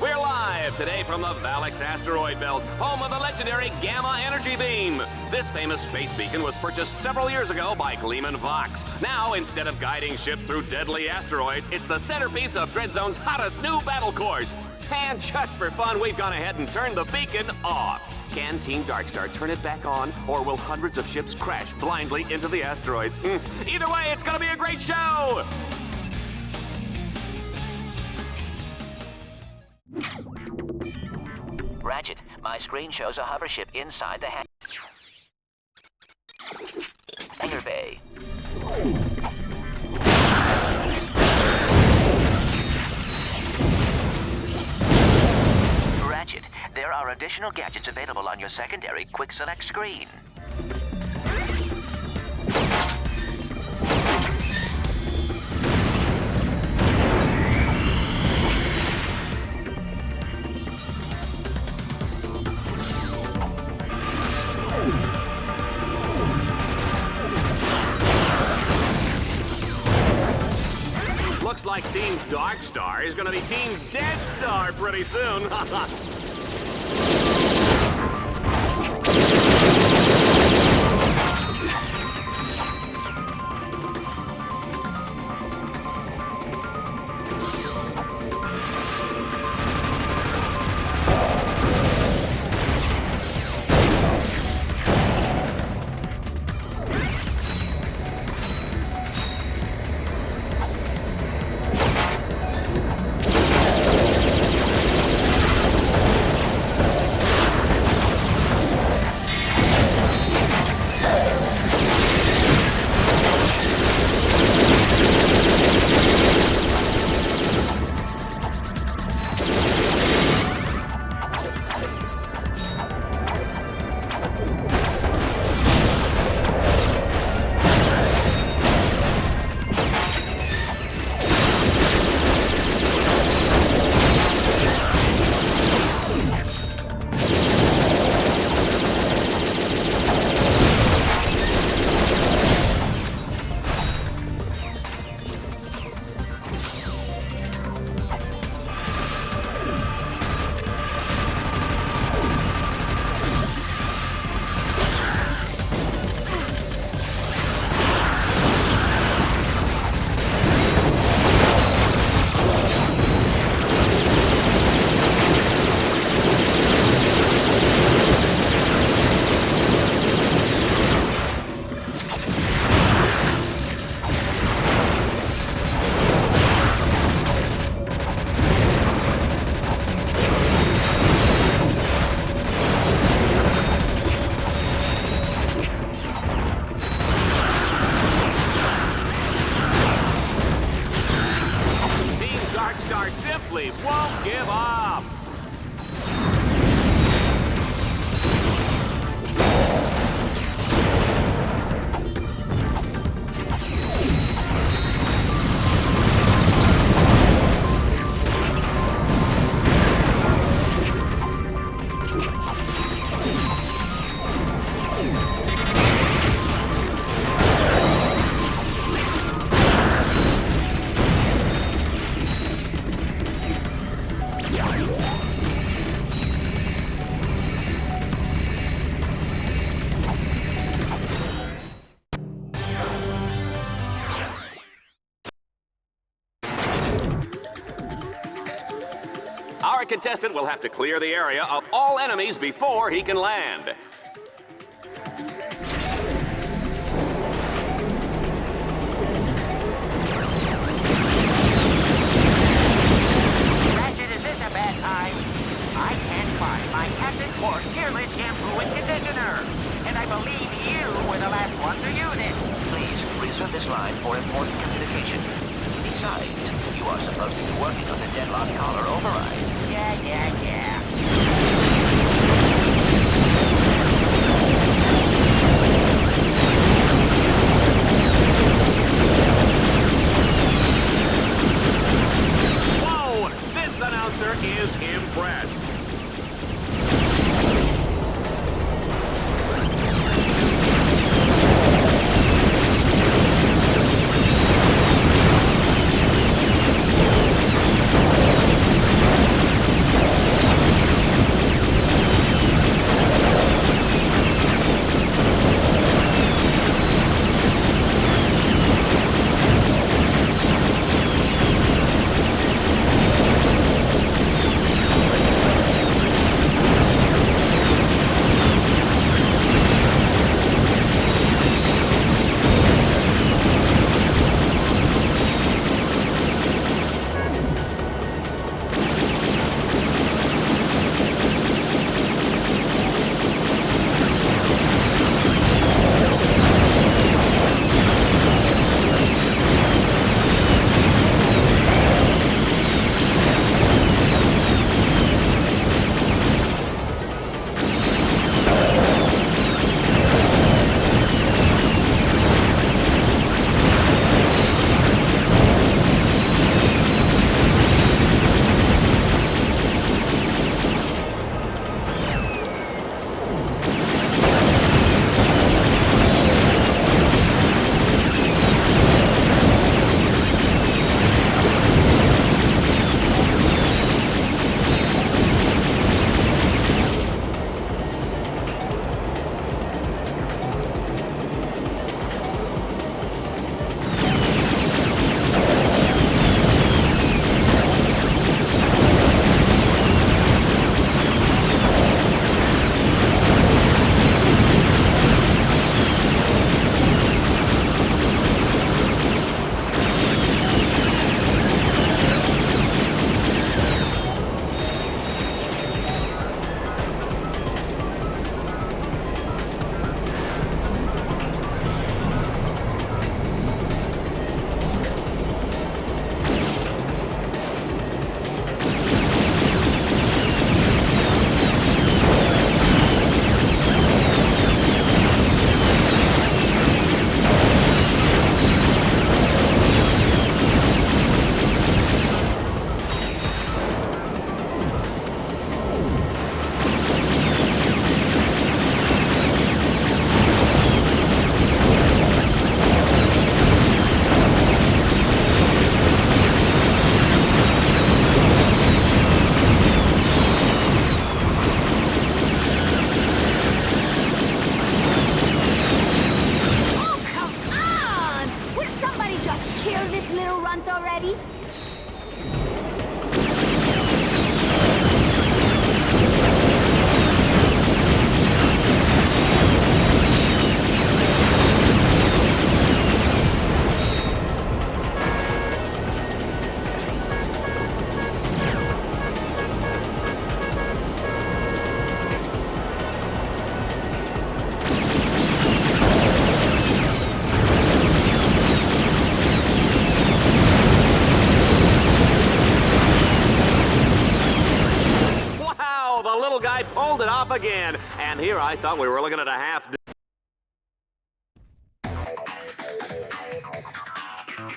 Speaker 2: We're live today from the Valix asteroid belt, home of the legendary Gamma energy beam. This famous space beacon was purchased several years ago by Gleeman Vox. Now, instead of guiding ships through deadly asteroids, it's the centerpiece of Dreadzone's hottest new battle course. And just for fun, we've gone ahead and turned the beacon off. Can Team Darkstar turn it back on, or will hundreds of ships crash blindly into the asteroids? Either way, it's gonna be a great show!
Speaker 3: Ratchet, my screen shows a hover ship inside the hangar bay. Ratchet, there are additional gadgets available on your secondary quick select screen.
Speaker 2: Looks like Team Darkstar is gonna be Team Deadstar pretty soon. simply won't give up. Our contestant will have to clear the area of all enemies before he can land.
Speaker 18: Ratchet, is this a bad time? I can't find my Captain Quark Tearless Shampoo and Conditioner. And I believe you were the last one to use it.
Speaker 3: Please reserve this line for important communication. Besides, you are supposed to be working on the Deadlocked collar override.
Speaker 18: Yeah.
Speaker 2: Whoa! This announcer is impressed. I pulled it off again. And here I thought we were looking at a half.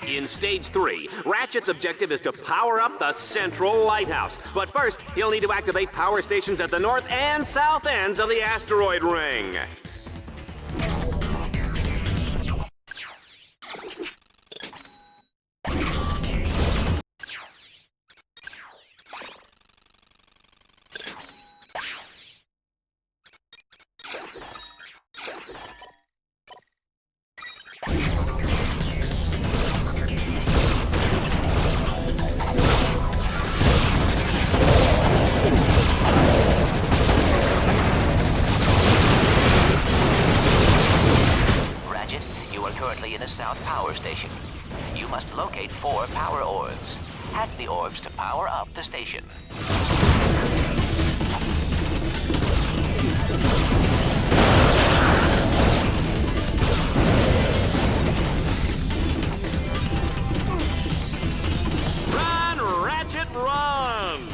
Speaker 2: In Stage 3, Ratchet's objective is to power up the central lighthouse. But first, he'll need to activate power stations at the north and south ends of the asteroid ring.
Speaker 3: underground power station. You must locate 4 power orbs. Hack the orbs to power up the station.
Speaker 2: Run, Ratchet, run!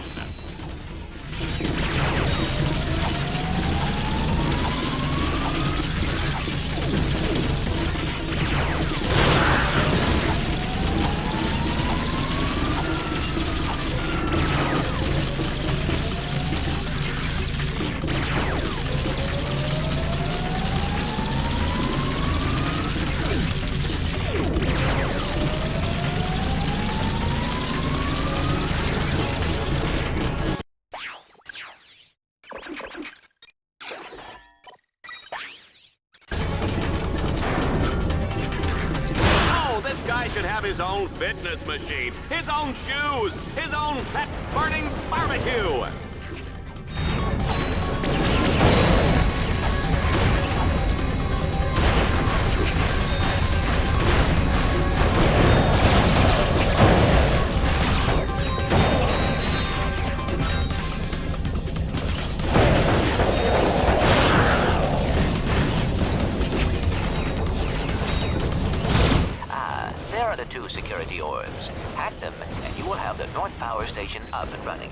Speaker 2: Should have his own fitness machine, his own shoes, his own fat-burning barbecue.
Speaker 3: The 2 security orbs. Hack them, and you will have the North Power Station up and running.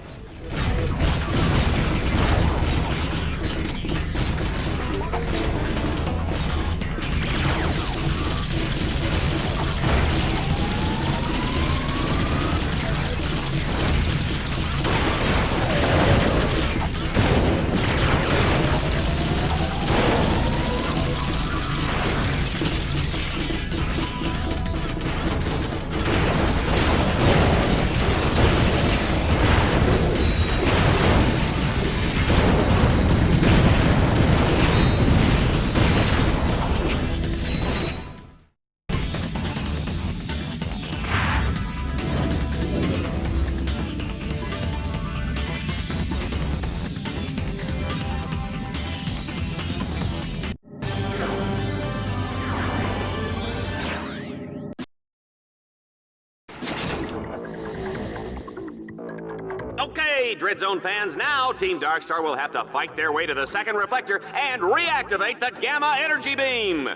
Speaker 2: Okay, Dread Zone fans, now Team Darkstar will have to fight their way to the second reflector and reactivate the Gamma Energy Beam.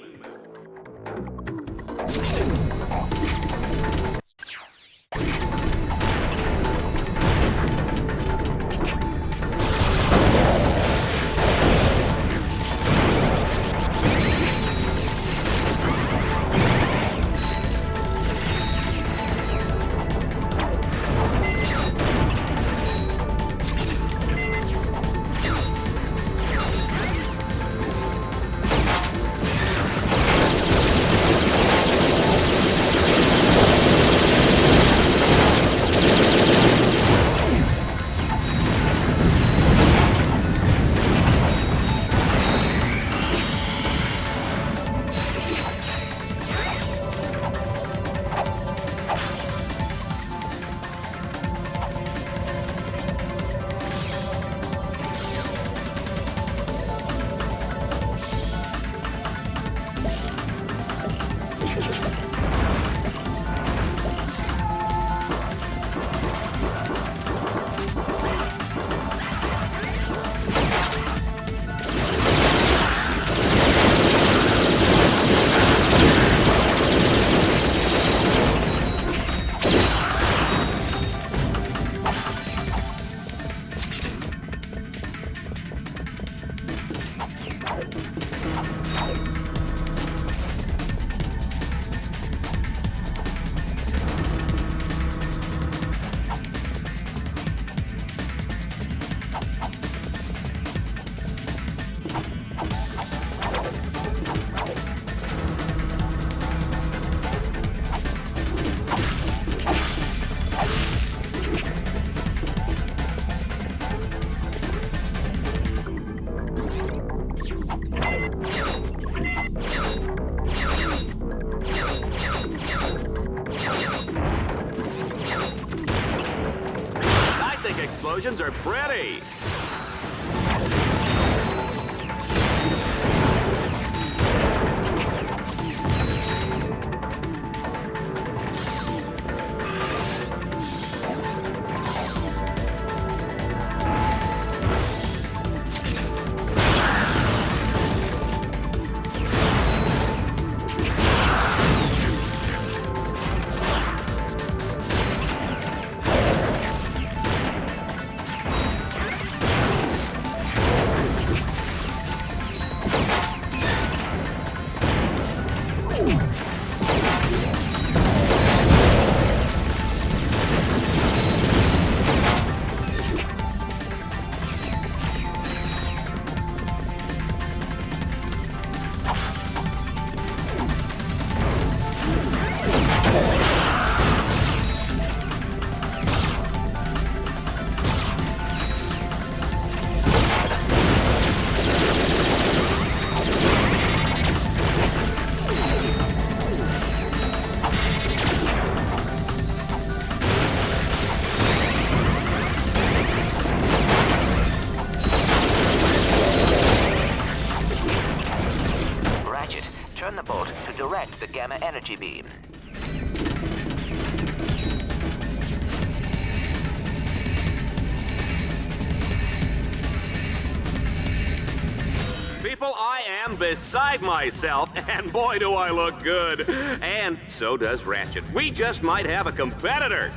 Speaker 2: Explosions are pretty.
Speaker 3: the gamma energy beam.
Speaker 2: People, I am beside myself, and boy, do I look good. And so does Ratchet. We just might have a competitor.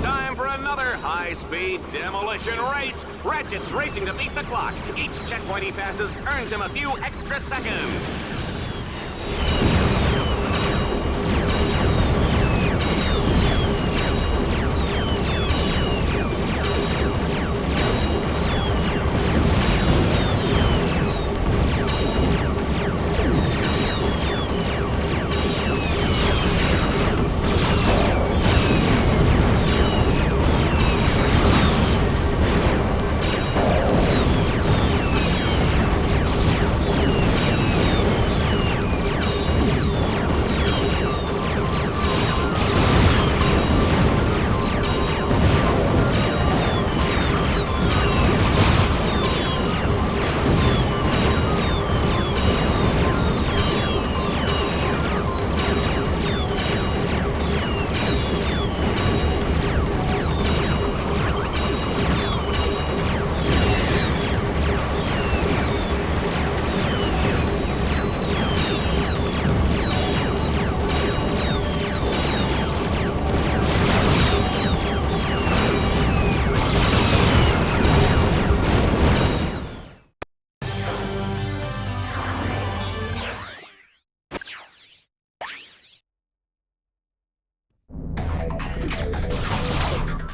Speaker 2: Time for another high-speed demolition race. Ratchet's racing to beat the clock. Each checkpoint he passes earns him a few extra seconds.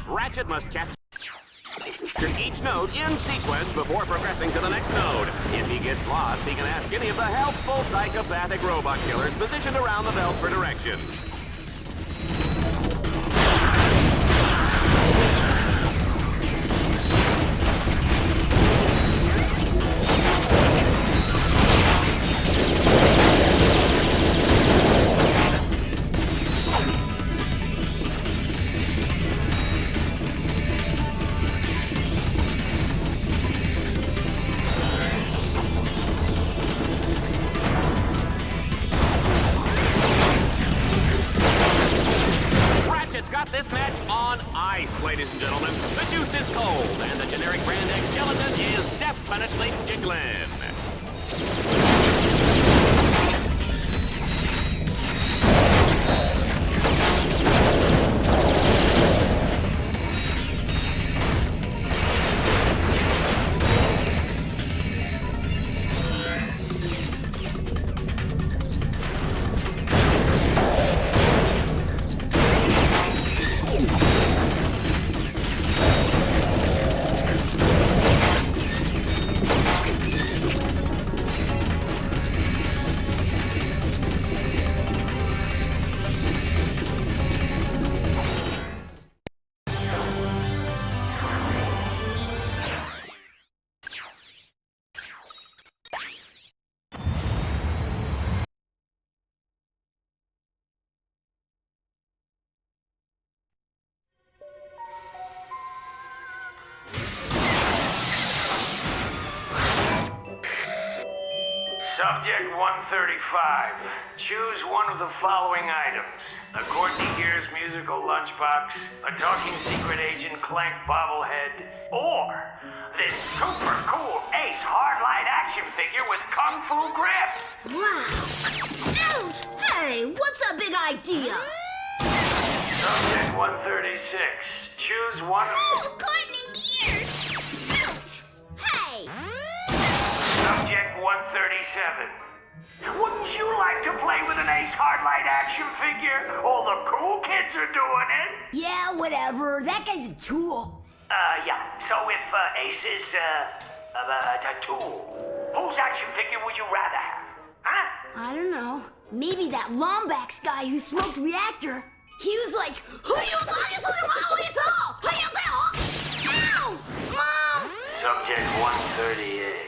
Speaker 2: Ratchet must capture each node in sequence before progressing to the next node. If he gets lost, he can ask any of the helpful psychopathic robot killers positioned around the belt for directions. This match on ice, ladies and gentlemen. The juice is cold, and the generic brand egg gelatin is definitely jiggling.
Speaker 10: Subject 135. Choose one of the following items. A Courtney Gears musical lunchbox, a talking secret agent Clank bobblehead, or this super cool Ace Hardlight action figure with Kung Fu grip.
Speaker 12: Wow. Ouch! Hey, what's a big idea?
Speaker 10: Subject 136. Choose one of...
Speaker 12: Oh, Courtney Gears! Ouch! Hey!
Speaker 10: Subject 137. Wouldn't you like to play with an Ace Hardlight action figure? All the cool kids are doing it.
Speaker 12: Yeah, whatever. That guy's a tool.
Speaker 10: Yeah. So if Ace is, a tool, whose action figure would you rather have? Huh?
Speaker 12: I don't know. Maybe that Lombax guy who smoked Reactor. He was like, who you Ow! Mom!
Speaker 10: Subject 138.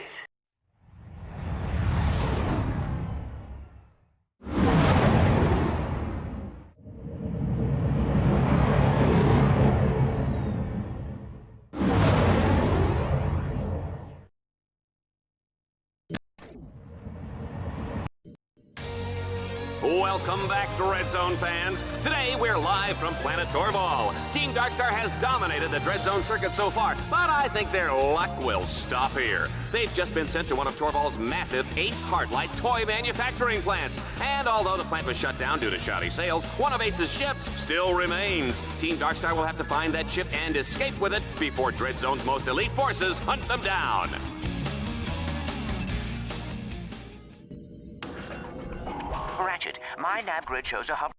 Speaker 2: Welcome back, Dread Zone fans. Today, we're live from Planet Torval. Team Darkstar has dominated the Dread Zone circuit so far, but I think their luck will stop here. They've just been sent to one of Torval's massive Ace Hardlight toy manufacturing plants. And although the plant was shut down due to shoddy sales, one of Ace's ships still remains. Team Darkstar will have to find that ship and escape with it before Dread Zone's most elite forces hunt them down.
Speaker 3: Ratchet, my nav grid shows a hover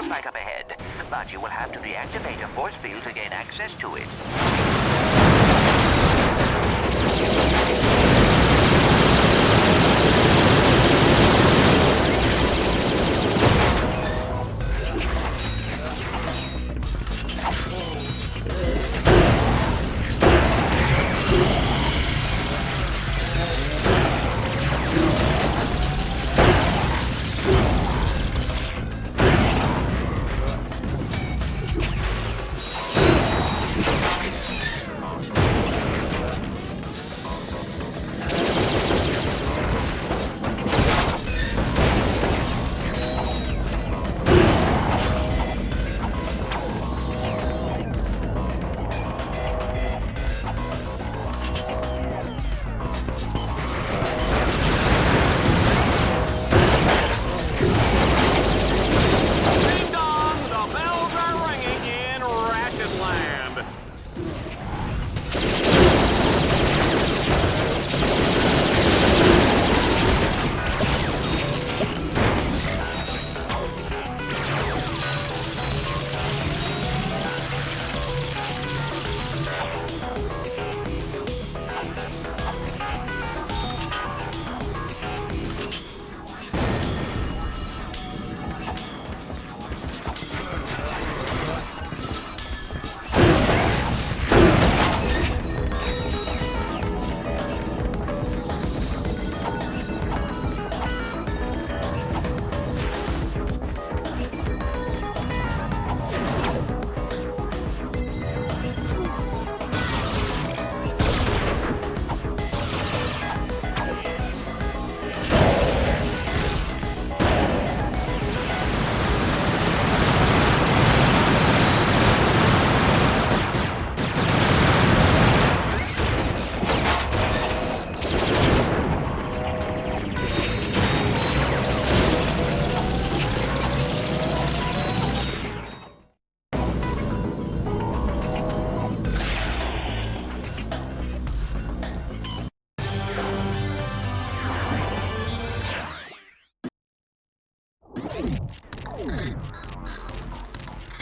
Speaker 3: right up ahead, but you will have to deactivate a force field to gain access to it.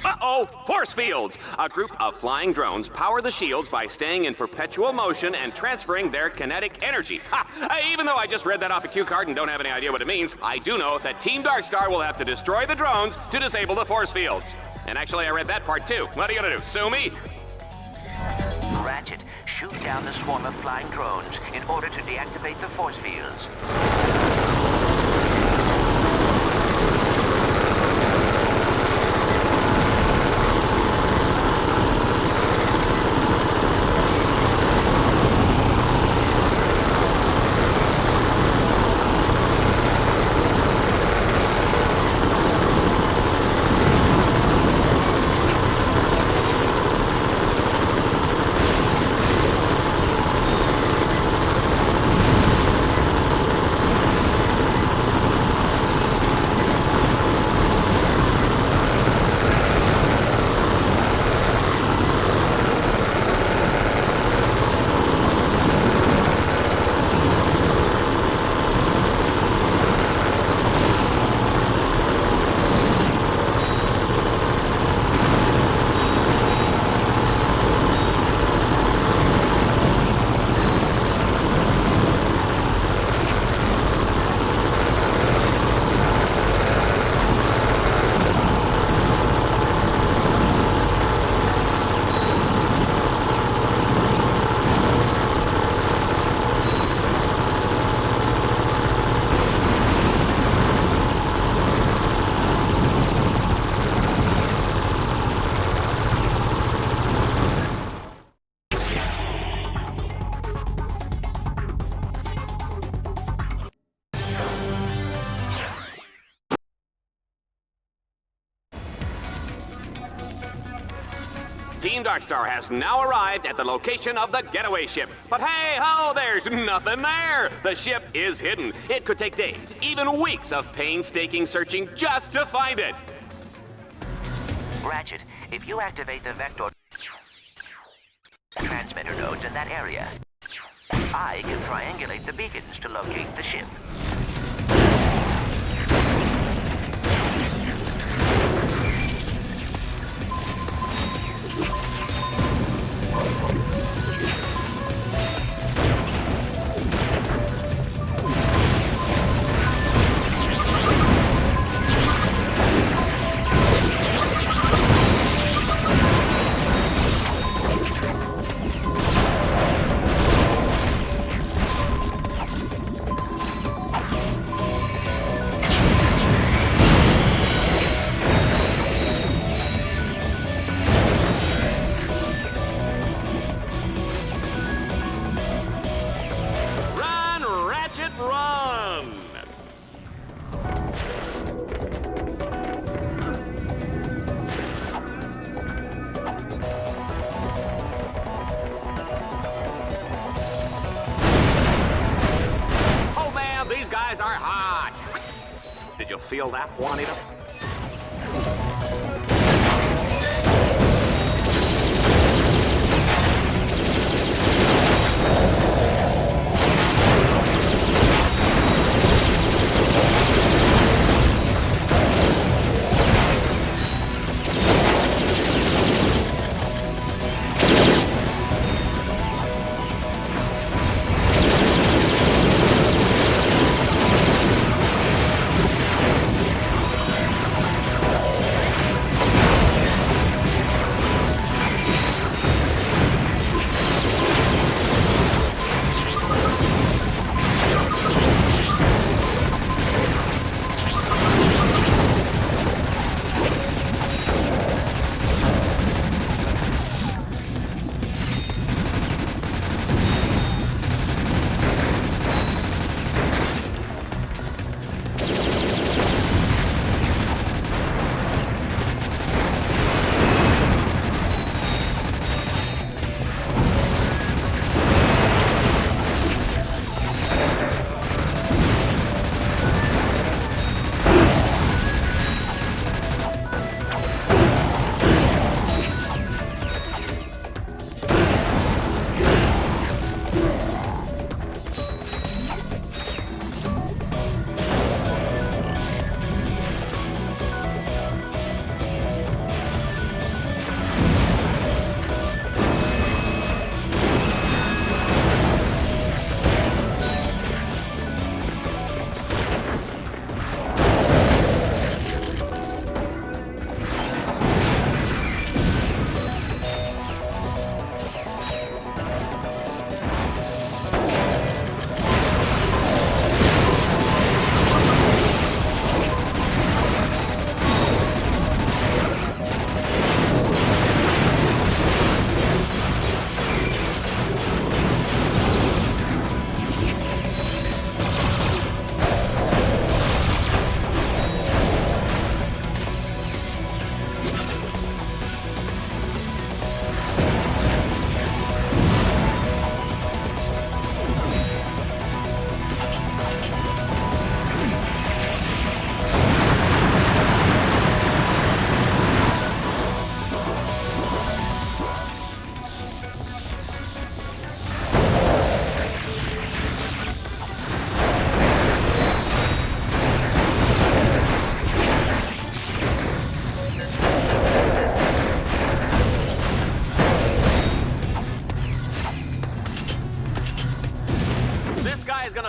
Speaker 2: Uh-oh! Force fields! A group of flying drones power the shields by staying in perpetual motion and transferring their kinetic energy. Ha! Even though I just read that off a cue card and don't have any idea what it means, I do know that Team Darkstar will have to destroy the drones to disable the force fields. And actually, I read that part too. What are you gonna do, sue me?
Speaker 3: Ratchet, shoot down the swarm of flying drones in order to deactivate the force fields.
Speaker 2: Team Darkstar has now arrived at the location of the getaway ship. But hey ho, there's nothing there. The ship is hidden. It could take days, even weeks of painstaking searching just to find it.
Speaker 3: Ratchet, if you activate the vector transmitter nodes in that area, I can triangulate the beacons to locate the ship.
Speaker 2: Run! Oh man, these guys are hot! Did you feel that, Juanita?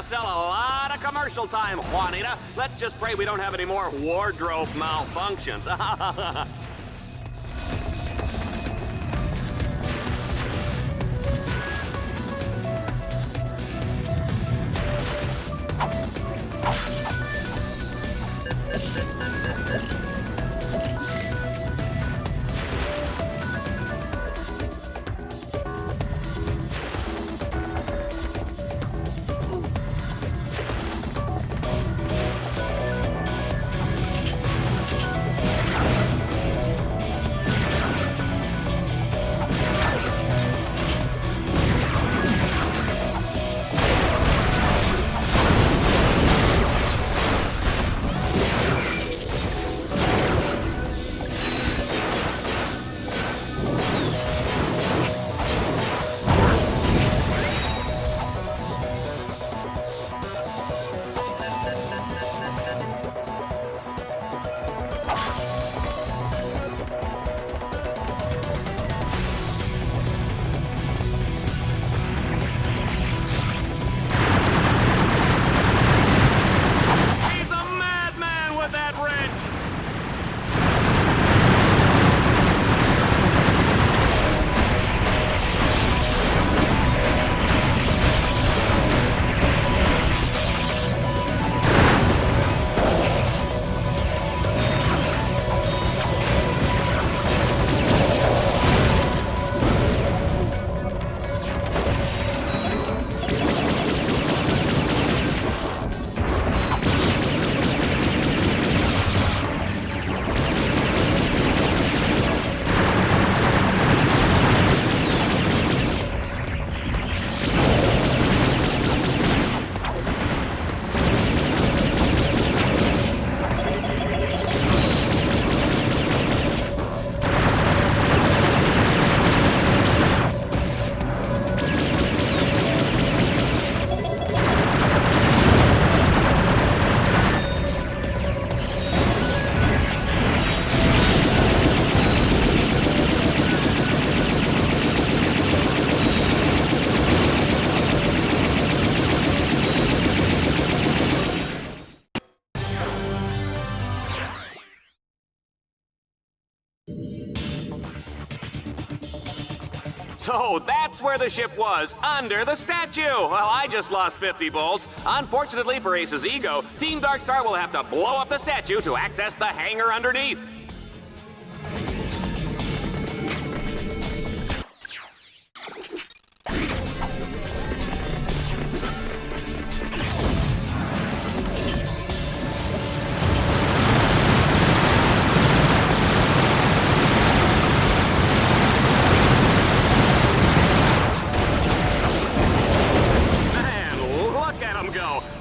Speaker 2: Sell a lot of commercial time, Juanita. Let's just pray we don't have any more wardrobe malfunctions. So that's where the ship was, under the statue. Well, I just lost 50 volts. Unfortunately for Ace's ego, Team Darkstar will have to blow up the statue to access the hangar underneath.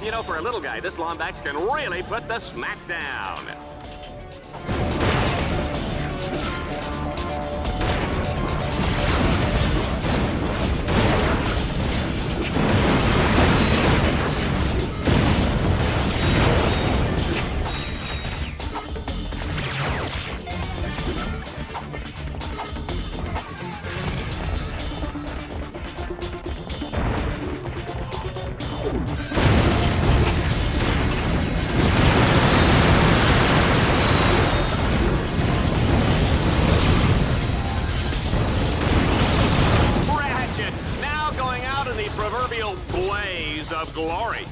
Speaker 2: You know, for a little guy, this Lombax can really put the smack down. Proverbial blaze of glory.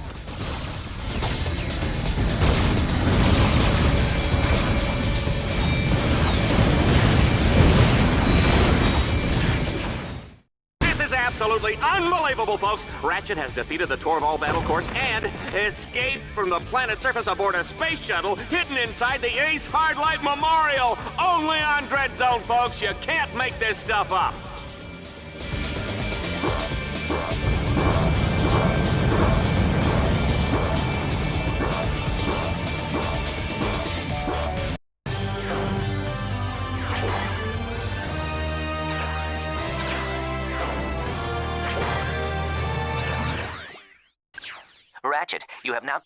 Speaker 2: This is absolutely unbelievable, folks. Ratchet has defeated the Torval battle course and escaped from the planet's surface aboard a space shuttle hidden inside the Ace Hardlight Memorial. Only on Dread Zone, folks. You can't make this stuff up.
Speaker 3: Ratchet, you have now...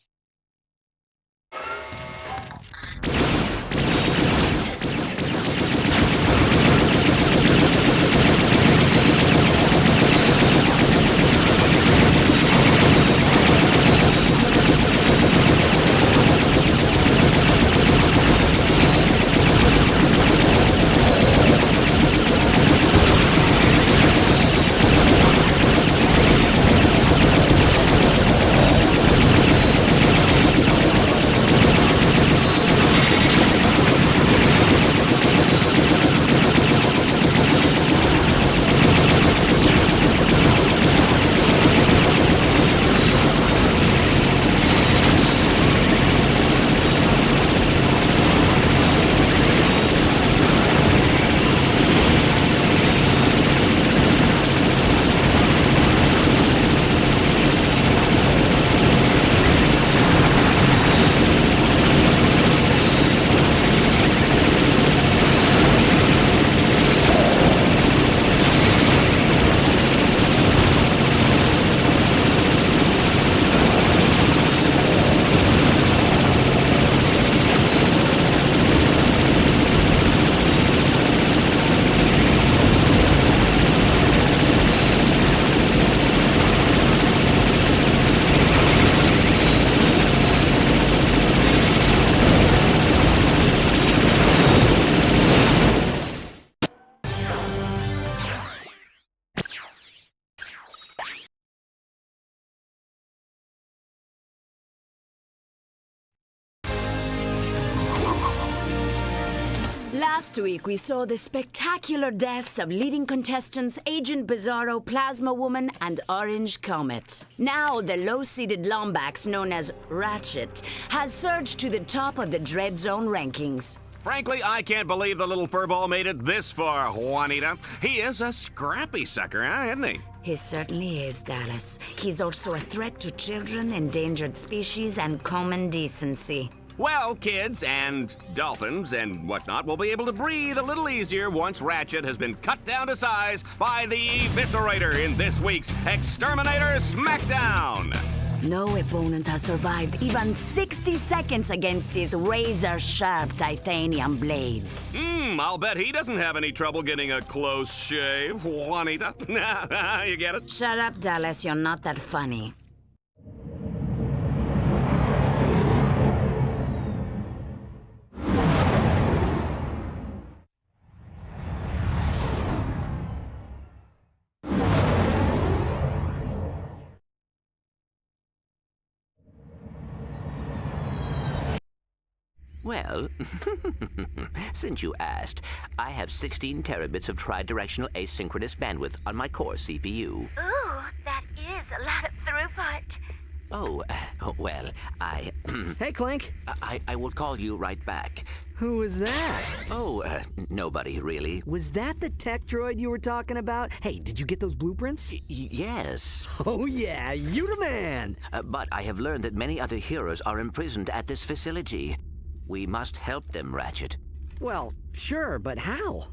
Speaker 11: Last week, we saw the spectacular deaths of leading contestants Agent Bizarro, Plasma Woman, and Orange Comet. Now, the low-seeded Lombax, known as Ratchet, has surged to the top of the Dread Zone rankings.
Speaker 2: Frankly, I can't believe the little furball made it this far, Juanita. He is a scrappy sucker, huh, isn't he?
Speaker 11: He certainly is, Dallas. He's also a threat to children, endangered species, and common decency.
Speaker 2: Well, kids and dolphins and whatnot will be able to breathe a little easier once Ratchet has been cut down to size by the Eviscerator in this week's Exterminator Smackdown.
Speaker 11: No opponent has survived even 60 seconds against his razor-sharp titanium blades.
Speaker 2: I'll bet he doesn't have any trouble getting a close shave, Juanita. You get it?
Speaker 11: Shut up, Dallas. You're not that funny.
Speaker 3: Well, since you asked, I have 16 terabits of tri-directional asynchronous bandwidth on my core CPU.
Speaker 19: Ooh, that is a lot of throughput.
Speaker 3: Oh, well,
Speaker 4: Hey, Clank.
Speaker 3: I will call you right back.
Speaker 4: Who was that?
Speaker 3: Oh, nobody, really.
Speaker 4: Was that the tech droid you were talking about? Hey, did you get those blueprints?
Speaker 3: Yes.
Speaker 4: Oh, yeah, you the man!
Speaker 3: But I have learned that many other heroes are imprisoned at this facility. We must help them, Ratchet.
Speaker 4: Well, sure, but how?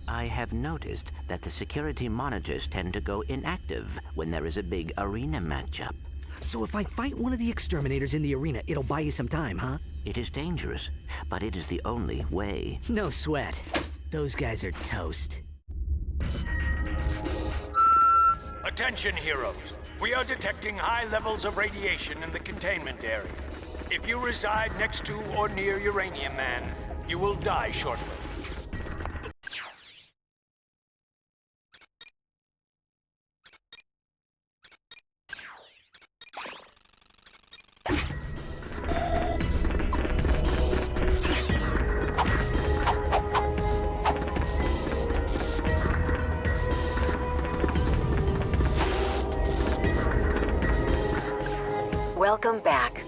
Speaker 3: I have noticed that the security monitors tend to go inactive when there is a big arena matchup.
Speaker 4: So if I fight one of the exterminators in the arena, it'll buy you some time, huh?
Speaker 3: It is dangerous, but it is the only way.
Speaker 4: No sweat. Those guys are toast.
Speaker 10: Attention, heroes. We are detecting high levels of radiation in the containment area. If you reside next to or near Uranium Man, you will die shortly.
Speaker 5: Welcome back.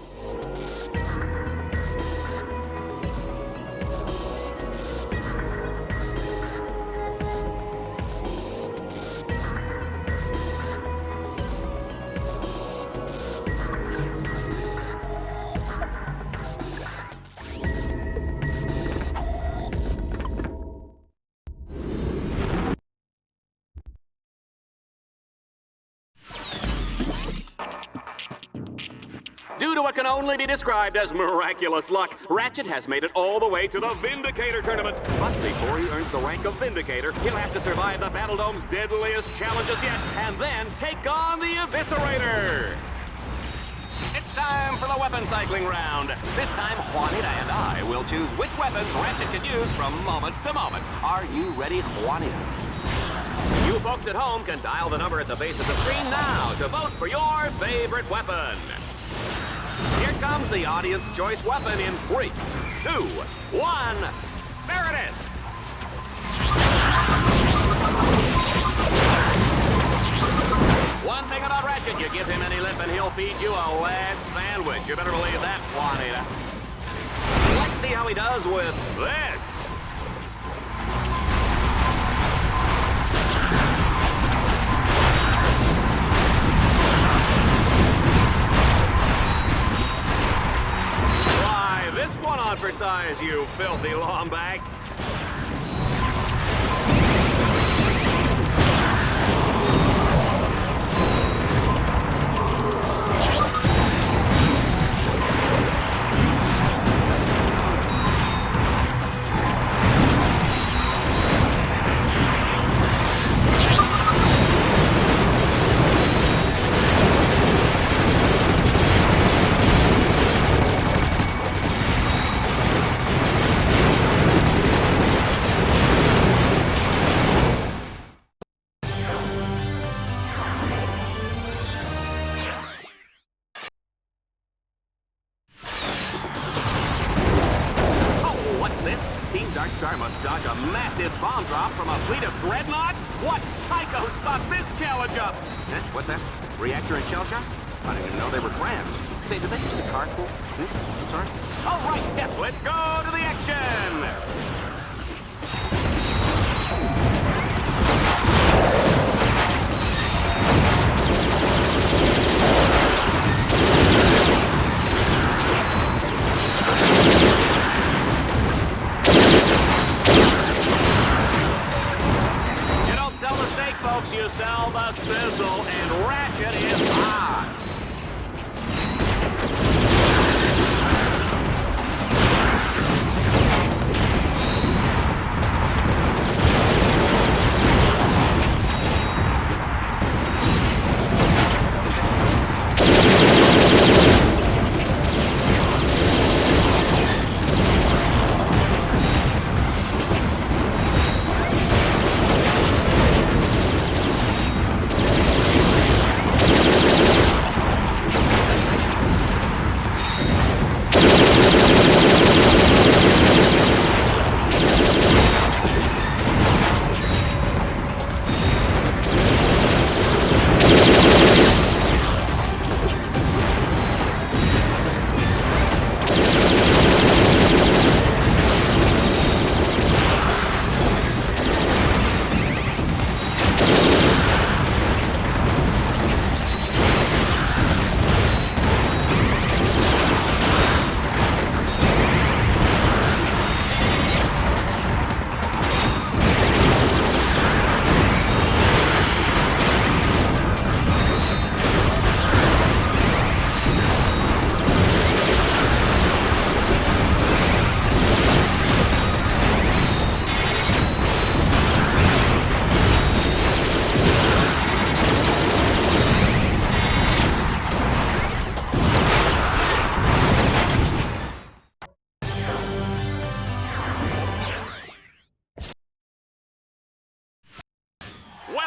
Speaker 2: Due to what can only be described as miraculous luck, Ratchet has made it all the way to the Vindicator tournaments. But before he earns the rank of Vindicator, he'll have to survive the Battle Dome's deadliest challenges yet, and then take on the Eviscerator. It's time for the weapon cycling round. This time, Juanita and I will choose which weapons Ratchet can use from moment to moment. Are you ready, Juanita? You folks at home can dial the number at the base of the screen now to vote for your favorite weapon. Here comes the audience choice weapon in 3, 2, 1. There it is. One thing about Ratchet, you give him any lip and he'll feed you a lead sandwich. You better believe that, Juanita. Let's see how he does with this. This one on for size, you filthy lombags. Darkstar must dodge a massive bomb drop from a fleet of dreadnoughts? What psychos thought this challenge up? What's that? Reactor and shell shock? I didn't even know they were friends. Say, did they use the carpool? I'm sorry? All right, yes, let's go to the action! Folks, you sell the sizzle, and Ratchet is hot.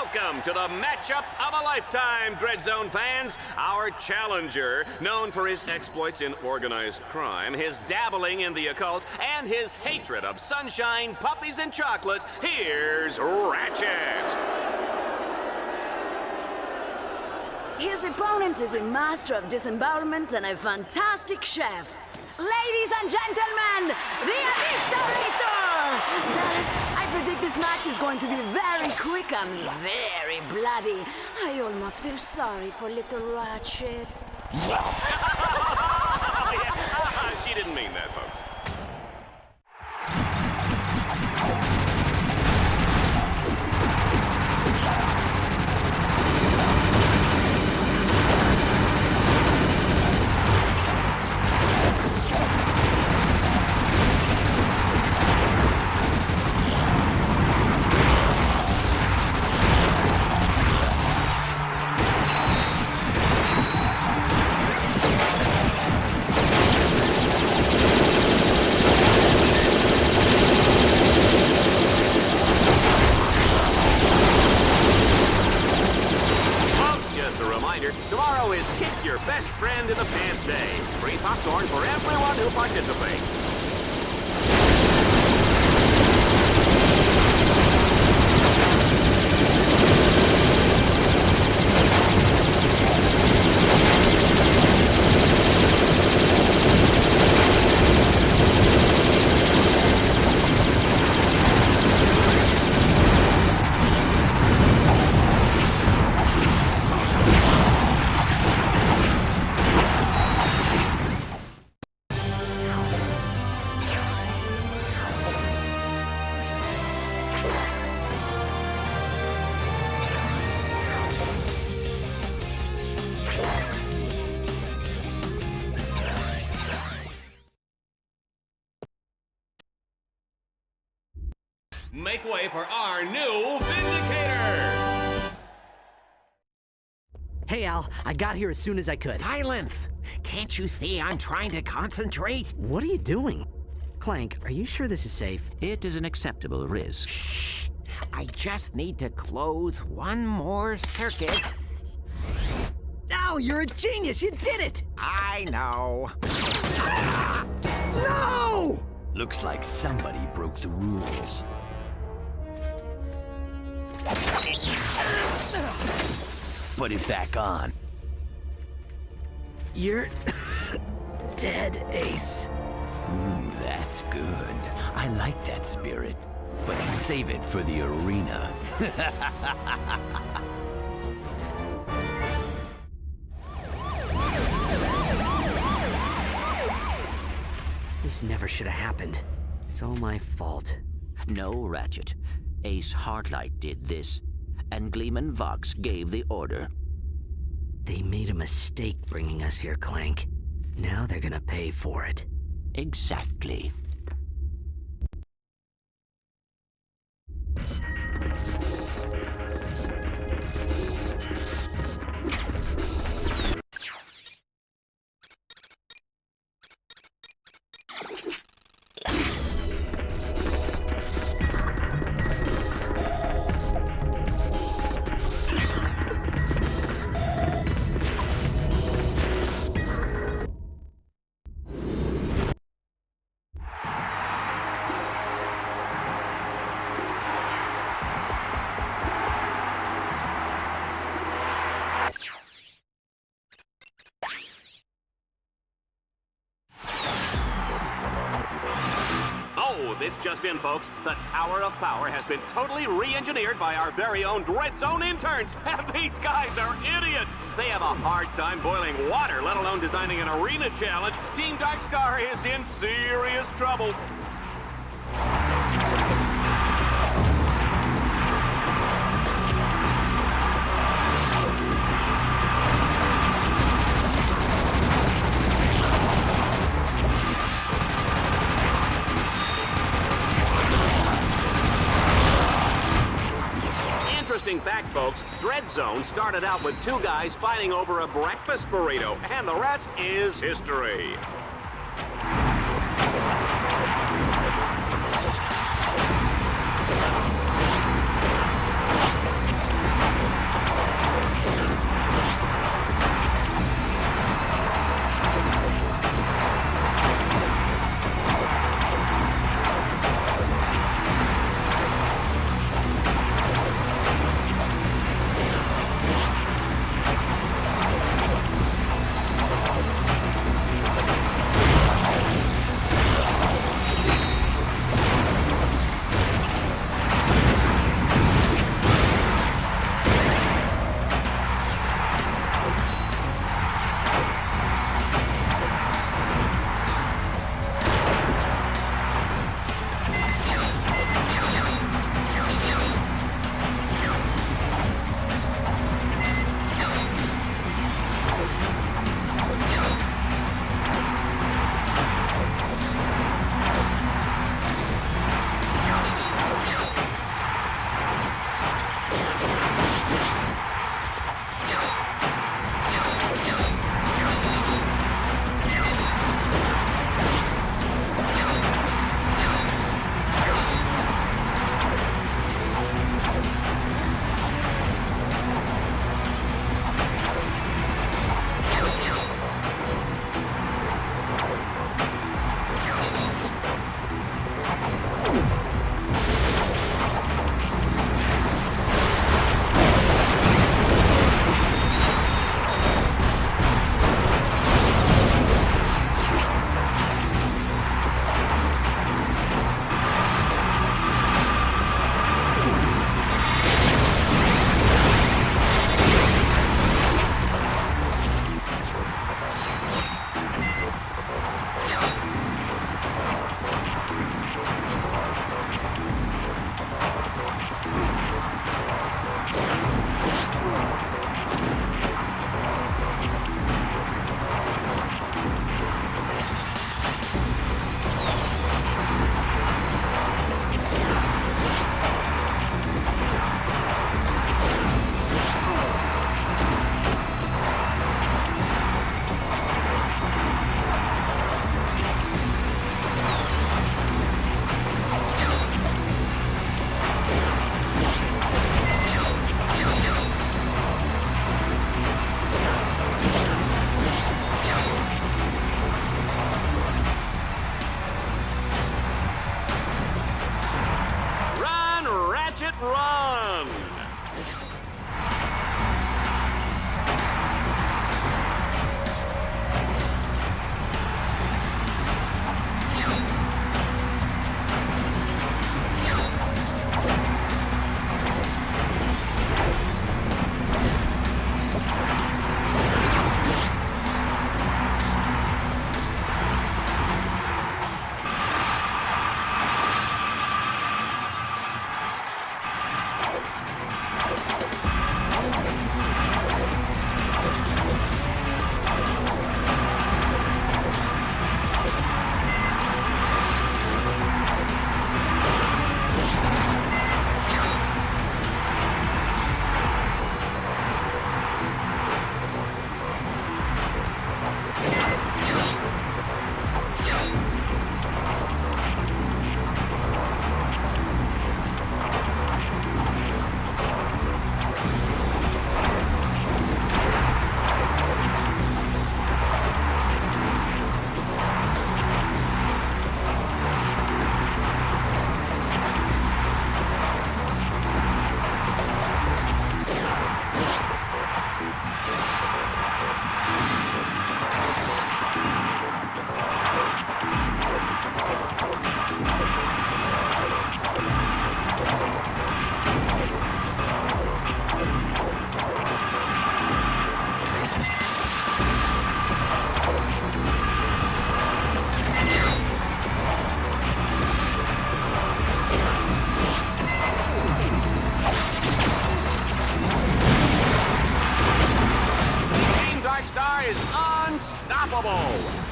Speaker 2: Welcome to the matchup of a lifetime, Dread Zone fans. Our challenger, known for his exploits in organized crime, his dabbling in the occult, and his hatred of sunshine, puppies, and chocolate, here's Ratchet.
Speaker 11: His opponent is a master of disembowelment and a fantastic chef. Ladies and gentlemen, the Eviscerator! Dallas, I predict this match is going to be very quick and very bloody. I almost feel sorry for little Ratchet.
Speaker 2: She didn't mean that, folks. Tomorrow is Kick Your Best Friend in the Pants Day. Free popcorn for everyone who participates. Make way for our new Vindicator!
Speaker 4: Hey, Al, I got here as soon as I could.
Speaker 7: Silence! Can't you see I'm trying to concentrate?
Speaker 4: What are you doing? Clank, are you sure this is safe?
Speaker 7: It is an acceptable risk. Shh! I just need to close one more circuit.
Speaker 4: Al, you're a genius! You did it!
Speaker 7: I know.
Speaker 4: No!
Speaker 15: Looks like somebody broke the rules. Put it back on.
Speaker 4: You're dead, Ace.
Speaker 15: Ooh, that's good. I like that spirit. But save it for the arena.
Speaker 4: This never should have happened. It's all my fault.
Speaker 3: No, Ratchet. Ace Hardlight did this, and Gleeman Vox gave the order.
Speaker 4: They made a mistake bringing us here, Clank. Now they're gonna pay for it.
Speaker 3: Exactly.
Speaker 2: This just in, folks. The Tower of Power has been totally re-engineered by our very own Dread Zone interns. And these guys are idiots. They have a hard time boiling water, let alone designing an arena challenge. Team Darkstar is in serious trouble. Interesting fact, folks, Dread Zone started out with two guys fighting over a breakfast burrito, and the rest is history. run! Is unstoppable!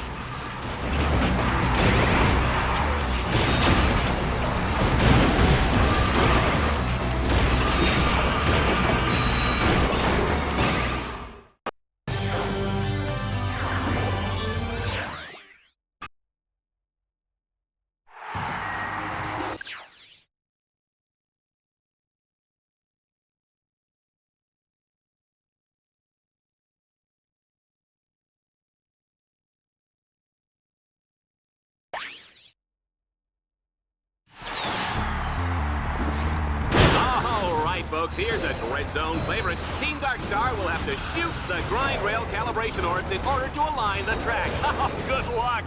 Speaker 2: Folks, here's a Dread Zone favorite. Team Darkstar will have to shoot the grind rail calibration orbs in order to align the track. Oh, good luck!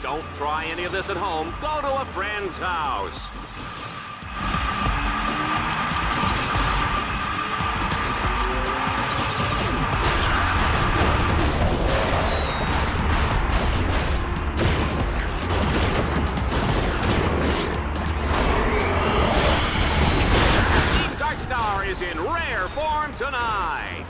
Speaker 2: Don't try any of this at home. Go to a friend's house. Team Darkstar is in rare form tonight.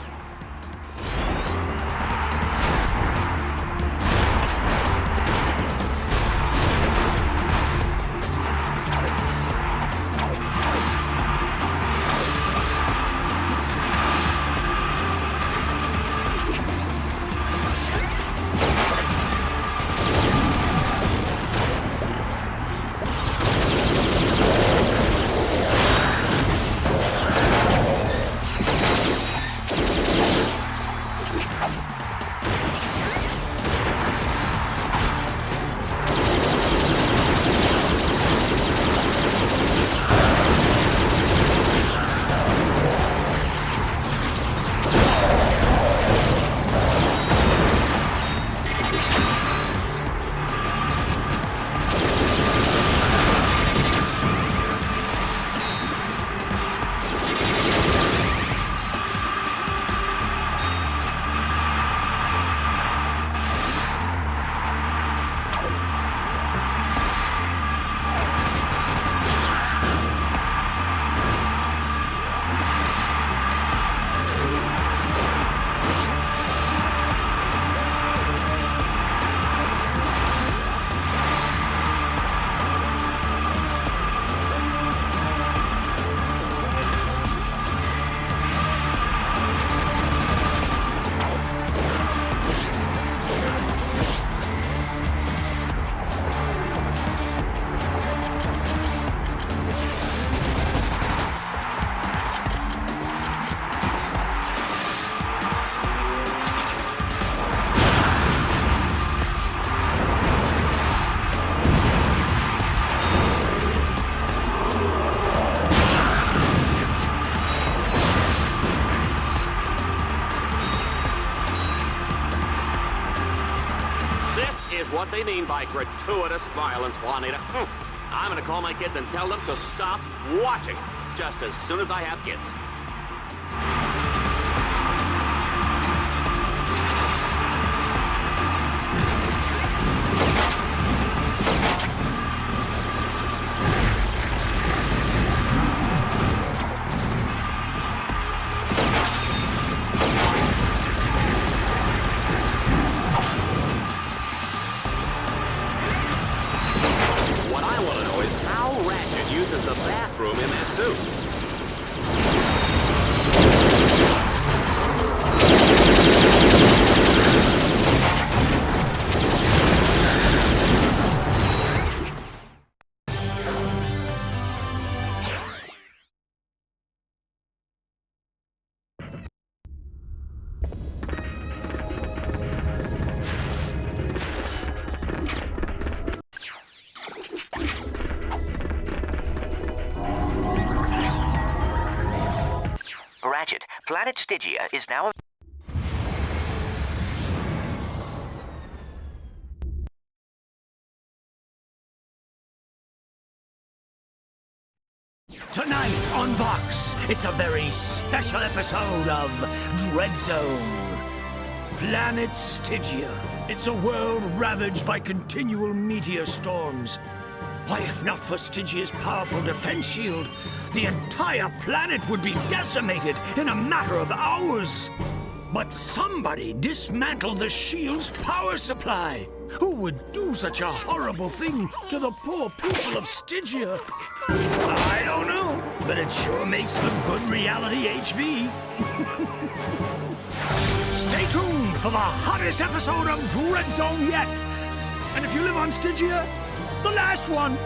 Speaker 2: what they mean by gratuitous violence, Juanita. I'm gonna call my kids and tell them to stop watching just as soon as I have kids. What I want to know is how Ratchet uses the bathroom in that suit.
Speaker 3: Ratchet, Planet Stygia is now...
Speaker 1: Tonight on Vox, it's a very special episode of Dread Zone. Planet Stygia. It's a world ravaged by continual meteor storms. Why, if not for Stygia's powerful defense shield, the entire planet would be decimated in a matter of hours. But somebody dismantled the shield's power supply. Who would do such a horrible thing to the poor people of Stygia? I don't know, but it sure makes for good reality HV. Stay tuned for the hottest episode of Dread Zone yet. And if you live on Stygia, the last one.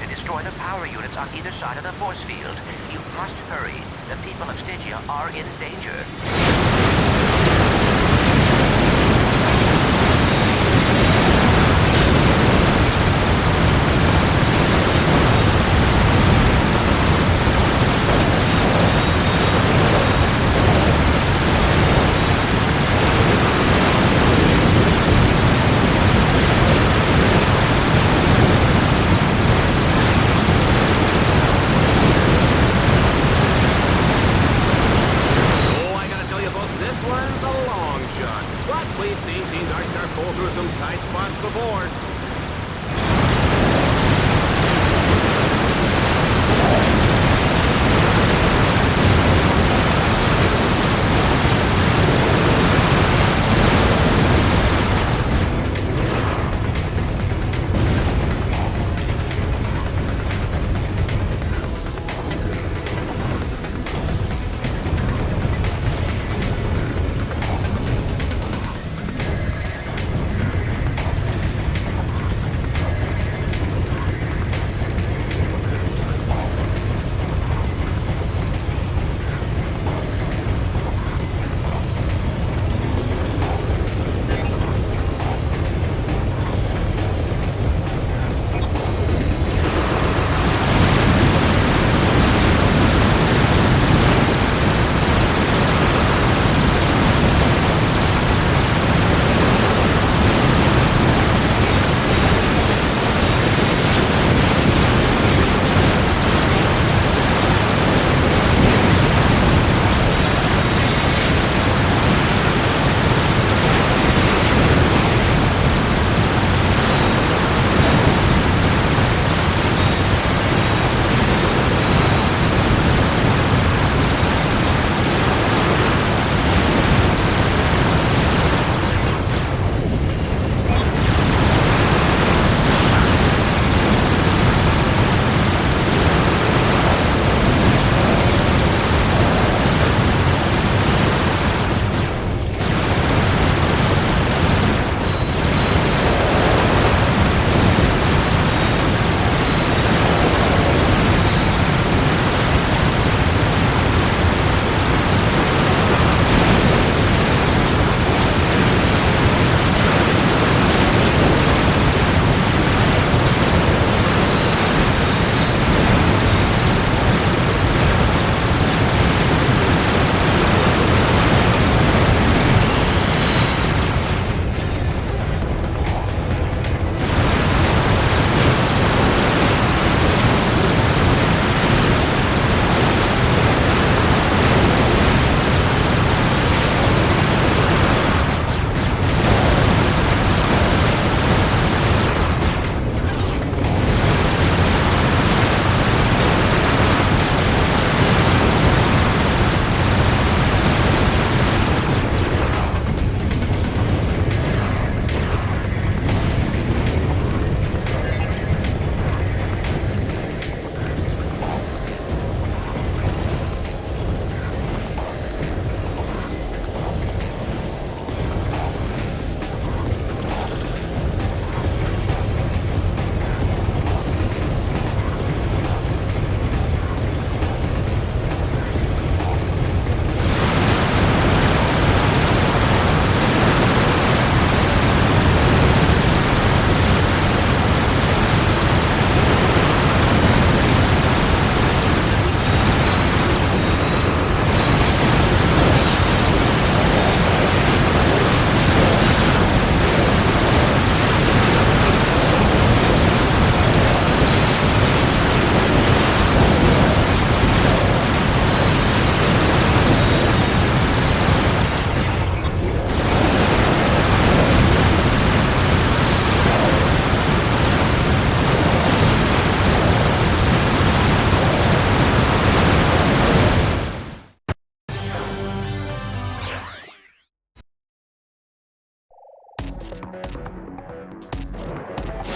Speaker 3: to destroy the power units on either side of the force field. You must hurry. The people of Stygia are in danger.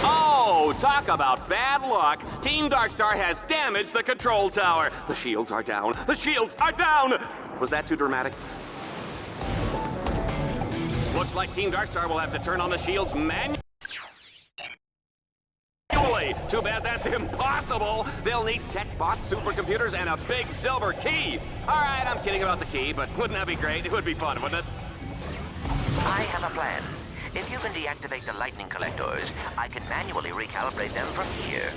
Speaker 2: Oh, talk about bad luck. Team Darkstar has damaged the control tower. The shields are down. The shields are down! Was that too dramatic? Looks like Team Darkstar will have to turn on the shields manually. Too bad that's impossible. They'll need tech bots, supercomputers, and a big silver key. All right, I'm kidding about the key, but wouldn't that be great? It would be fun, wouldn't it?
Speaker 3: I have a plan. If you can deactivate the lightning collectors, I can manually recalibrate them from here.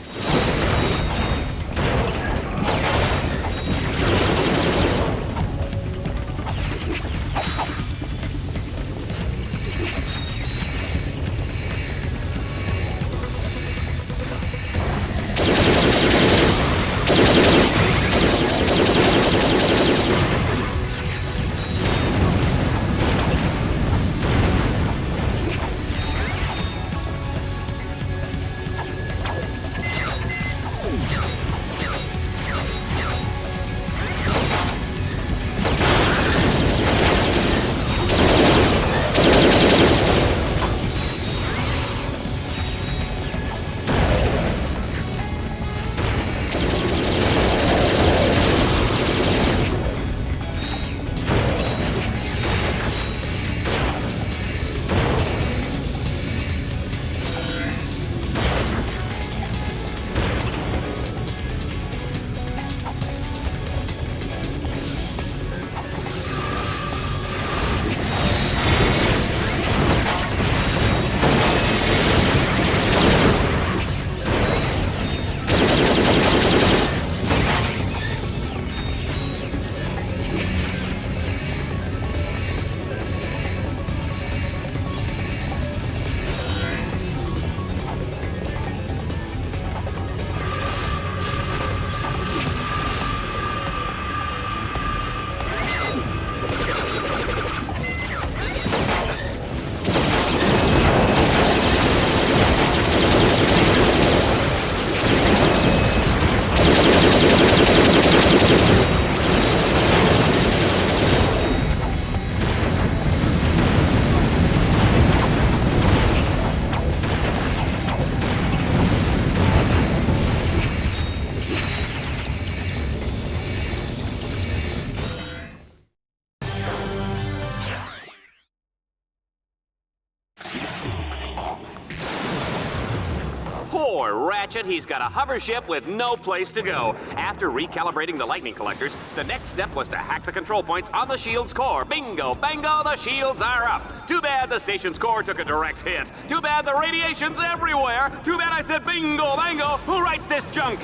Speaker 2: Poor Ratchet, he's got a hover ship with no place to go. After recalibrating the lightning collectors, the next step was to hack the control points on the shield's core. Bingo, bango, the shields are up. Too bad the station's core took a direct hit. Too bad the radiation's everywhere. Too bad I said bingo, bango. Who writes this junk?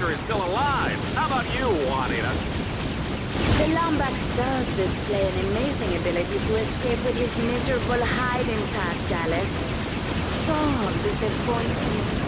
Speaker 2: Is still alive. How about you, Juanita?
Speaker 11: The Lombax does display an amazing ability to escape with his miserable hide intact, Dallas. So disappointing.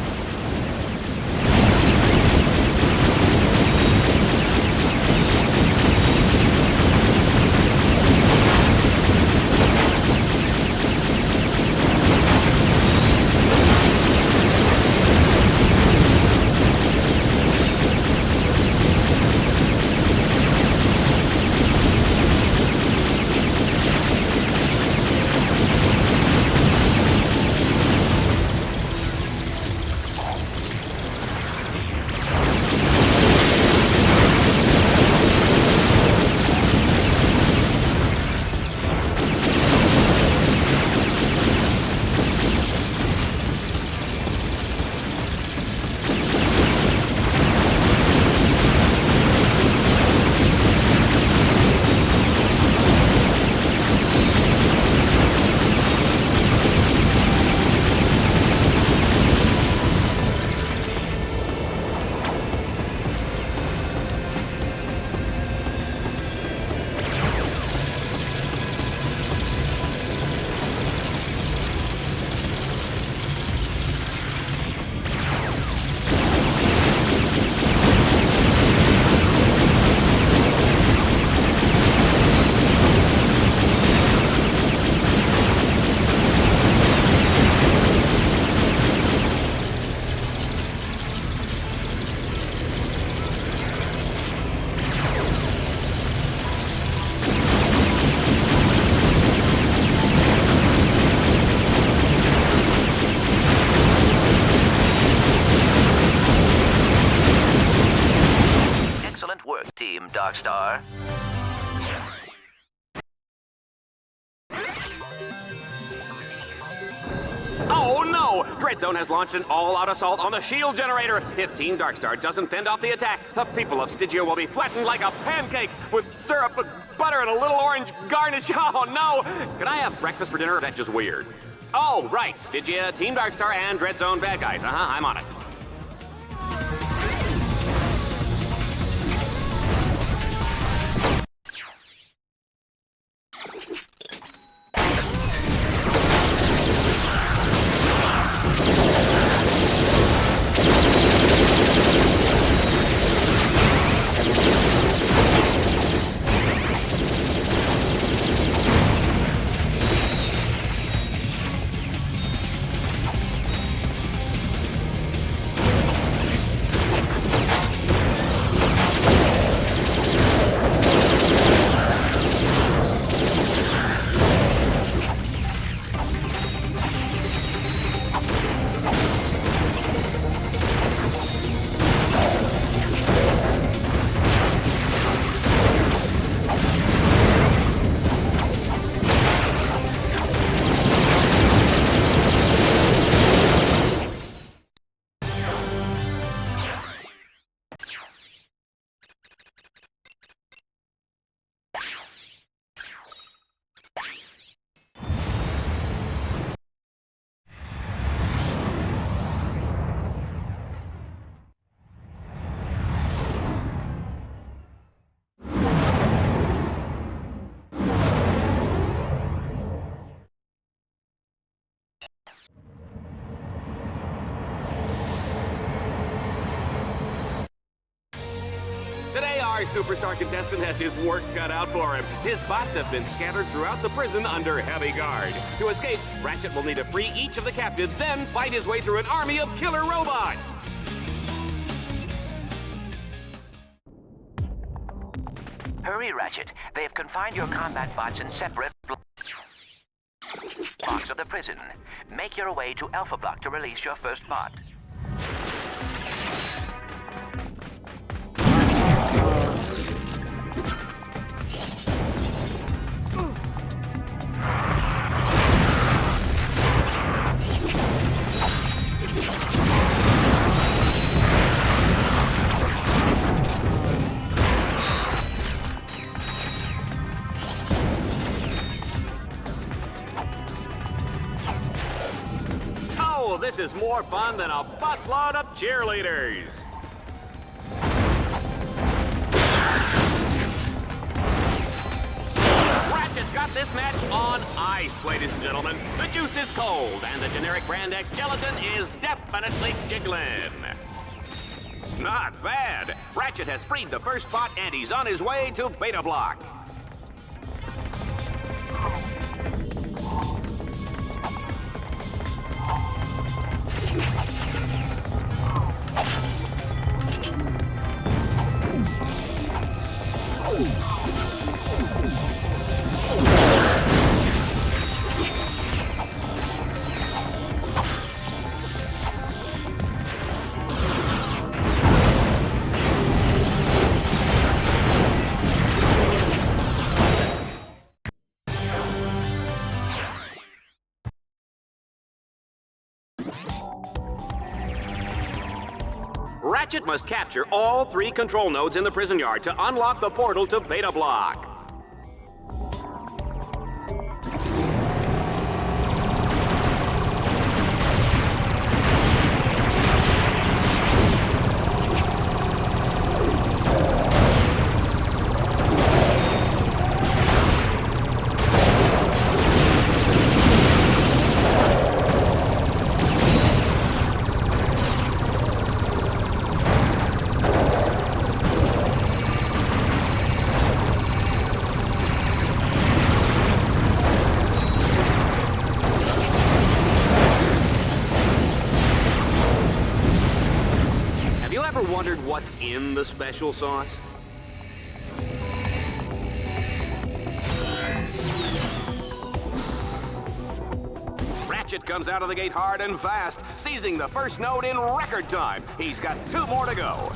Speaker 3: Darkstar.
Speaker 2: Oh no! Dreadzone has launched an all-out assault on the shield generator. If Team Darkstar doesn't fend off the attack, the people of Stygia will be flattened like a pancake with syrup, butter, and a little orange garnish. Oh no! Can I have breakfast for dinner? Or is that just weird? Oh, right. Stygia, Team Darkstar, and Dreadzone bad guys. I'm on it. Today, our superstar contestant has his work cut out for him. His bots have been scattered throughout the prison under heavy guard. To escape, Ratchet will need to free each of the captives, then fight his way through an army of killer robots.
Speaker 3: Hurry, Ratchet. They have confined your combat bots in separate blocks of the prison. Make your way to Alpha Block to release your first bot.
Speaker 2: Oh, this is more fun than a busload of cheerleaders. Ratchet's got this match on ice, ladies and gentlemen. The juice is cold, and the generic brand X gelatin is definitely jiggling. Not bad. Ratchet has freed the first bot, and he's on his way to Beta Block. Ratchet must capture all 3 control nodes in the prison yard to unlock the portal to Beta Block. Wondered what's in the special sauce? Ratchet comes out of the gate hard and fast, seizing the first node in record time. He's got 2 more to go.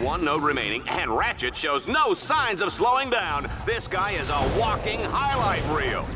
Speaker 2: one node remaining, and Ratchet shows no signs of slowing down. This guy is a walking highlight reel.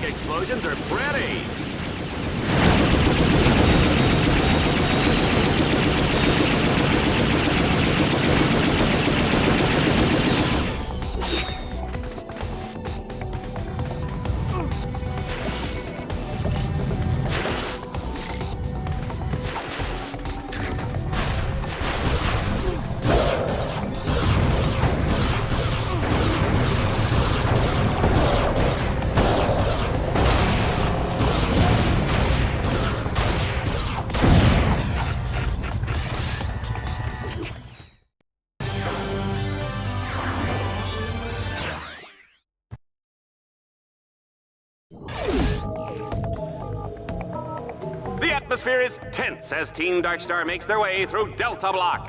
Speaker 2: Explosions are pretty. The atmosphere is tense as Team Darkstar makes their way through Delta Block.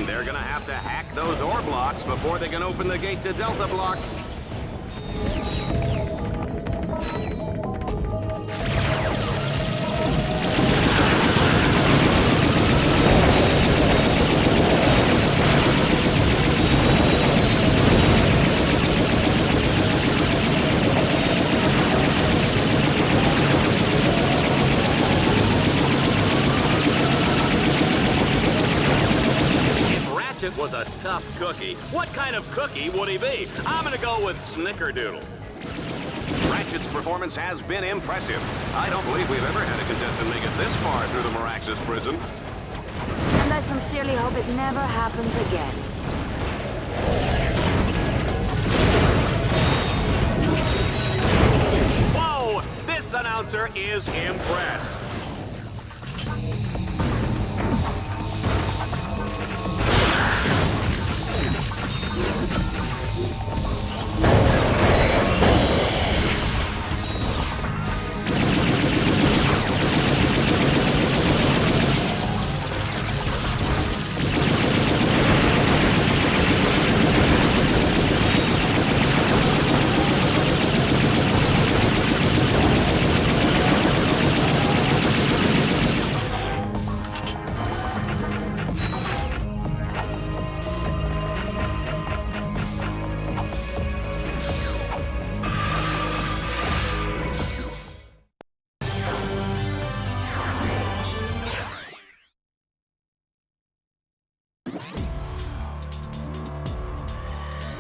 Speaker 2: They're gonna have to hack those ore blocks before they can open the gate to Delta Block. Was a tough cookie. What kind of cookie would he be? I'm gonna go with Snickerdoodle. Ratchet's performance has been impressive. I don't believe we've ever had a contestant make it this far through the Miraxis prison.
Speaker 13: And I sincerely hope it never happens again.
Speaker 2: Whoa! This announcer is impressed.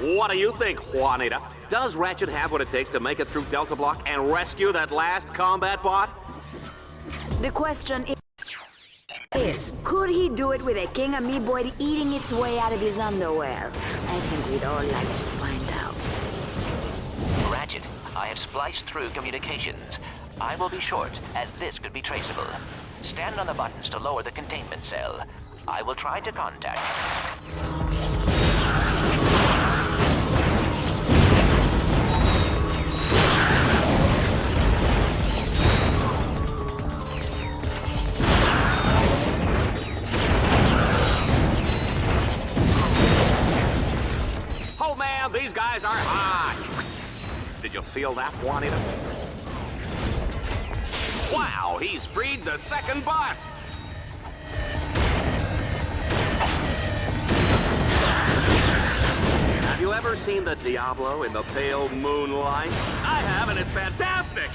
Speaker 2: What do you think, Juanita? Does Ratchet have what it takes to make it through Delta Block and rescue that last combat bot?
Speaker 13: The question is, could he do it with a King Amoeboid eating its way out of his underwear? I think we'd all like to find out.
Speaker 3: Ratchet, I have spliced through communications. I will be short, as this could be traceable. Stand on the buttons to lower the containment cell. I will try to contact.
Speaker 2: Oh man, these guys are hot. Did you feel that, Juanita? Wow, he's freed the second bot. Have you ever seen the Diablo in the pale moonlight? I have, and it's fantastic.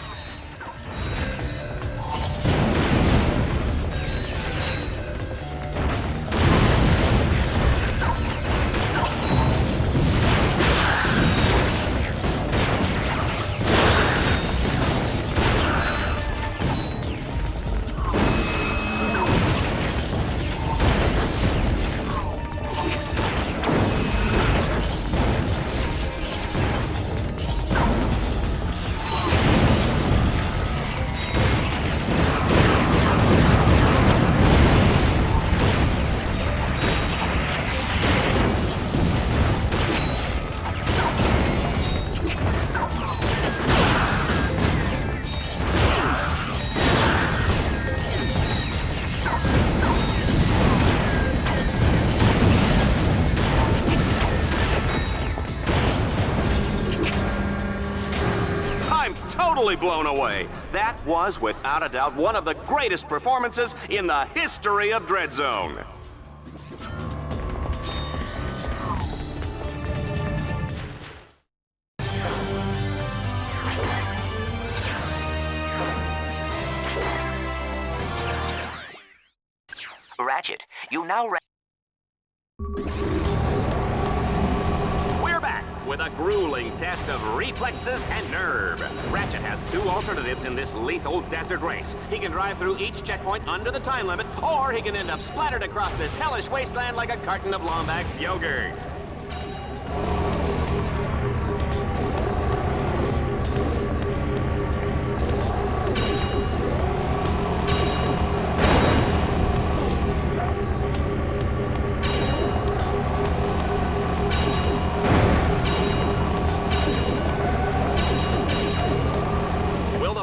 Speaker 2: totally blown away. That was, without a doubt, one of the greatest performances in the history of Dread Zone.
Speaker 3: Ratchet, you now
Speaker 2: We're back with a grueling test of reflexes and nerve. Ratchet has two alternatives in this lethal desert race. He can drive through each checkpoint under the time limit, or he can end up splattered across this hellish wasteland like a carton of Lombax yogurt.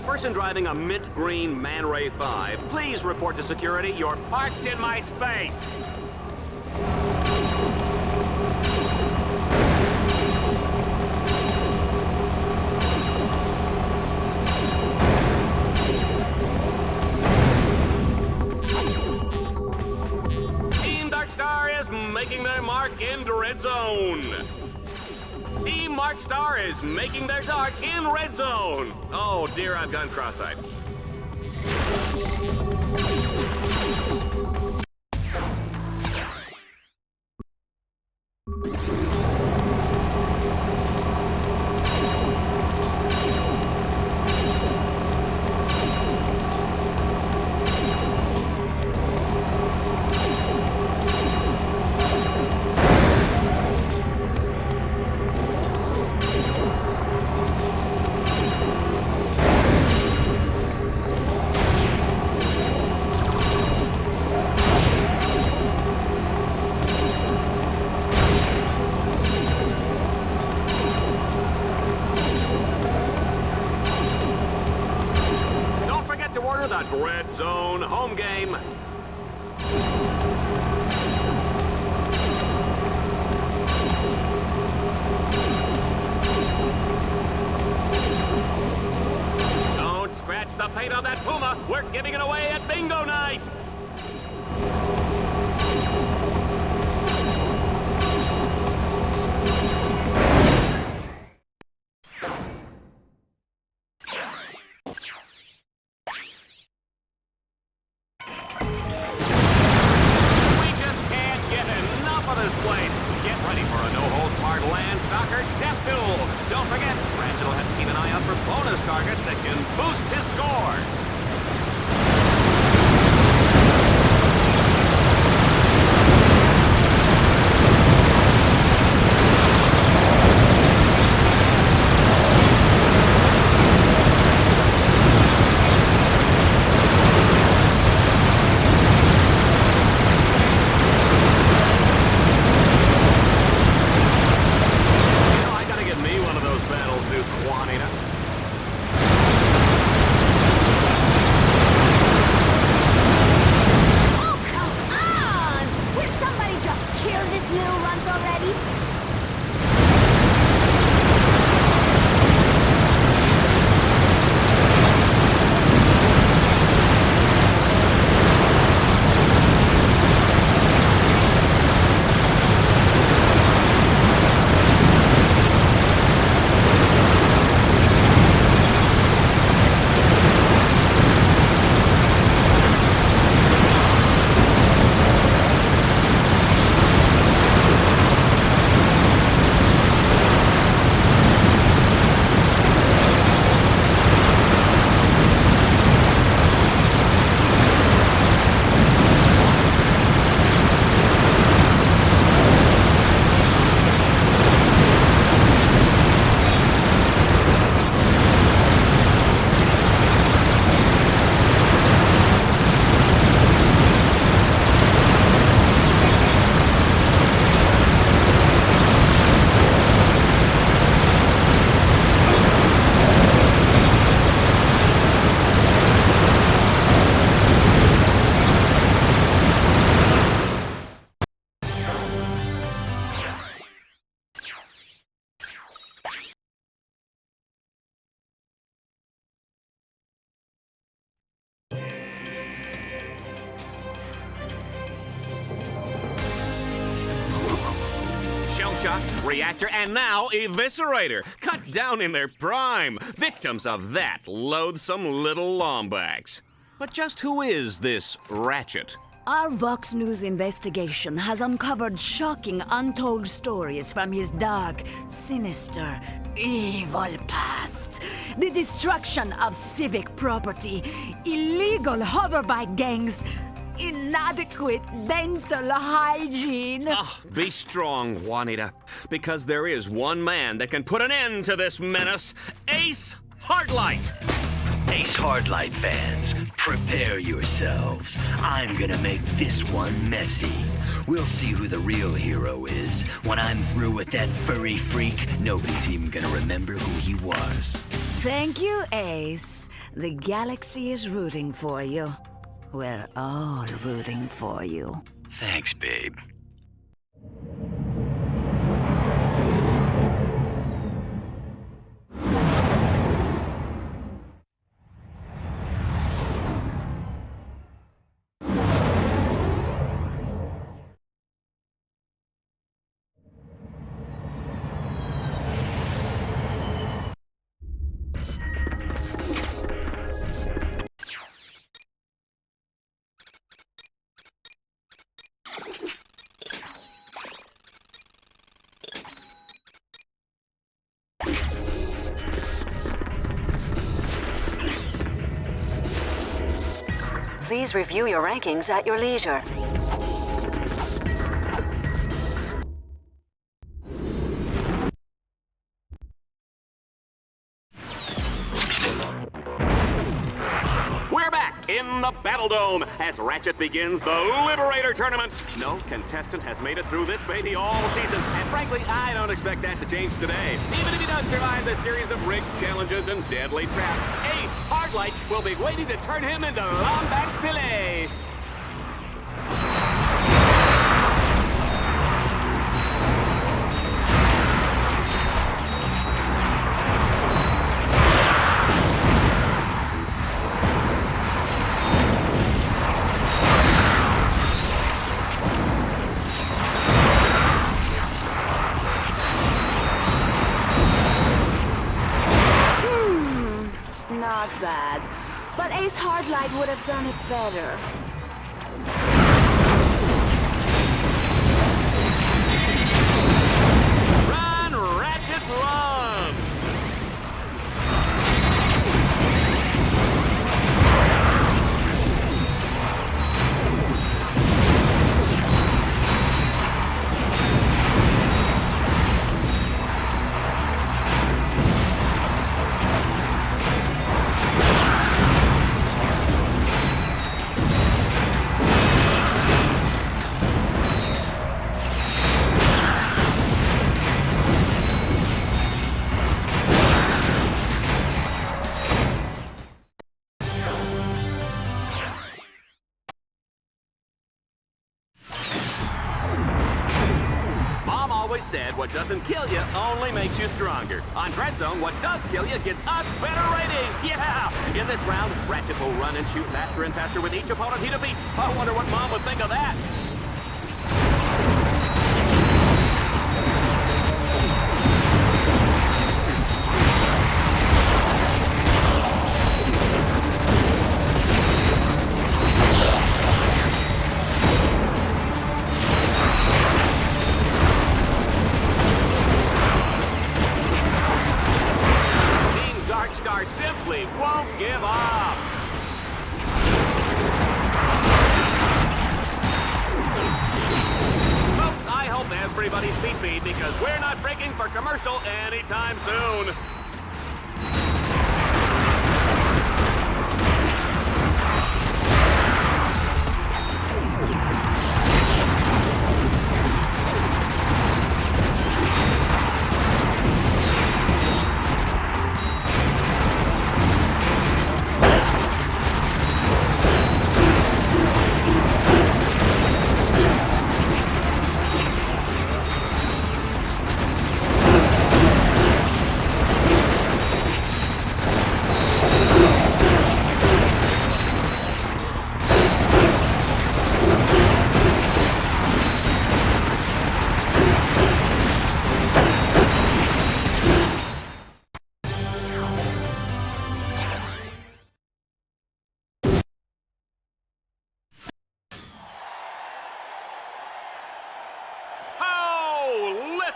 Speaker 2: Person driving a mint green Man Ray 5, please report to security. You're parked in my space. Team Darkstar is making their mark in Red Zone. Team Markstar is making their mark in Red Zone. Oh dear, I've gone cross-eyed. Red Zone home game. Don't scratch the paint on that Puma. We're giving it away at bingo night. Shell Shock, Reactor, and now Eviscerator, cut down in their prime, victims of that loathsome little Lombax. But just who is this Ratchet?
Speaker 11: Our Vox News investigation has uncovered shocking, untold stories from his dark, sinister, evil past. The destruction of civic property, illegal hoverbike gangs, inadequate dental hygiene.
Speaker 2: Be strong, Juanita, because there is one man that can put an end to this menace, Ace Hardlight.
Speaker 15: Ace Hardlight fans, prepare yourselves. I'm gonna make this one messy. We'll see who the real hero is. When I'm through with that furry freak, nobody's even gonna remember who he was.
Speaker 11: Thank you, Ace. The galaxy is rooting for you. We're all rooting for you.
Speaker 15: Thanks, babe.
Speaker 13: Please review your rankings at your leisure.
Speaker 2: We're back in the Battle Dome as Ratchet begins the Liberator Tournament. No contestant has made it through this baby all season, and frankly, I don't expect that to change today. Even if he does survive the series of rigged challenges and deadly traps, Ace Hardlight will be waiting to turn him into Lombax filet.
Speaker 13: Not bad, but Ace Hardlight would have done it better.
Speaker 2: Run, Ratchet, run! Said what doesn't kill you only makes you stronger. On Dread Zone, what does kill you gets us better ratings. Yeah! In this round, Ratchet will run and shoot faster and faster with each opponent he defeats. I wonder what Mom would think of that. Star simply won't give up. Folks, I hope everybody's feet beat because we're not breaking for commercial anytime soon.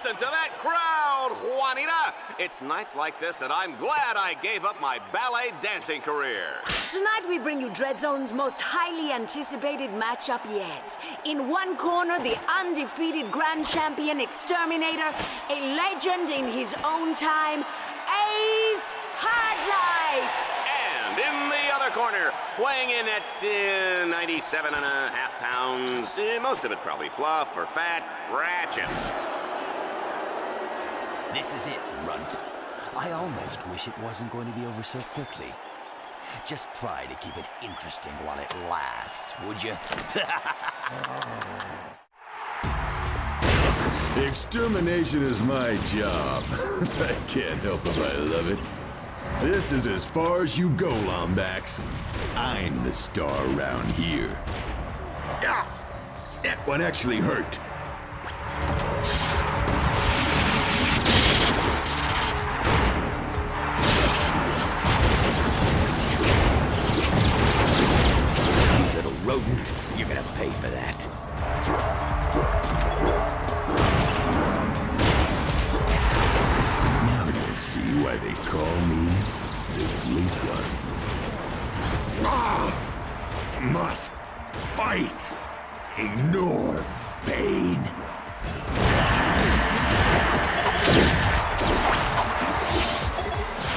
Speaker 2: Listen to that crowd, Juanita. It's nights like this that I'm glad I gave up my ballet dancing career.
Speaker 11: Tonight we bring you Dreadzone's most highly anticipated matchup yet. In one corner, the undefeated Grand Champion Exterminator, a legend in his own time, Ace Hardlights.
Speaker 2: And in the other corner, weighing in at 97 and a half pounds, most of it probably fluff or fat, Ratchet.
Speaker 15: This is it, Runt. I almost wish it wasn't going to be over so quickly. Just try to keep it interesting while it lasts, would you?
Speaker 20: Extermination is my job. I can't help if I love it. This is as far as you go, Lombax. I'm the star around here. Ah! That one actually hurt.
Speaker 15: You little rodent, you're gonna pay for that.
Speaker 20: Now you'll see why they call me the Bleak One. Ah! Must fight! Ignore pain!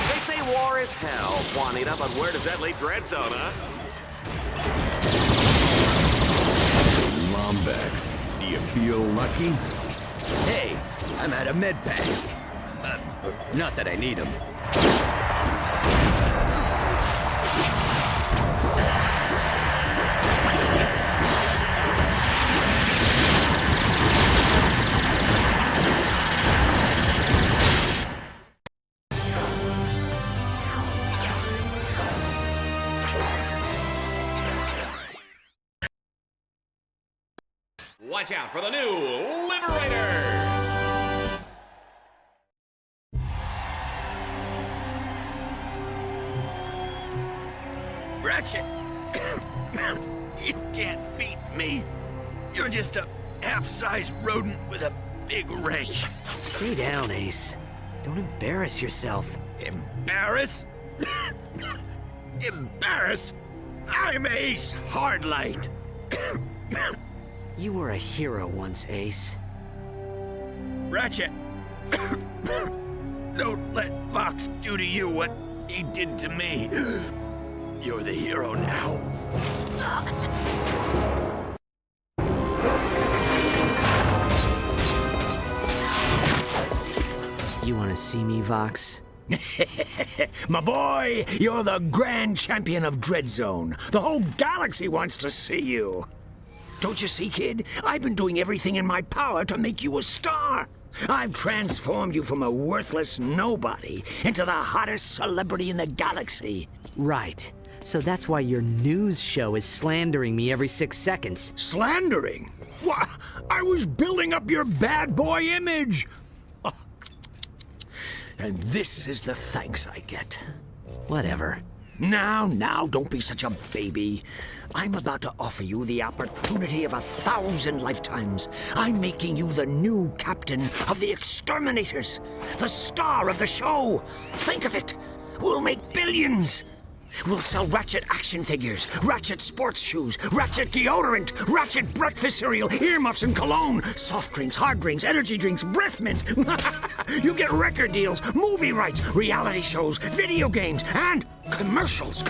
Speaker 2: They say war is hell, Juanita, but where does that leave Dreadzone, huh?
Speaker 20: Lombax, do you feel lucky?
Speaker 15: Hey, I'm out of med packs. Not that I need them.
Speaker 2: Watch out for the new Liberator!
Speaker 15: Ratchet! You can't beat me. You're just a half-sized rodent with a big wrench.
Speaker 4: Stay down, Ace. Don't embarrass yourself.
Speaker 15: Embarrass? Embarrass? I'm Ace Hardlight.
Speaker 4: You were a hero once, Ace.
Speaker 15: Ratchet! Don't let Vox do to you what he did to me. You're the hero now.
Speaker 4: You want to see me, Vox?
Speaker 8: My boy, you're the grand champion of Dreadzone. The whole galaxy wants to see you. Don't you see, kid? I've been doing everything in my power to make you a star. I've transformed you from a worthless nobody into the hottest celebrity in the galaxy.
Speaker 4: Right. So that's why your news show is slandering me every 6 seconds.
Speaker 8: Slandering? Why, I was building up your bad boy image. Oh. And this is the thanks I get.
Speaker 4: Whatever.
Speaker 8: Now, don't be such a baby. I'm about to offer you the opportunity of 1,000 lifetimes. I'm making you the new captain of the Exterminators, the star of the show. Think of it. We'll make billions. We'll sell Ratchet action figures, Ratchet sports shoes, Ratchet deodorant, Ratchet breakfast cereal, earmuffs and cologne, soft drinks, hard drinks, energy drinks, breath mints. You get record deals, movie rights, reality shows, video games, and commercials.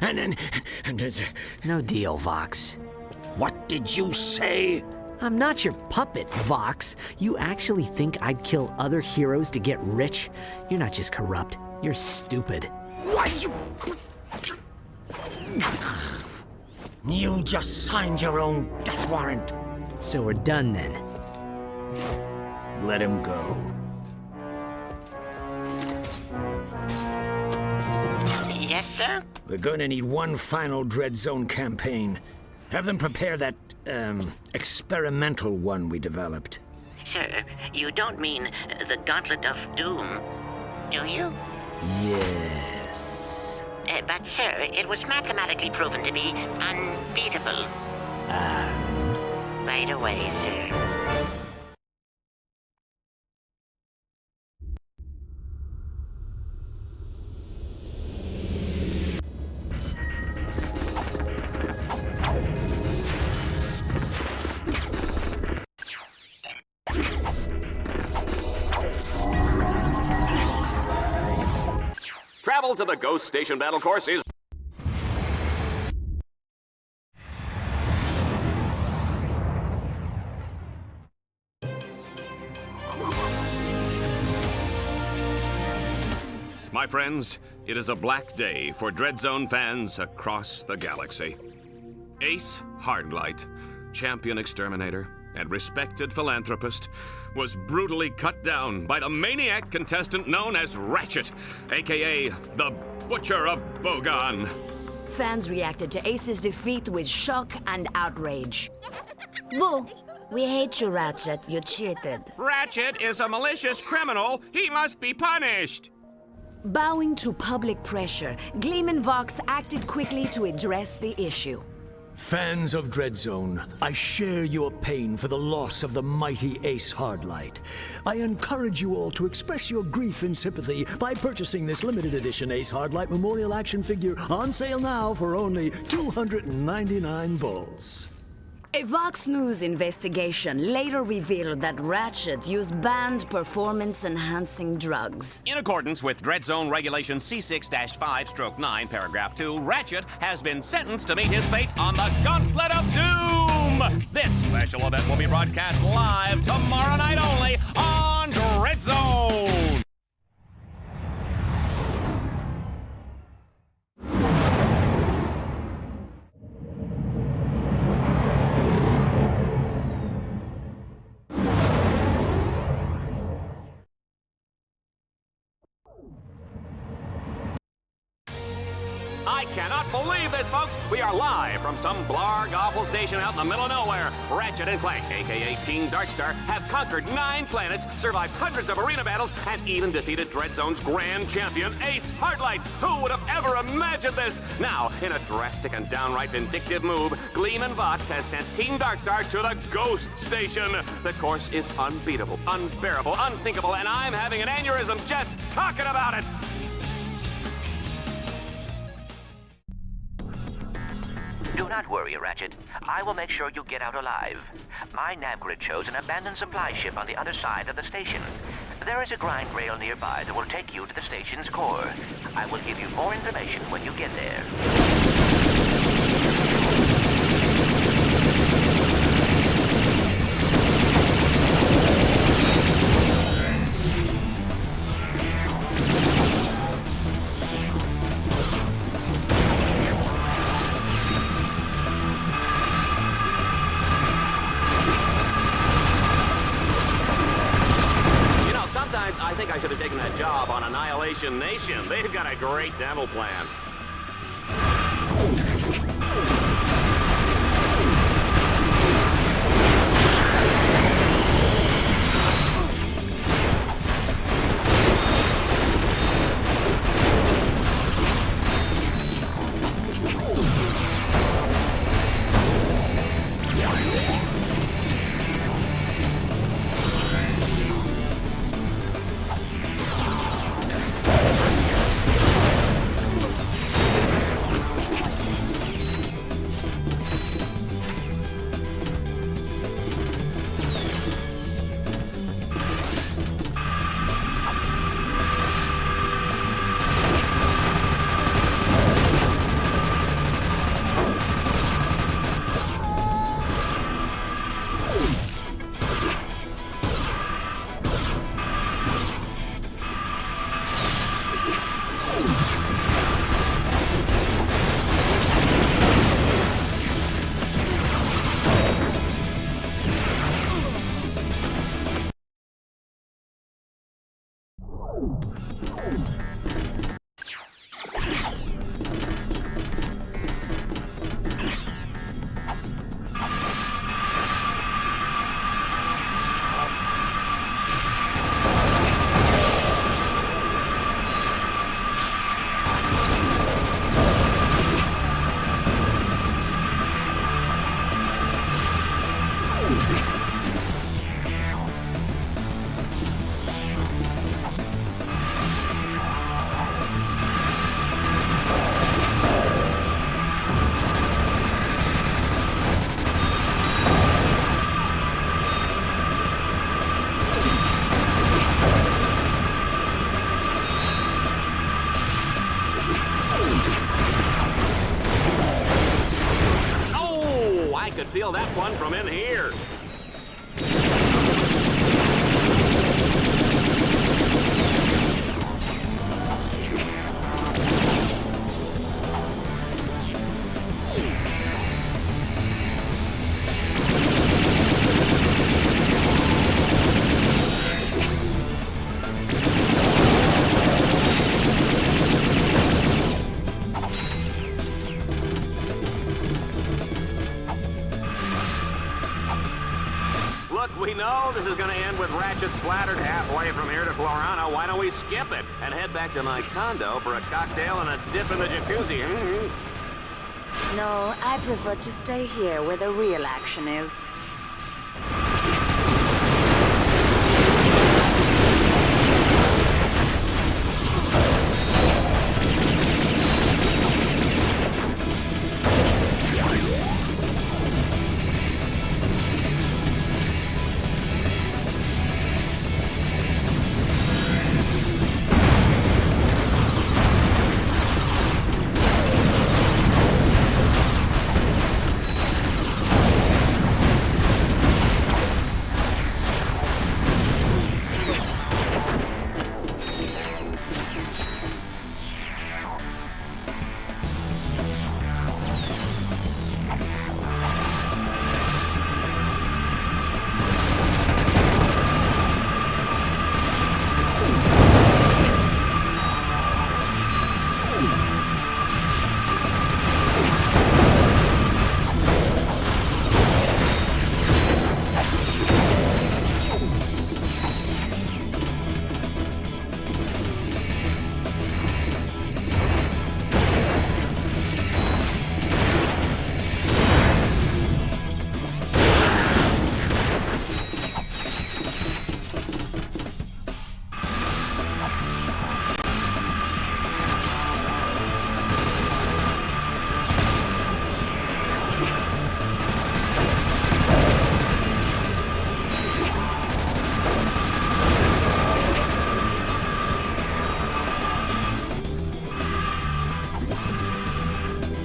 Speaker 8: and
Speaker 4: No deal, Vox.
Speaker 8: What did you say?
Speaker 4: I'm not your puppet, Vox. You actually think I'd kill other heroes to get rich? You're not just corrupt, you're stupid.
Speaker 8: Why, you just signed your own death warrant.
Speaker 4: So we're done then.
Speaker 8: Let him go.
Speaker 18: Yes, sir?
Speaker 8: We're going to need one final Dreadzone campaign. Have them prepare that, experimental one we developed.
Speaker 18: Sir, you don't mean the Gauntlet of Doom, do you?
Speaker 8: Yes.
Speaker 18: But, sir, it was mathematically proven to be unbeatable.
Speaker 8: And?
Speaker 18: Right away, sir.
Speaker 2: Travel to the Ghost Station battle course is... My friends, it is a black day for Dreadzone fans across the galaxy. Ace Hardlight, champion exterminator and respected philanthropist, was brutally cut down by the maniac contestant known as Ratchet, aka the Butcher of Bogon.
Speaker 11: Fans reacted to Ace's defeat with shock and outrage.
Speaker 12: Boo! We hate you, Ratchet. You cheated.
Speaker 2: Ratchet is a malicious criminal. He must be punished.
Speaker 11: Bowing to public pressure, Gleam and Vox acted quickly to address the issue.
Speaker 21: Fans of Dreadzone, I share your pain for the loss of the mighty Ace Hardlight. I encourage you all to express your grief and sympathy by purchasing this limited edition Ace Hardlight Memorial Action Figure on sale now for only 299 volts.
Speaker 11: A Vox News investigation later revealed that Ratchet used banned performance-enhancing drugs.
Speaker 2: In accordance with Dreadzone Regulation C6-5/9, Paragraph 2, Ratchet has been sentenced to meet his fate on the Gauntlet of Doom! This special event will be broadcast live tomorrow night only on Dreadzone! I cannot believe this, folks! We are live from some blarg awful station out in the middle of nowhere. Ratchet and Clank, aka Team Darkstar, have conquered 9 planets, survived hundreds of arena battles, and even defeated Dreadzone's grand champion, Ace Hardlight. Who would have ever imagined this? Now, in a drastic and downright vindictive move, Gleam and Vox has sent Team Darkstar to the Ghost Station. The course is unbeatable, unbearable, unthinkable, and I'm having an aneurysm just talking about it!
Speaker 3: Do not worry, Ratchet. I will make sure you get out alive. My nav grid shows an abandoned supply ship on the other side of the station. There is a grind rail nearby that will take you to the station's core. I will give you more information when you get there.
Speaker 2: I think I should have taken that job on Annihilation Nation. They've got a great demo plan. nail that one from in here. We know this is going to end with Ratchet splattered halfway from here to Florano. Why don't we skip it and head back to my condo for a cocktail and a dip in the jacuzzi?
Speaker 13: No, I prefer to stay here where the real action is.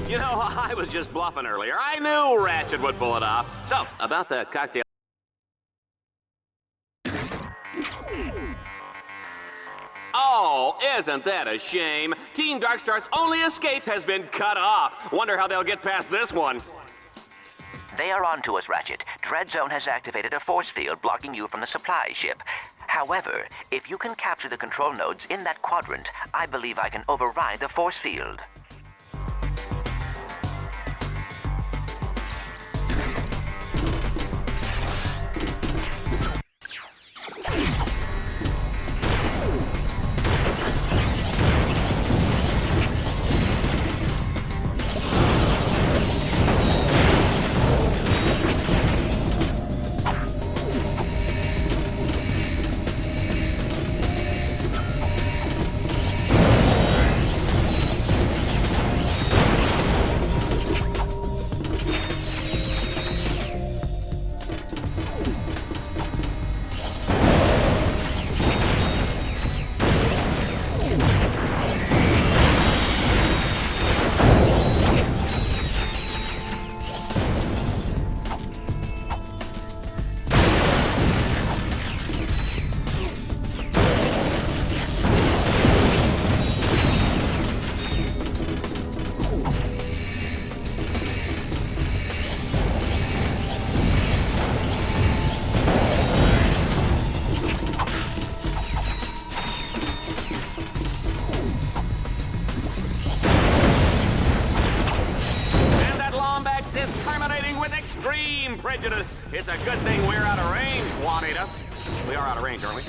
Speaker 2: You know, I was just bluffing earlier. I knew Ratchet would pull it off. So, about the cocktail... Oh, isn't that a shame? Team Darkstar's only escape has been cut off. Wonder how they'll get past this one.
Speaker 3: They are on to us, Ratchet. Dreadzone has activated a force field blocking you from the supply ship. However, if you can capture the control nodes in that quadrant, I believe I can override the force field.
Speaker 2: Prejudice. It's a good thing we're out of range, Juanita. We are out of range, aren't we?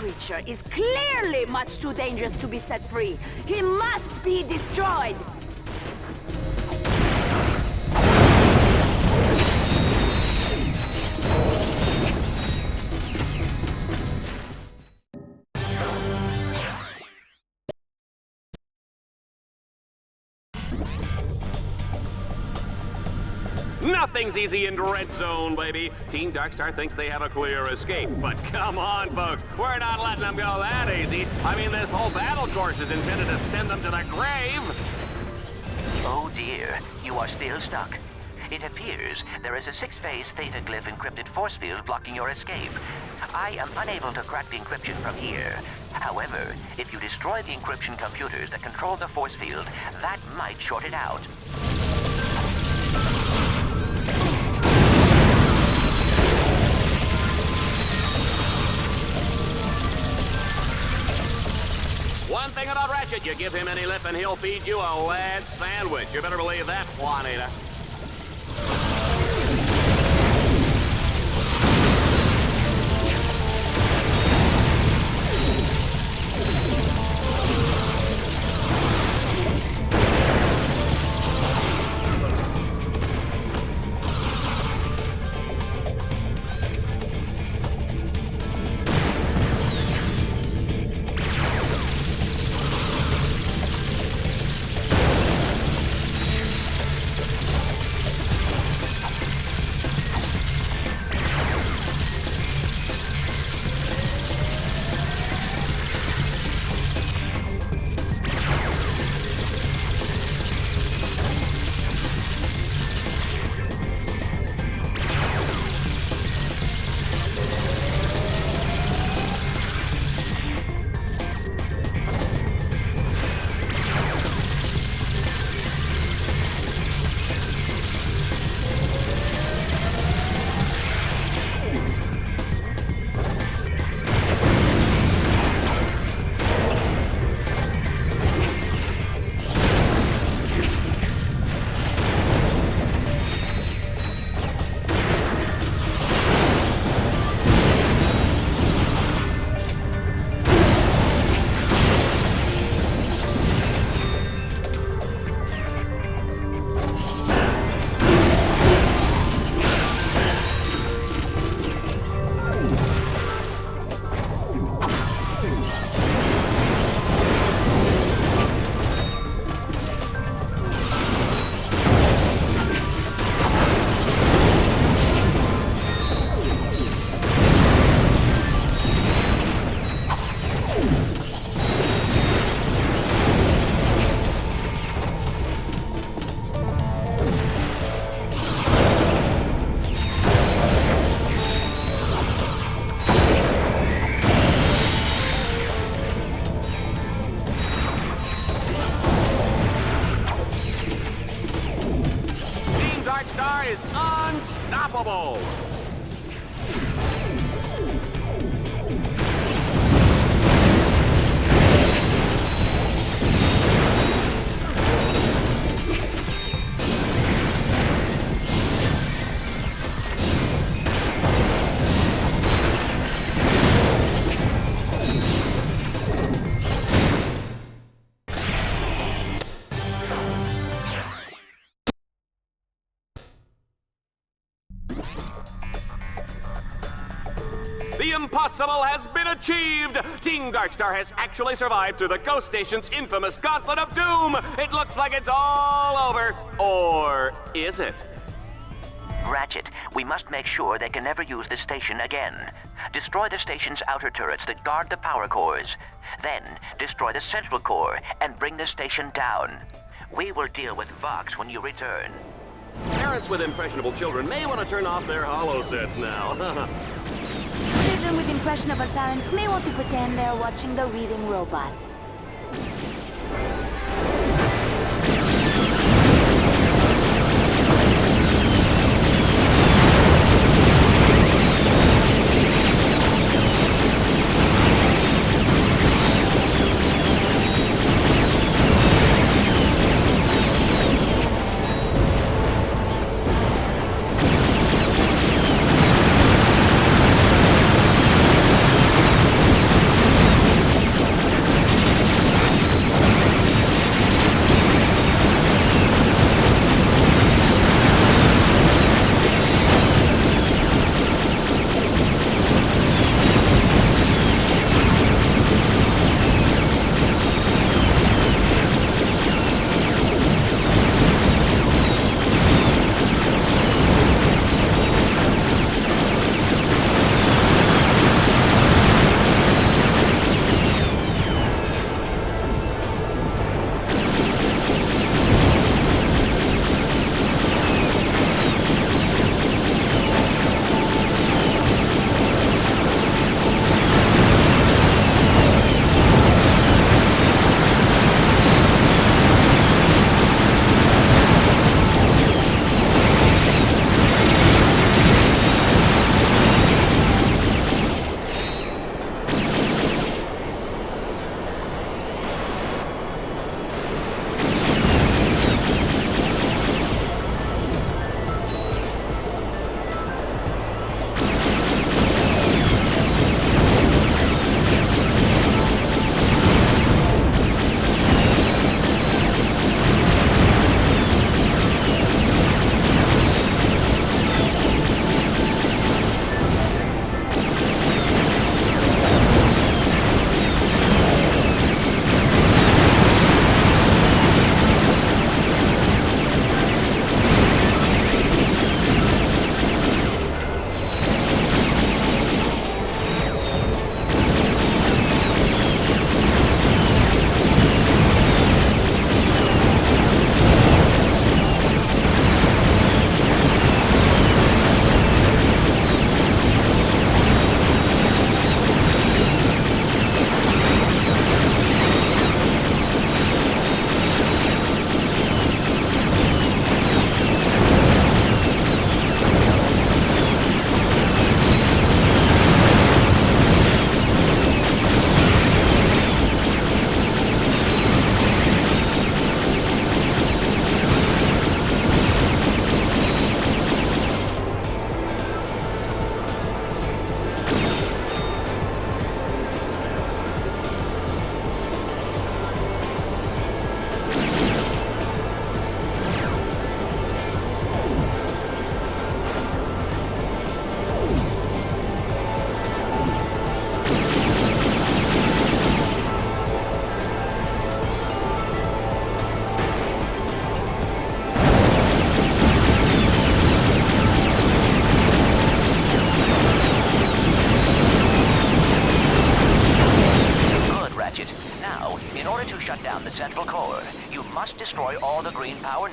Speaker 11: creature is clearly much too dangerous to be set free. He must be destroyed.
Speaker 2: Nothing's easy in Dread Zone, baby. Team Darkstar thinks they have a clear escape, but come on, folks. We're not letting them go that easy. I mean, this whole battle course is intended to send them to the grave.
Speaker 3: Oh dear, you are still stuck. It appears there is a 6-phase theta glyph encrypted force field blocking your escape. I am unable to crack the encryption from here. However, if you destroy the encryption computers that control the force field, that might short it out.
Speaker 2: One thing about Ratchet, you give him any lip and he'll feed you a lead sandwich. You better believe that, Juanita. Darkstar is unstoppable! The impossible has been achieved! Team Darkstar has actually survived through the Ghost Station's infamous Gauntlet of Doom! It looks like it's all over. Or is it?
Speaker 3: Ratchet, we must make sure they can never use the station again. Destroy the station's outer turrets that guard the power cores. Then, destroy the central core and bring the station down. We will deal with Vox when you return.
Speaker 2: Parents with impressionable children may want to turn off their holo sets now.
Speaker 13: Children with impressionable parents may want to pretend they're watching the reading robot.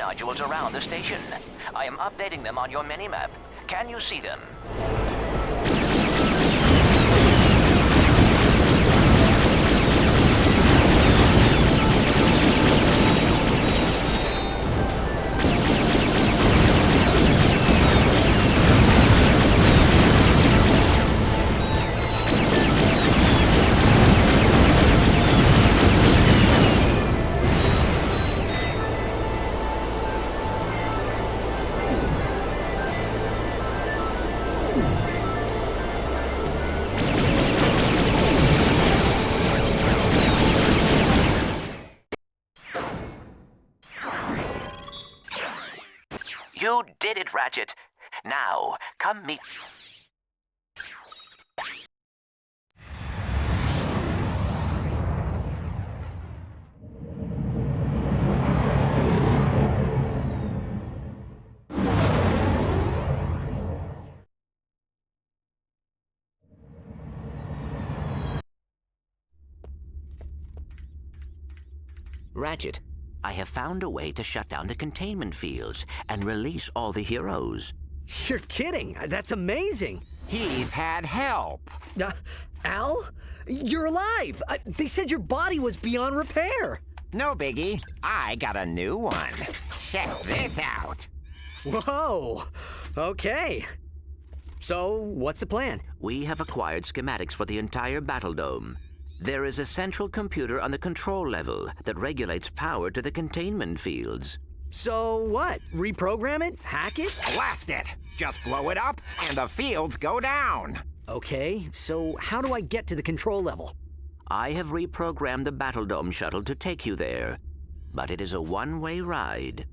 Speaker 3: nodules around the station. I am updating them on your minimap. Can you see them? You did it, Ratchet. Now, come meet... Ratchet, I have found a way to shut down the containment fields and release all the heroes.
Speaker 4: You're kidding. That's amazing.
Speaker 7: He's had help.
Speaker 4: Al? You're alive. They said your body was beyond repair.
Speaker 7: No biggie. I got a new one. Check this out.
Speaker 4: Whoa. Okay. So, what's the plan?
Speaker 3: We have acquired schematics for the entire Battle Dome. There is a central computer on the control level that regulates power to the containment fields.
Speaker 4: So what? Reprogram it? Hack it?
Speaker 7: Blast it! Just blow it up, and the fields go down.
Speaker 4: Okay, so how do I get to the control level?
Speaker 3: I have reprogrammed the Battle Dome shuttle to take you there, but it is a one-way ride.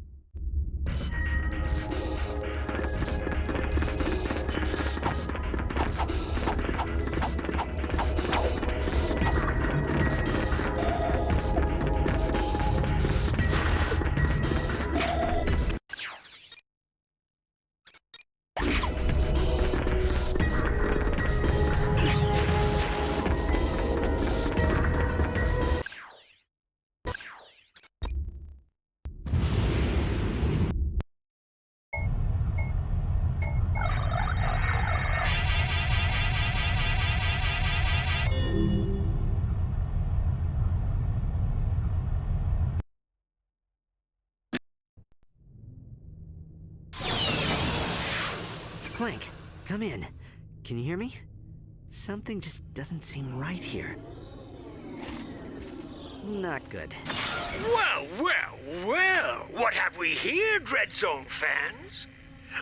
Speaker 4: Clank, come in. Can you hear me? Something just doesn't seem right here. Not good.
Speaker 8: Well, well, well! What have we here, Dread Zone fans?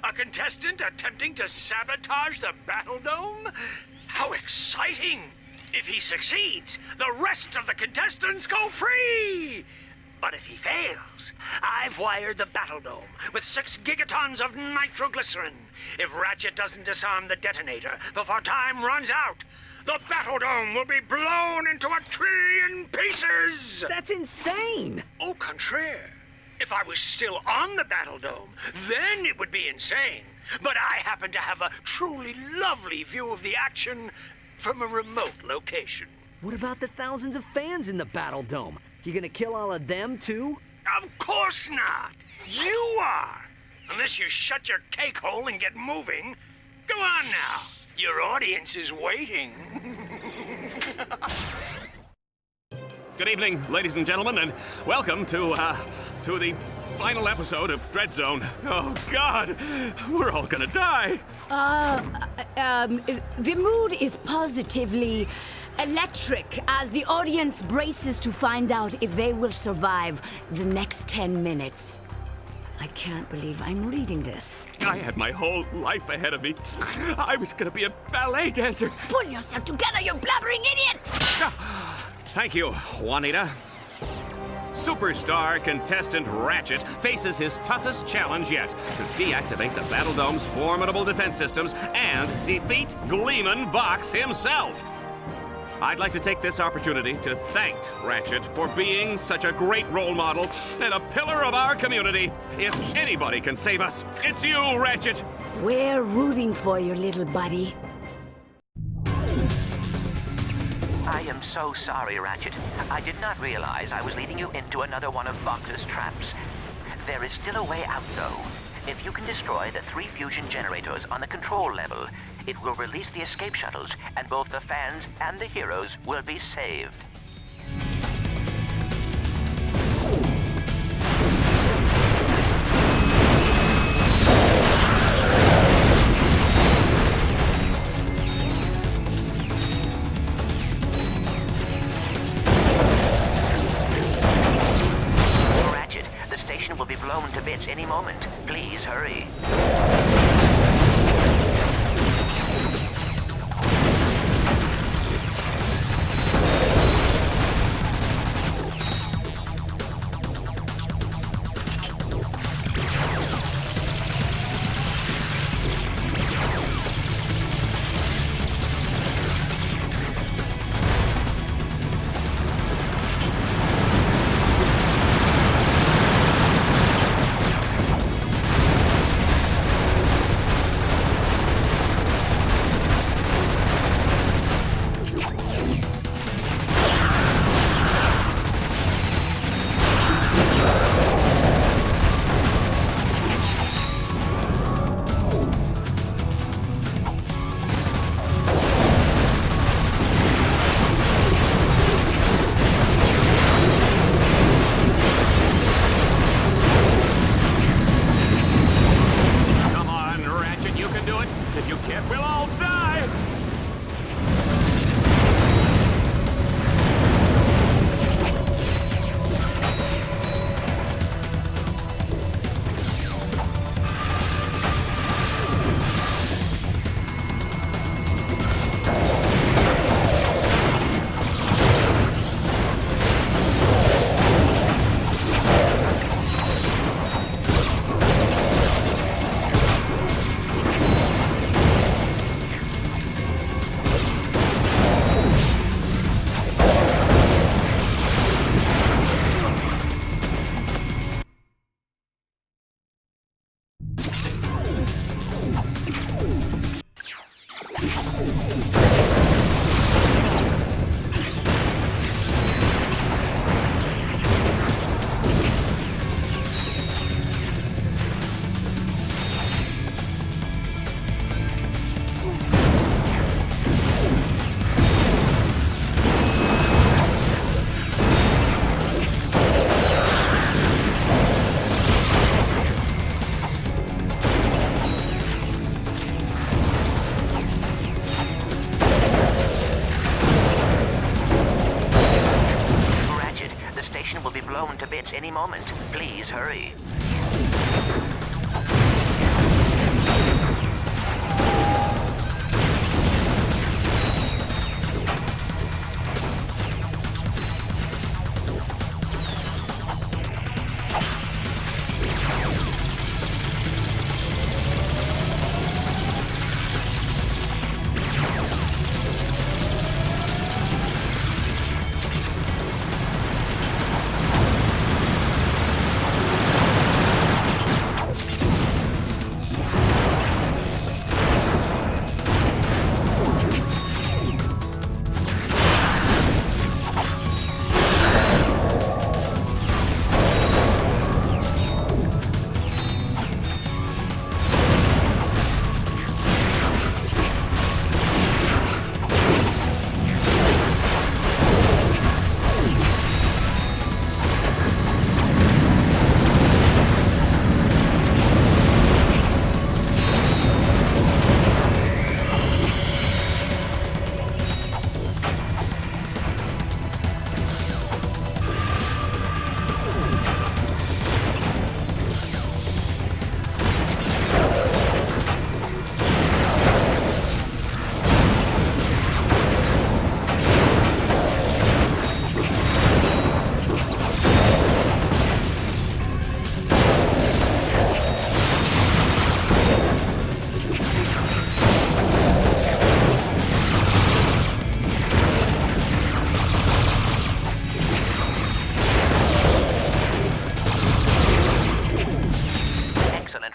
Speaker 8: A contestant attempting to sabotage the Battle Dome? How exciting! If he succeeds, the rest of the contestants go free! But if he fails, I've wired the Battle Dome with 6 gigatons of nitroglycerin. If Ratchet doesn't disarm the detonator before time runs out, the Battle Dome will be blown into 1,000,000,000,000 pieces!
Speaker 4: That's insane!
Speaker 8: Au contraire. If I was still on the Battle Dome, then it would be insane. But I happen to have a truly lovely view of the action from a remote location.
Speaker 4: What about the thousands of fans in the Battle Dome? You gonna kill all of them, too?
Speaker 8: Of course not! You are! Unless you shut your cake hole and get moving. Go on now. Your audience is waiting.
Speaker 2: Good evening, ladies and gentlemen, and welcome to the final episode of Dread Zone. Oh, God! We're all gonna die!
Speaker 11: The mood is positively electric as the audience braces to find out if they will survive the next 10 minutes. I can't believe I'm reading this.
Speaker 2: I had my whole life ahead of me. I was gonna be a ballet dancer.
Speaker 11: Pull yourself together, you blabbering idiot!
Speaker 2: Thank you, Juanita. Superstar contestant Ratchet faces his toughest challenge yet to deactivate the Battle Dome's formidable defense systems and defeat Gleeman Vox himself. I'd like to take this opportunity to thank Ratchet for being such a great role model and a pillar of our community. If anybody can save us, it's you, Ratchet.
Speaker 11: We're rooting for you, little buddy.
Speaker 3: I am so sorry, Ratchet. I did not realize I was leading you into another one of Vox's traps. There is still a way out, though. If you can destroy the 3 fusion generators on the control level, it will release the escape shuttles, and both the fans and the heroes will be saved. Ratchet, the station will be blown to bits any moment. Please hurry. Will be blown to bits any moment. Please hurry.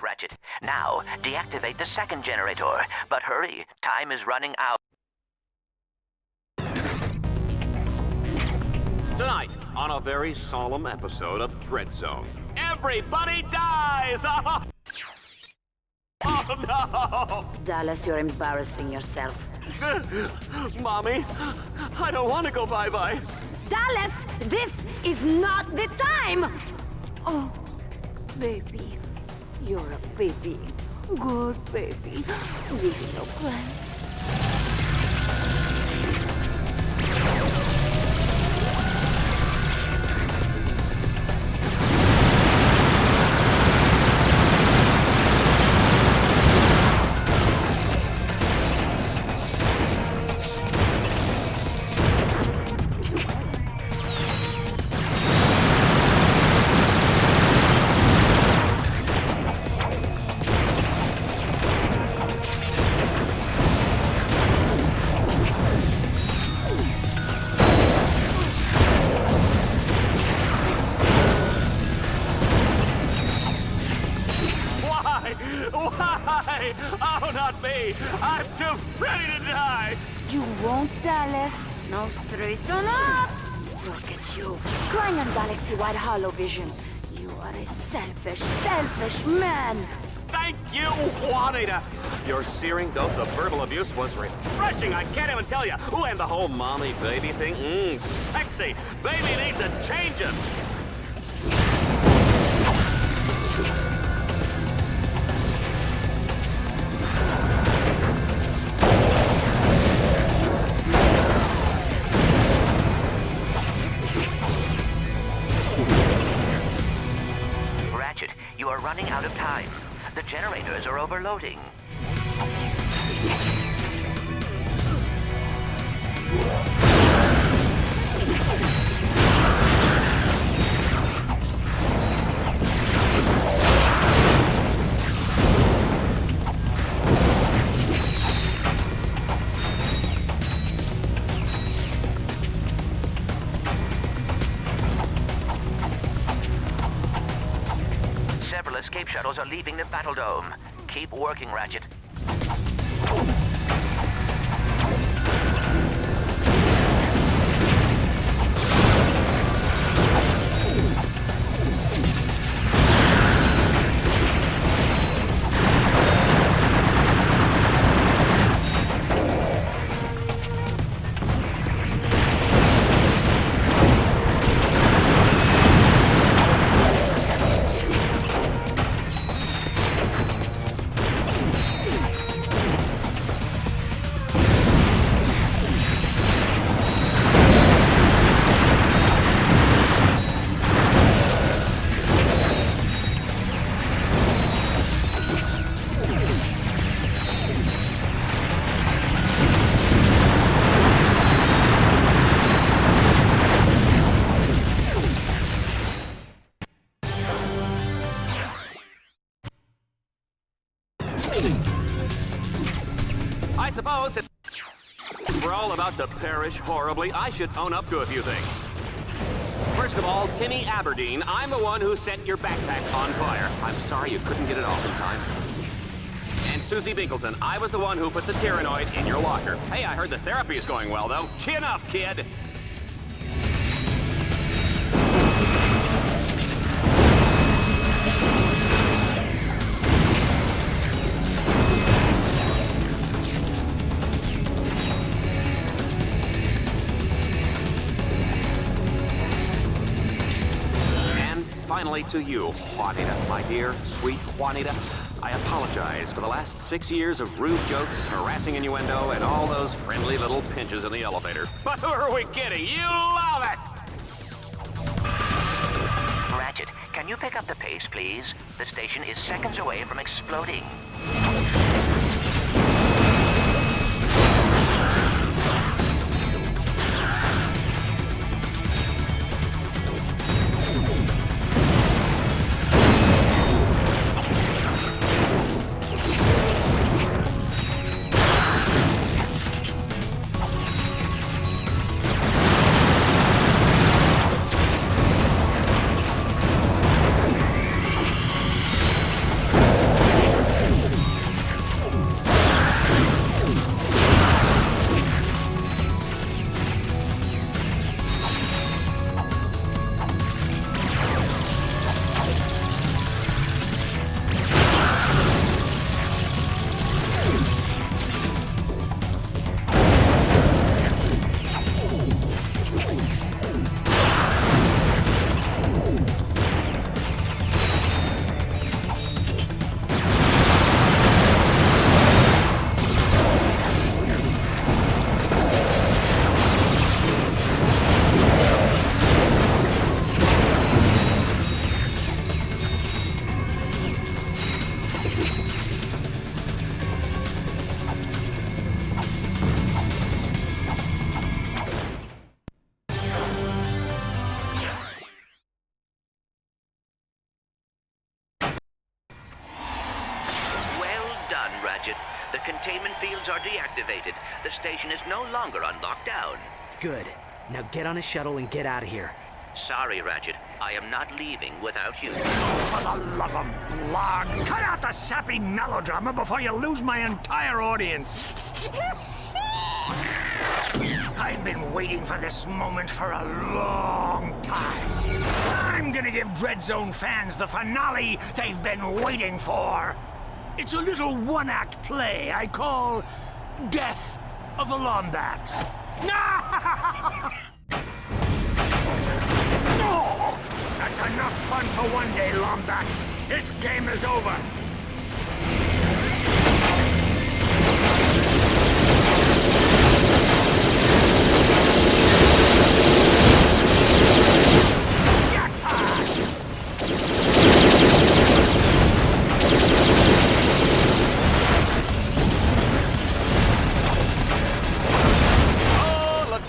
Speaker 3: Ratchet. Now, deactivate the second generator. But hurry, time is running out.
Speaker 2: Tonight, on a very solemn episode of Dread Zone, Everybody dies! Oh no!
Speaker 11: Dallas, you're embarrassing yourself.
Speaker 2: Mommy, I don't want to go bye-bye.
Speaker 11: Dallas, this is not the time! Oh, baby. You're a baby. Good baby. Really no plan.
Speaker 2: Why? Oh, not me! I'm too ready to die!
Speaker 11: You won't, Dallas. No, straight on up. Look at you, crying on galaxy-wide hollow vision. You are a selfish, selfish man.
Speaker 2: Thank you, Juanita! Your searing dose of verbal abuse was refreshing, I can't even tell you. Ooh, and the whole mommy-baby thing, sexy. Baby needs a changing.
Speaker 3: Ratchet, you are running out of time. The generators are overloading. Several escape shuttles are leaving the Battle Dome. Keep working, Ratchet.
Speaker 2: I suppose if we're all about to perish horribly, I should own up to a few things. First of all, Timmy Aberdeen, I'm the one who set your backpack on fire. I'm sorry you couldn't get it off in time. And Susie Binkleton, I was the one who put the Tyrannoid in your locker. Hey, I heard the therapy is going well, though. Chin up, kid. Finally to you, Juanita, my dear, sweet Juanita. I apologize for the last 6 years of rude jokes, harassing innuendo, and all those friendly little pinches in the elevator. But who are we kidding? You love it!
Speaker 3: Ratchet, can you pick up the pace, please? The station is seconds away from exploding. done, Ratchet. The containment fields are deactivated. The station is no longer on lockdown.
Speaker 4: Good. Now get on a shuttle and get out of here.
Speaker 3: Sorry, Ratchet. I am not leaving without you.
Speaker 1: For the love of blog, cut out the sappy melodrama before you lose my entire audience. I've been waiting for this moment for a long time. I'm gonna give Dreadzone fans the finale they've been waiting for. It's a little one-act play I call Death of the Lombats. No! That's enough fun for one day, Lombats. This game is over.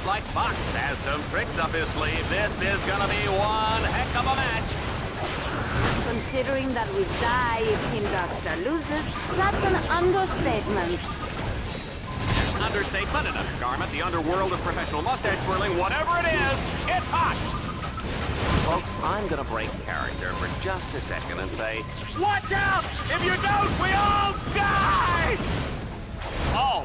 Speaker 2: Like Fox has some tricks up his sleeve. This is gonna be one heck of a match.
Speaker 13: Considering that we die if Team Darkstar loses, that's an understatement.
Speaker 2: Understatement, an undergarment, the underworld of professional mustache twirling, whatever it is, it's hot! Folks, I'm gonna break character for just a second and say, watch out! If you don't, we all die! Oh,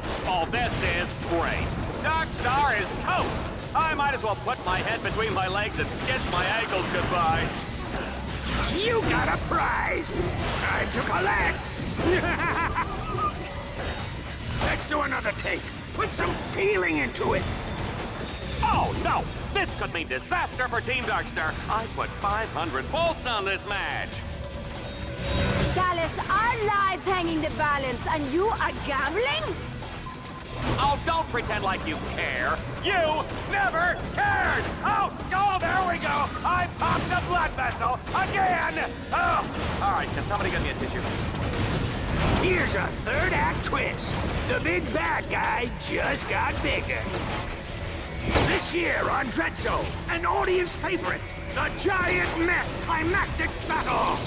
Speaker 2: this is great. Darkstar is toast! I might as well put my head between my legs and kiss my ankles goodbye.
Speaker 1: You got a prize! Time to collect! Let's do another take. Put some feeling into it.
Speaker 2: Oh, no! This could mean disaster for Team Darkstar. I put 500 volts on this match.
Speaker 13: Dallas, our lives hanging the balance, and you are gambling?
Speaker 2: Oh, don't pretend like you care. You never cared! Oh, there we go! I popped a blood vessel again! Oh, all right, can somebody get me a tissue?
Speaker 1: Here's a third act twist. The big bad guy just got bigger. This year on Dreadzone, an audience favorite, the giant mech climactic battle.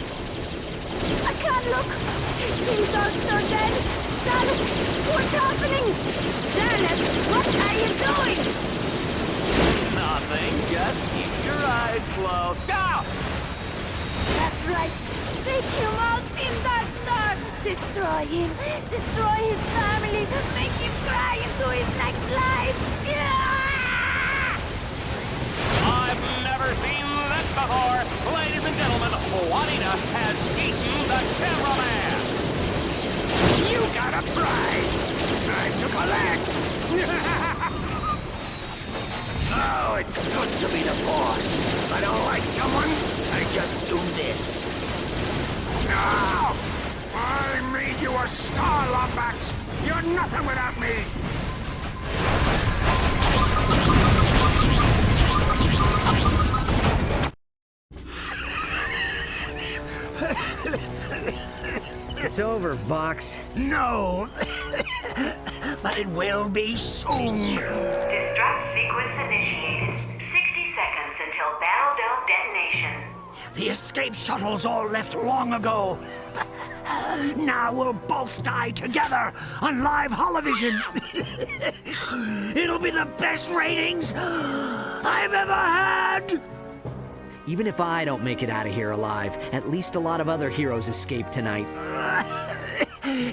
Speaker 13: I can't look! His Team Darkstar dead! Dallas, what's happening? Dallas, what are you doing?
Speaker 2: Nothing, just keep your eyes closed. Go!
Speaker 13: That's right. Take him out, Team Darkstar! Destroy him! Destroy his family! Make him cry into his next life! Yeah!
Speaker 2: I've never seen this before. Ladies and gentlemen, Juanita has eaten the cameraman.
Speaker 1: You got a prize. Time to collect. Oh, it's good to be the boss. If I don't like someone, I just do this. No! I made you a star, Lombax. You're nothing without me.
Speaker 4: It's over, Vox.
Speaker 1: No. But it will be soon.
Speaker 5: Destruct sequence initiated. 60 seconds until Battle Dome detonation.
Speaker 1: The escape shuttles all left long ago. Now we'll both die together on live holovision. It'll be the best ratings I've ever had.
Speaker 4: Even if I don't make it out of here alive, at least a lot of other heroes escaped tonight.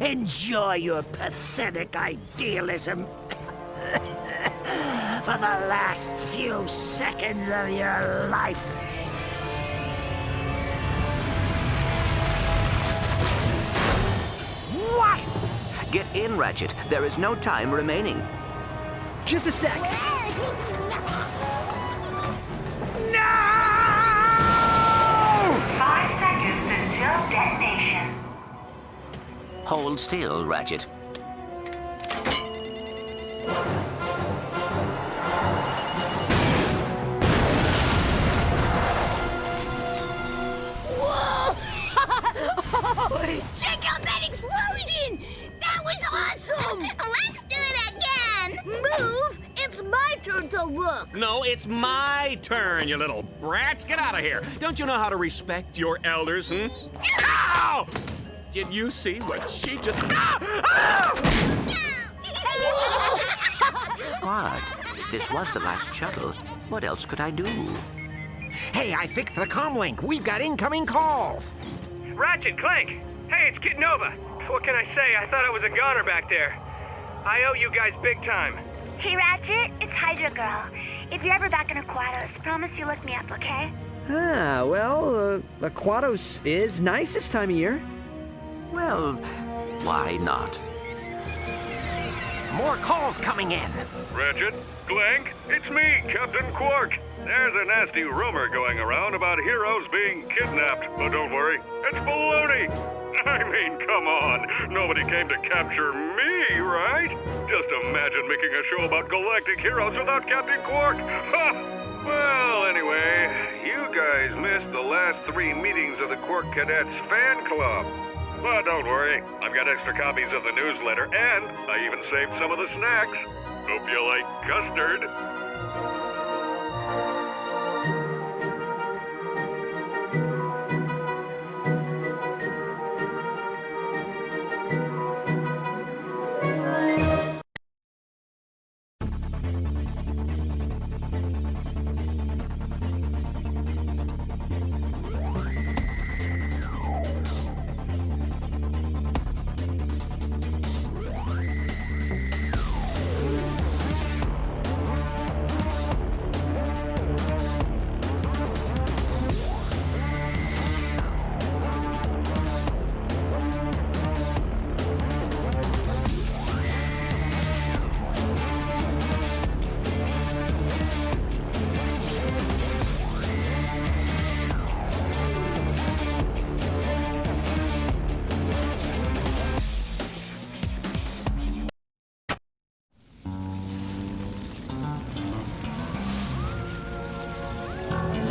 Speaker 1: Enjoy your pathetic idealism. For the last few seconds of your life. What?
Speaker 3: Get in, Ratchet. There is no time remaining.
Speaker 4: Just a sec.
Speaker 1: No!
Speaker 5: 5 seconds until detonation.
Speaker 3: Hold still, Ratchet.
Speaker 12: Whoa! Check out that explosion! That was awesome! Let's do it again! Move! It's my turn to look!
Speaker 2: No, it's my turn, you little brats. Get out of here. Don't you know how to respect your elders, Ow! Did you see what she just...
Speaker 3: What? This was the last shuttle. What else could I do?
Speaker 7: Hey, I fixed the comm link. We've got incoming calls.
Speaker 9: Ratchet Clank! Hey, it's Kit Nova. What can I say? I thought I was a goner back there. I owe you guys big time.
Speaker 17: Hey, Ratchet, it's Hydra Girl. If you're ever back in Aquatos, promise you look me up, okay?
Speaker 4: Ah, well, Aquatos is nice this time of year.
Speaker 3: Well, why not?
Speaker 7: More calls coming in.
Speaker 22: Ratchet, Clank, it's me, Captain Quark. There's a nasty rumor going around about heroes being kidnapped, but don't worry, it's baloney. I mean, come on, nobody came to capture me, right? Just imagine making a show about galactic heroes without Captain Quark. Ha! Well, anyway, you guys missed the last 3 meetings of the Quark Cadets fan club. But don't worry, I've got extra copies of the newsletter, and I even saved some of the snacks. Hope you like custard.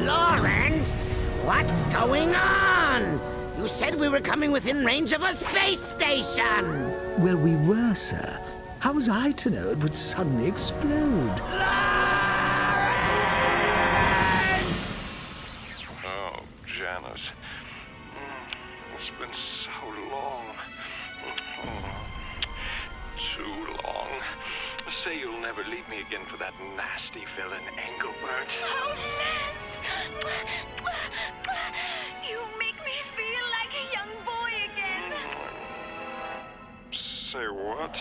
Speaker 1: Lawrence, what's going on? You said we were coming within range of a space station.
Speaker 21: Well, we were, sir. How was I to know it would suddenly explode?
Speaker 22: Oh, Janice. It's been so long. Too long. Say you'll never leave me again for that nasty villain, Engelbert.
Speaker 17: Oh, you make me feel like a young boy again.
Speaker 22: Say what?